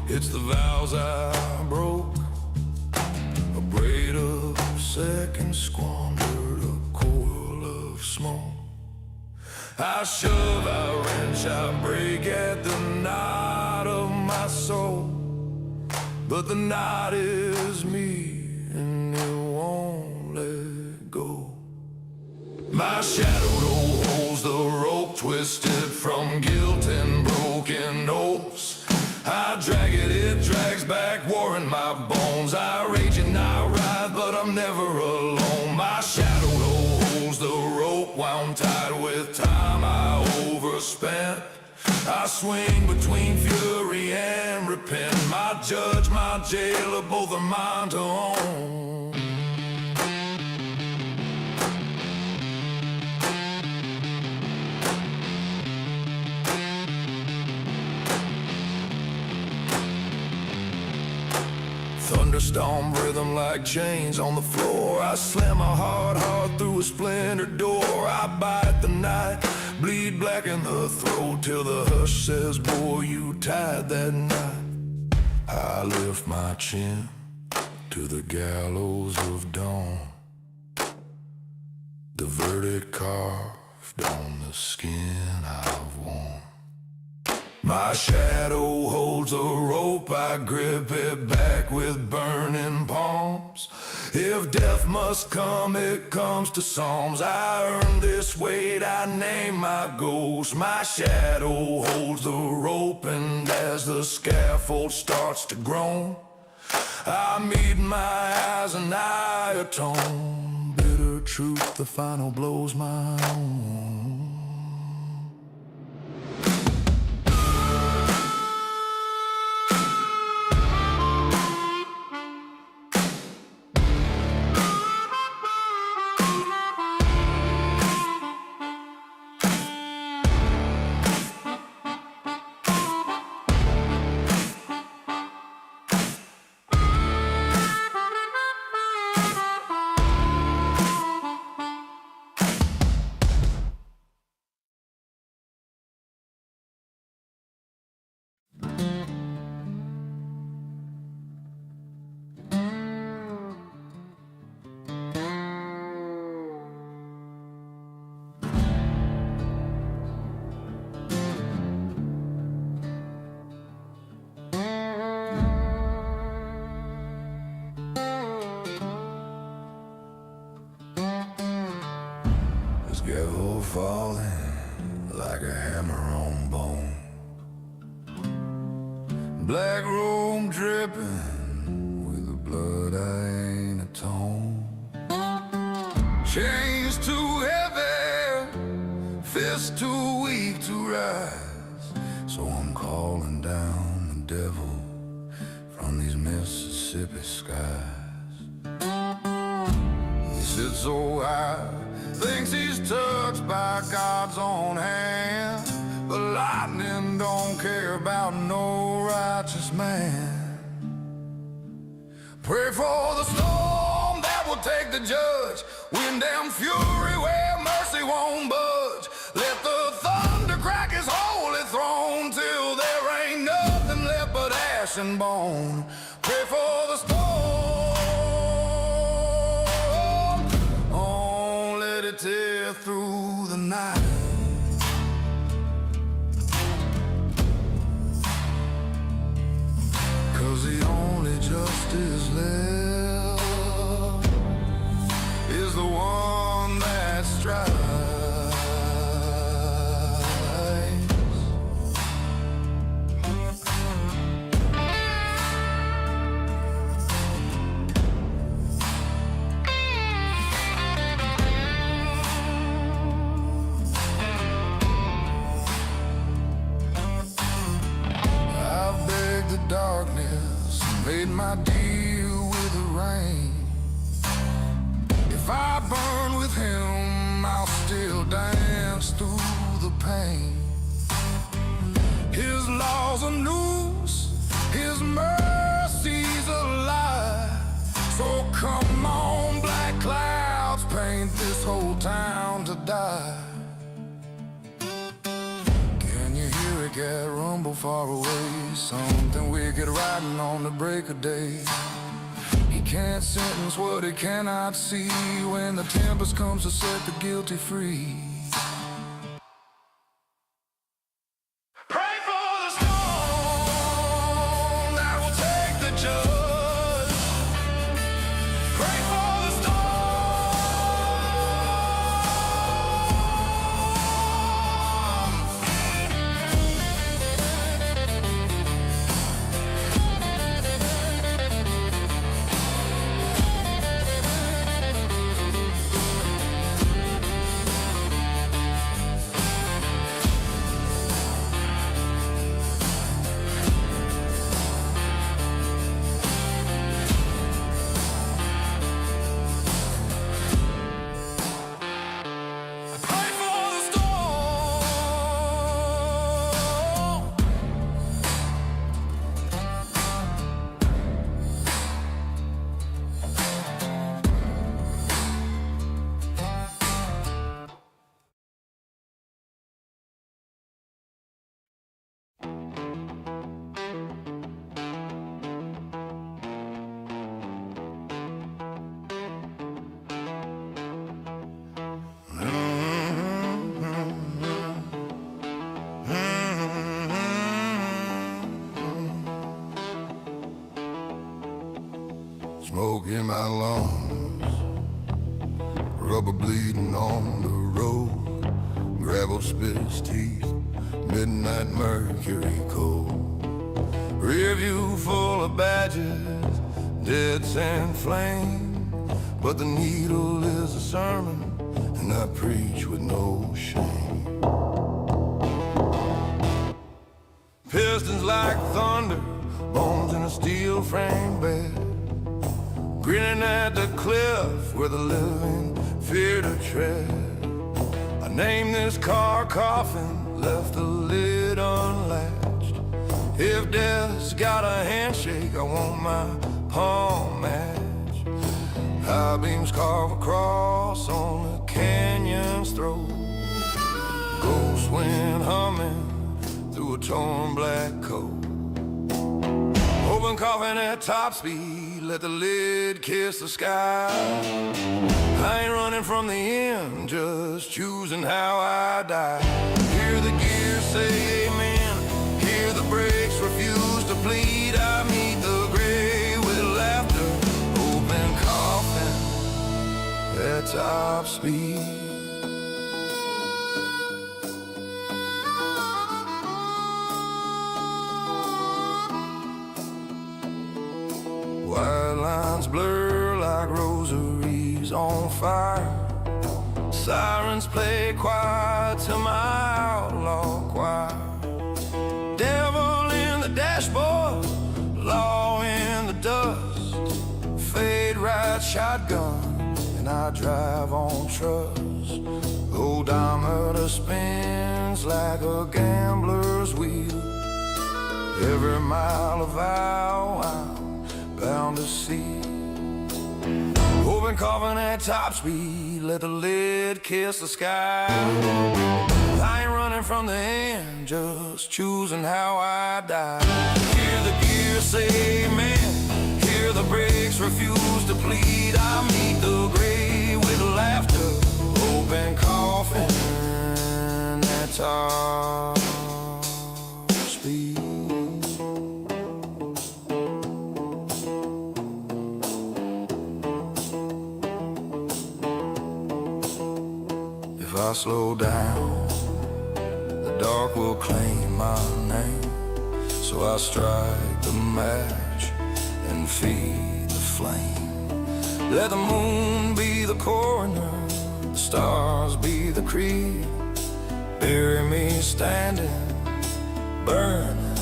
it's the vows I broke. A braid of seconds squandered, a coil of smoke. I shove, I wrench, I break at the knot of my soul. But the knot is me, and it won't let go. My shadow holds the rope twisted from guilt and broken oaths. I drag it, it drags back, war in my bones. I rage and I ride, but I'm never alone. My shadow holds the rope wound tight with time I overspent. I swing between fury and repent. My judge, my jailer, both are mine to own. Thunderstorm rhythm like chains on the floor. I slam my heart hard through a splintered door. I bite the night, bleed black in the throat, till the hush says, boy, you tied that knot. I lift my chin to the gallows of dawn, the verdict carved on the skin I've worn. My shadow holds a rope, I grip it back with burning palms. If death must come, it comes to psalms. I earn this weight, I name my ghost. My shadow holds the rope, and as the scaffold starts to groan, I meet my eyes and I atone. Bitter truth, the final blow's my own. falling like a hammer on bone. Black robe dripping with the blood I ain't atoned. Chains too heavy, fists too weak to rise. So I'm calling down the devil from these Mississippi skies. He sits so high, thinks he's touched by God's own hand. But lightning don't care about no righteous man. Pray for the storm that will take the judge, wind and fury where mercy won't budge. Let the thunder crack his holy throne till there ain't nothing left but ash and bone. Pray for the storm, oh, let it tear through the night. Cause the only justice left is the one that strives. I've begged the darkness, made my deal with the rain. If I burn with him, I'll still dance through the pain. His law's a noose, his mercy's a lie. So come on, black clouds, paint this whole town to die. Can you hear it get rumble far away? Something wicked riding on the break of day. He can't sentence what he cannot see when the tempest comes to set the guilty free. Pray for the storm that will take the judge. Pray for the smoke in my lungs, rubber bleeding on the road, gravel spit its teeth, midnight mercury cold. Review full of badges, dead sand flame, but the needle is a sermon, and I preach with no shame. Pistons like thunder, bones in a steel frame bed, grinning at the cliff where the living fear to tread. I named this car coffin, left the lid unlatched. If death's got a handshake, I want my palm match. High beams carve a cross on the canyon's throat. Ghost wind humming through a torn black coat. Open coffin at top speed, let the lid kiss the sky. I ain't running from the end, just choosing how I die. Hear the gears say amen, hear the brakes refuse to bleed. I meet the grave with laughter, open coffin at top speed. lines blur like rosaries on fire. Sirens play quiet to my outlaw choir. Devil in the dashboard, law in the dust. Fade right shotgun, and I drive on trust. Odometer spins like a gambler's wheel. Every mile of vow I'm bound to see. Open coffin at top speed, let the lid kiss the sky. I ain't running from the end, just choosing how I die. Hear the gear say amen, hear the brakes refuse to plead. I meet the grave with laughter, open coffin at top speed. If I slow down, the dark will claim my name. So I strike the match and feed the flame. Let the moon be the coroner, the stars be the creed. Bury me standing, burning.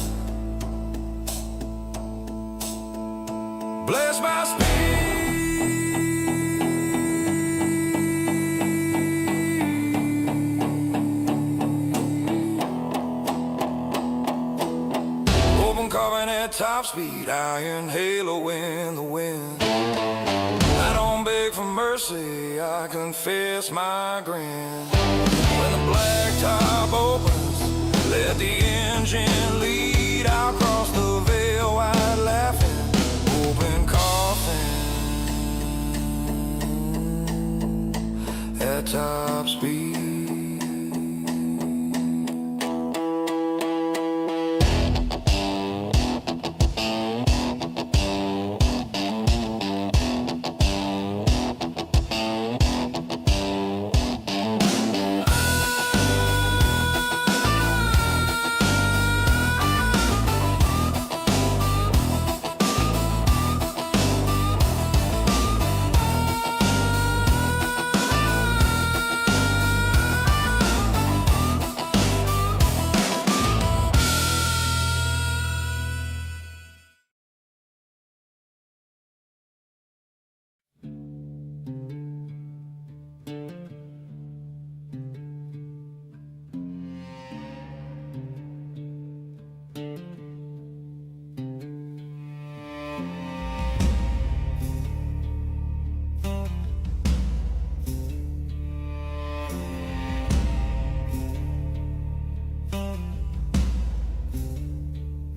Bless my speed. Carving at top speed, iron halo in the wind. I don't beg for mercy, I confess my grin. When the black top opens, let the engine lead. I'll cross the veil wide laughing, open coffin at top speed.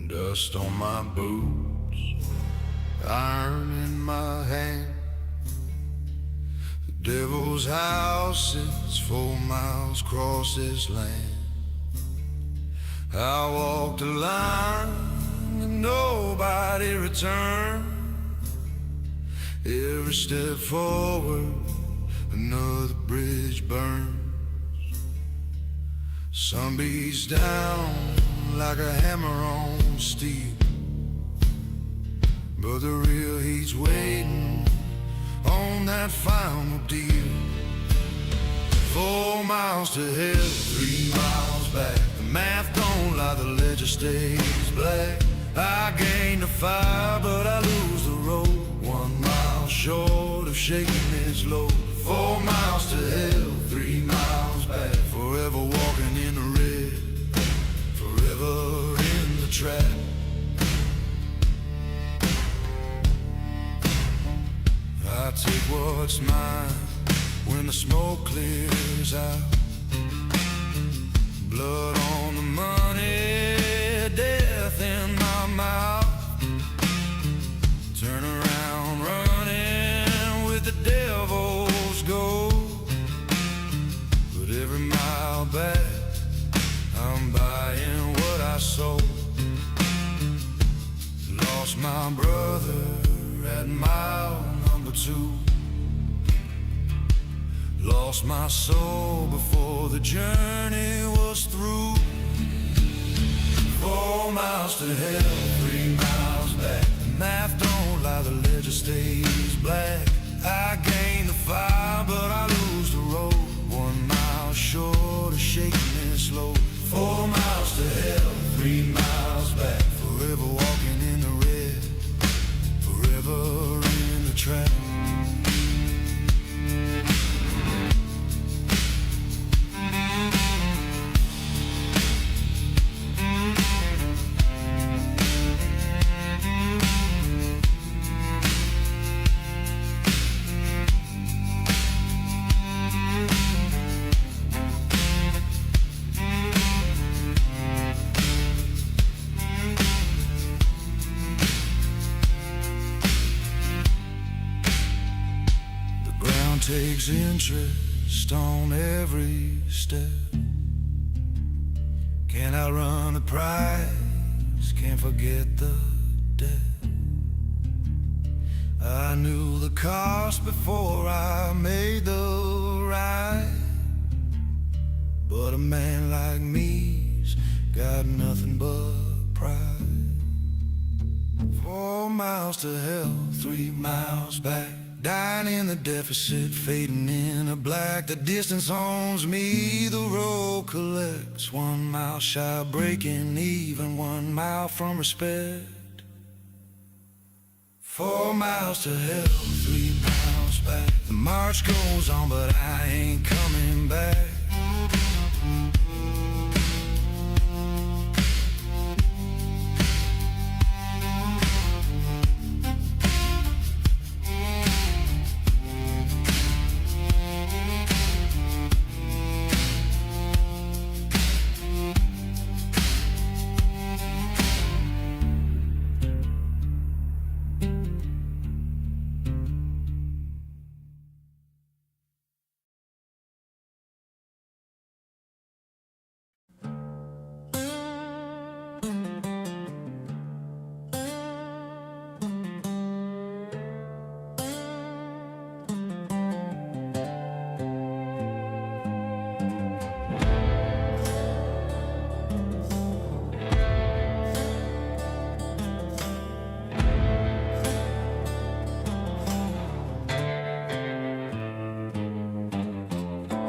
Dust on my boots, iron in my hand. The devil's house is 4 miles across this land. I walked the line and nobody returned. Every step forward, another bridge burns. Sun beats down like a hammer on steel, but the real heat's waiting on that final deal. 4 miles to hell, 3 miles back. The math don't lie, the ledger stays black. I gain the fire, but I lose the road. 1 mile short of shaking this load. 4 miles to hell, 3 miles back. Forever walking in the red, forever in the trap. I take what's mine when the smoke clears out. Blood on the money, death in my mouth. Turn around running with the devil's gold. But every mile back, I'm buying what I sold. Lost my brother at mile number 2. Lost my soul before the journey was through. 4 miles to hell, 3 miles back. The math don't lie, the ledger stays takes interest on every step. Can't outrun the price, can't forget the debt. I knew the cost before I made the ride, but a man like me's got nothing but pride. 4 miles to hell, 3 miles back, dying in the deficit, fading into black. The distance owns me, the road collects. 1 mile shy of breaking even, 1 mile from respect. 4 miles to hell, 3 miles back. The march goes on, but I ain't coming back.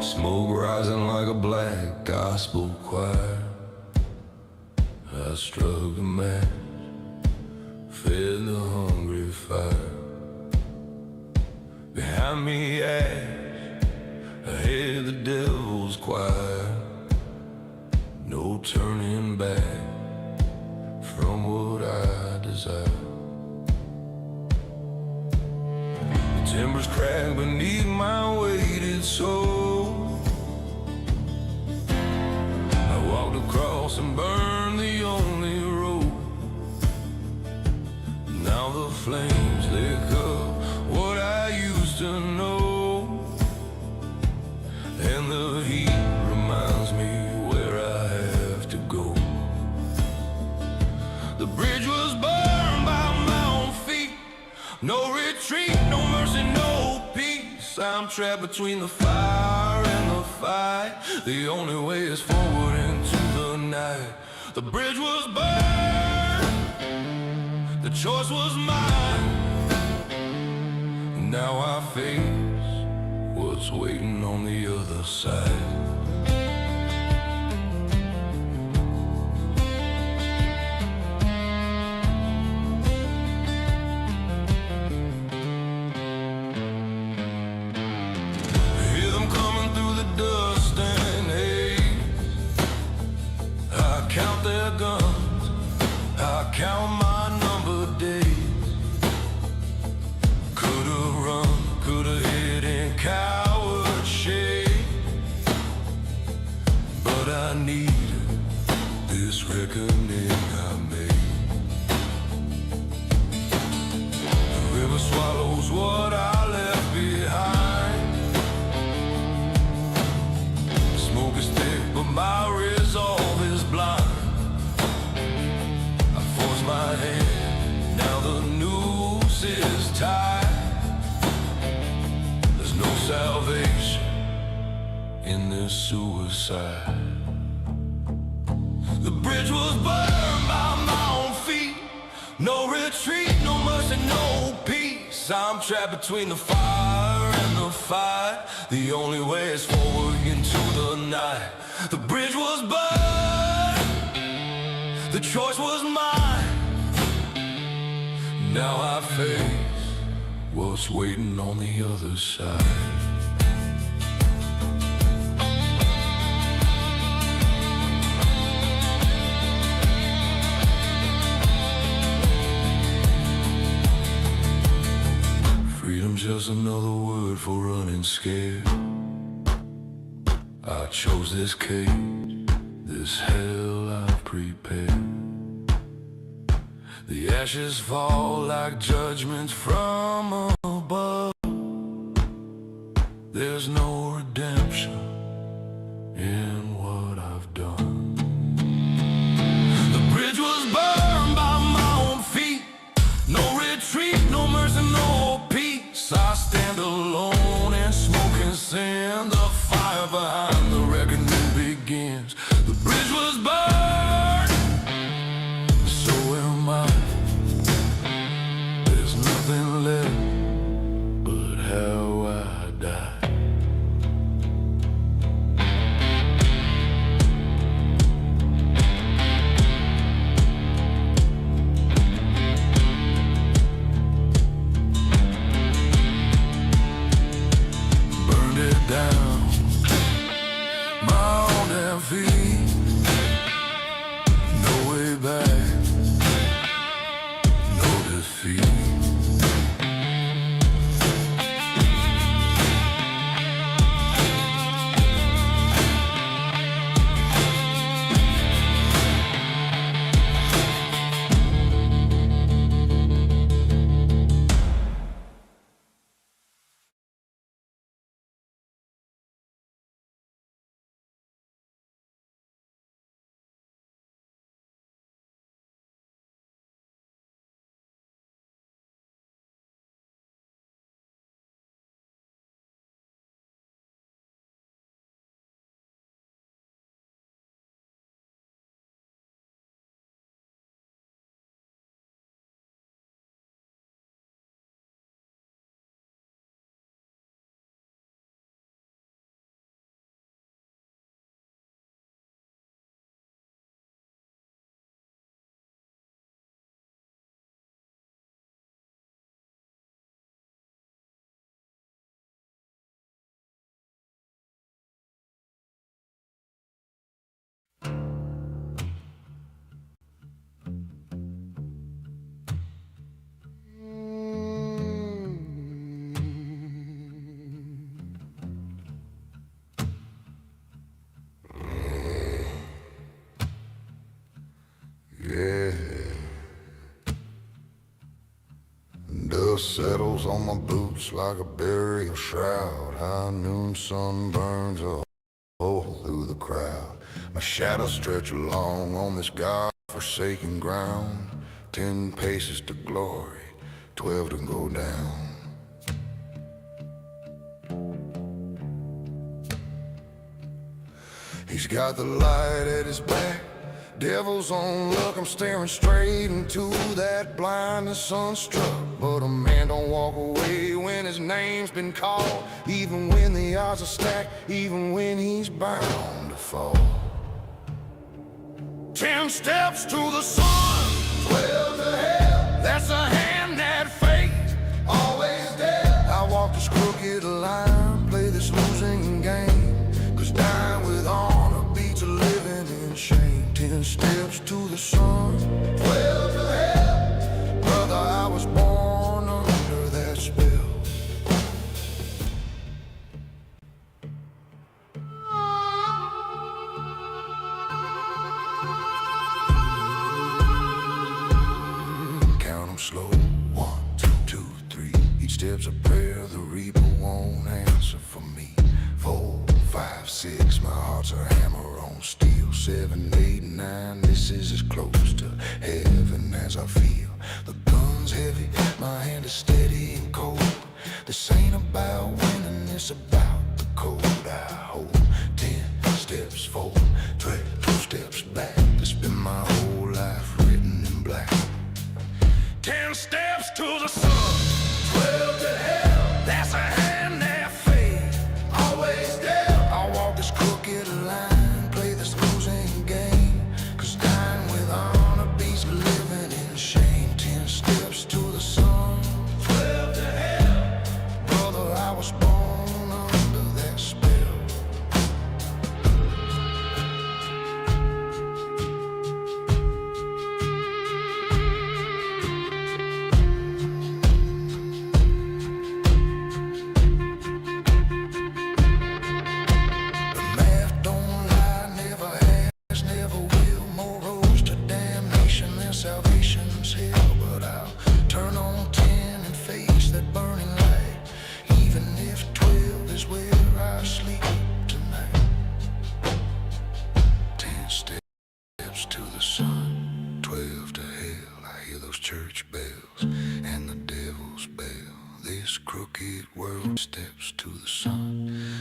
Smoke rising like a black gospel choir. I struck a match, fed the hungry fire. Behind me ash, ahead the devil's choir. No turning back from what I desire. The timbers crack beneath my weighted soul. Across and burn the only road. Now the flames lick up what I used to know, and the heat reminds me where I have to go. The bridge was burned by my own feet. No retreat, no mercy, no peace. I'm trapped between the fire and the fight. The only way is forward into the night. The bridge was burned, the choice was mine. Now I face what's waiting on the other side. Count their guns, I count my numbered days. Could've run, could've hid in coward shade, but I needed this reckoning I made. The river swallows what I left behind. Smoke is thick, but my resolve is blind. My hand, now the noose is tied. There's no salvation in this suicide. The bridge was burned by my own feet. No retreat, no mercy, no peace. I'm trapped between the fire and the fight. The only way is forward into the night. The bridge was burned, the choice was mine. Now I face what's waiting on the other side. Freedom's just another word for running scared. I chose this cage, this hell I've prepared. The ashes fall like judgments from above. there's no redemption in what I've done. The bridge was burned by my own feet. No retreat, no mercy, no peace. I stand alone in smoking sand. The fire behind the reckoning begins. The bridge was burned, so am I. There's nothing left but how I died. Burned it down, my own damn feet. No way back, no defeat. Dust settles on my boots like a burial shroud. High noon sun burns a hole through the crowd. My shadow stretch along on this God-forsaken ground. 10 paces to glory, 12 to go down. He's got the light at his back, devil's on luck. I'm staring straight into that blindness sunstruck. But a man don't walk away when his name's been called, even when the odds are stacked, even when he's bound to fall. 10 steps to the sun, 12 to hell. That's a hand that fate always dealt. I walk this crooked line, play this losing game, 'cause dying with honor beats living in shame. 10 steps to the sun, 12 to hell. Brother, I was born under that spell. Count 'em slow, 1, 2, 2, 3. Each step's a prayer, the reaper won't answer for me. 4, 5, 6, my heart's a hammer on steel. 7, 8, 9, this is as close to heaven as I feel. The gun's heavy, my hand is steady and cold. This ain't about winning, it's about the code I hold. 10 steps forward, 12 steps back. It's been my whole life written in black. 10 steps to the sun, 12 to hell. That's a hand that fate always dealt. I walk this crooked line, play this losing game, 'cause dying with honor beats living in shame. 10 steps to the sun, 12 to hell. Brother, I was born under that spell. world steps to the sun.